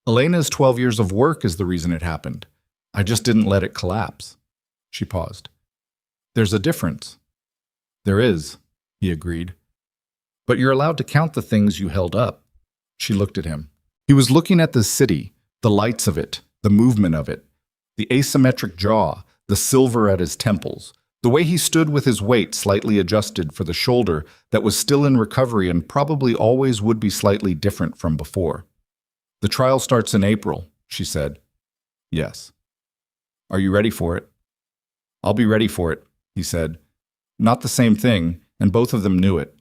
Elena's 12 years of work is the reason it happened. I just didn't let it collapse. She paused. There's a difference. There is, he agreed. But you're allowed to count the things you held up. She looked at him. He was looking at the city, the lights of it, the movement of it, the asymmetric jaw, the silver at his temples, the way he stood with his weight slightly adjusted for the shoulder that was still in recovery and probably always would be slightly different from before. The trial starts in April, she said. Yes. Are you ready for it? I'll be ready for it, he said. Not the same thing, and both of them knew it.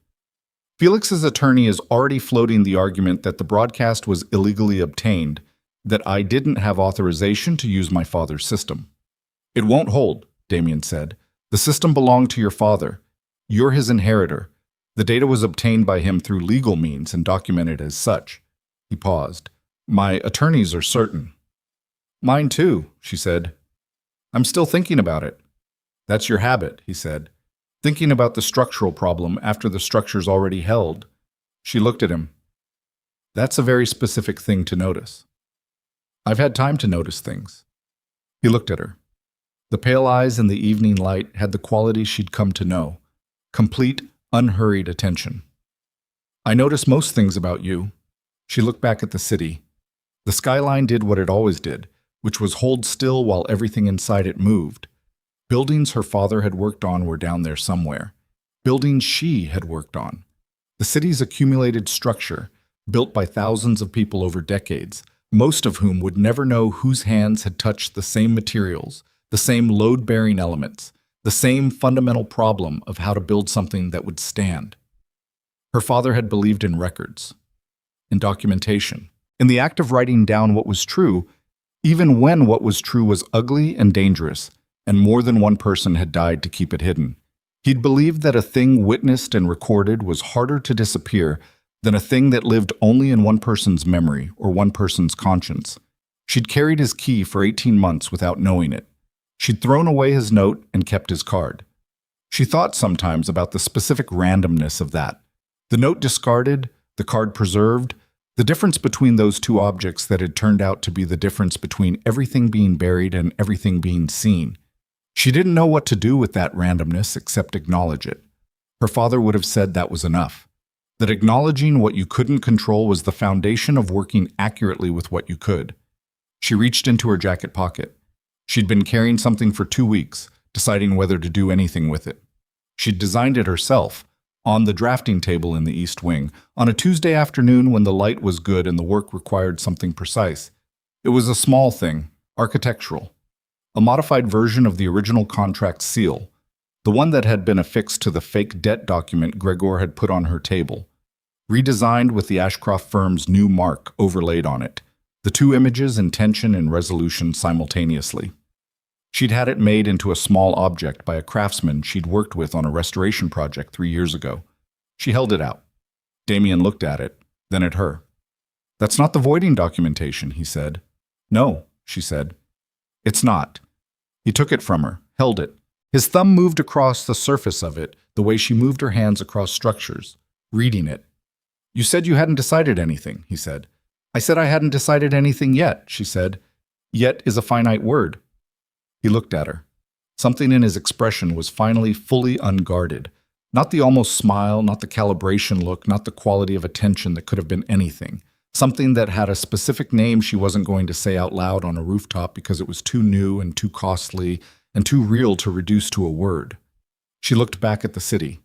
Felix's attorney is already floating the argument that the broadcast was illegally obtained, that I didn't have authorization to use my father's system. It won't hold, Damien said. The system belonged to your father. You're his inheritor. The data was obtained by him through legal means and documented as such. He paused. My attorneys are certain. Mine too, she said. I'm still thinking about it. That's your habit, he said. Thinking about the structural problem after the structure's already held. She looked at him. That's a very specific thing to notice. I've had time to notice things. He looked at her. The pale eyes in the evening light had the quality she'd come to know. Complete, unhurried attention. I notice most things about you. She looked back at the city. The skyline did what it always did, which was hold still while everything inside it moved. Buildings her father had worked on were down there somewhere. Buildings she had worked on. The city's accumulated structure, built by thousands of people over decades, most of whom would never know whose hands had touched the same materials, the same load-bearing elements, the same fundamental problem of how to build something that would stand. Her father had believed in records, in documentation, in the act of writing down what was true, even when what was true was ugly and dangerous, and more than one person had died to keep it hidden. He'd believed that a thing witnessed and recorded was harder to disappear than a thing that lived only in one person's memory or one person's conscience. She'd carried his key for 18 months without knowing it. She'd thrown away his note and kept his card. She thought sometimes about the specific randomness of that. The note discarded, the card preserved, the difference between those two objects that had turned out to be the difference between everything being buried and everything being seen. She didn't know what to do with that randomness except acknowledge it. Her father would have said that was enough. That acknowledging what you couldn't control was the foundation of working accurately with what you could. She reached into her jacket pocket. She'd been carrying something for 2 weeks, deciding whether to do anything with it. She'd designed it herself, on the drafting table in the East Wing, on a Tuesday afternoon when the light was good and the work required something precise. It was a small thing, architectural. A modified version of the original contract seal, the one that had been affixed to the fake debt document Gregor had put on her table, redesigned with the Ashcroft firm's new mark overlaid on it, the two images in tension and resolution simultaneously. She'd had it made into a small object by a craftsman she'd worked with on a restoration project 3 years ago. She held it out. Damien looked at it, then at her. That's not the voiding documentation, he said. No, she said. It's not. He took it from her, held it. His thumb moved across the surface of it, the way she moved her hands across structures, reading it. You said you hadn't decided anything, he said. I said I hadn't decided anything yet, she said. Yet is a finite word. He looked at her. Something in his expression was finally fully unguarded. Not the almost smile, not the calibration look, not the quality of attention that could have been anything. Something that had a specific name she wasn't going to say out loud on a rooftop because it was too new and too costly and too real to reduce to a word. She looked back at the city.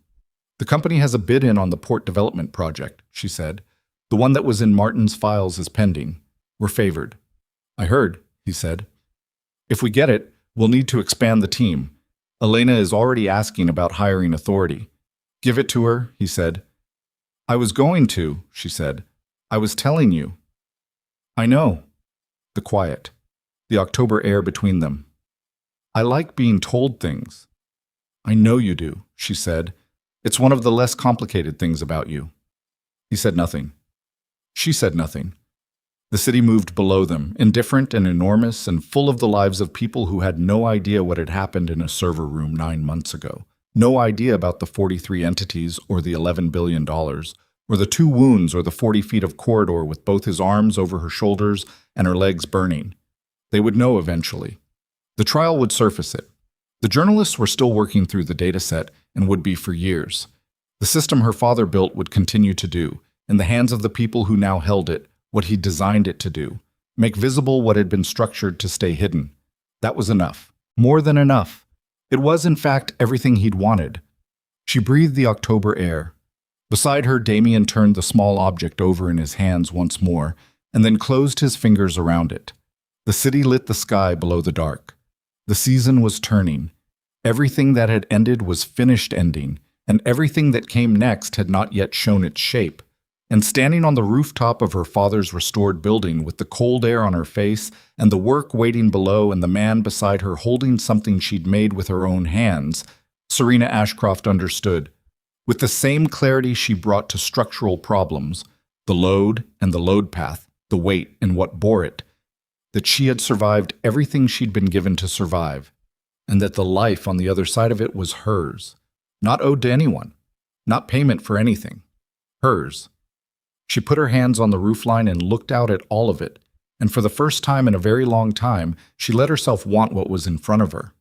The company has a bid in on the port development project, she said. The one that was in Martin's files is pending. We're favored. I heard, he said. If we get it, we'll need to expand the team. Elena is already asking about hiring authority. Give it to her, he said. I was going to, she said. I was telling you. I know. The quiet. The October air between them. I like being told things. I know you do, she said. It's one of the less complicated things about you. He said nothing. She said nothing. The city moved below them, indifferent and enormous and full of the lives of people who had no idea what had happened in a server room 9 months ago. No idea about the 43 entities or the $11 billion, or the 2 wounds or the 40 feet of corridor with both his arms over her shoulders and her legs burning. They would know eventually. The trial would surface it. The journalists were still working through the dataset and would be for years. The system her father built would continue to do, in the hands of the people who now held it, what he designed it to do, make visible what had been structured to stay hidden. That was enough. More than enough. It was, in fact, everything he'd wanted. She breathed the October air. Beside her, Damien turned the small object over in his hands once more, and then closed his fingers around it. The city lit the sky below the dark. The season was turning. Everything that had ended was finished ending, and everything that came next had not yet shown its shape. And standing on the rooftop of her father's restored building with the cold air on her face and the work waiting below and the man beside her holding something she'd made with her own hands, Serena Ashcroft understood. With the same clarity she brought to structural problems, the load and the load path, the weight and what bore it, that she had survived everything she'd been given to survive, and that the life on the other side of it was hers, not owed to anyone, not payment for anything, hers. She put her hands on the roofline and looked out at all of it, and for the first time in a very long time, she let herself want what was in front of her.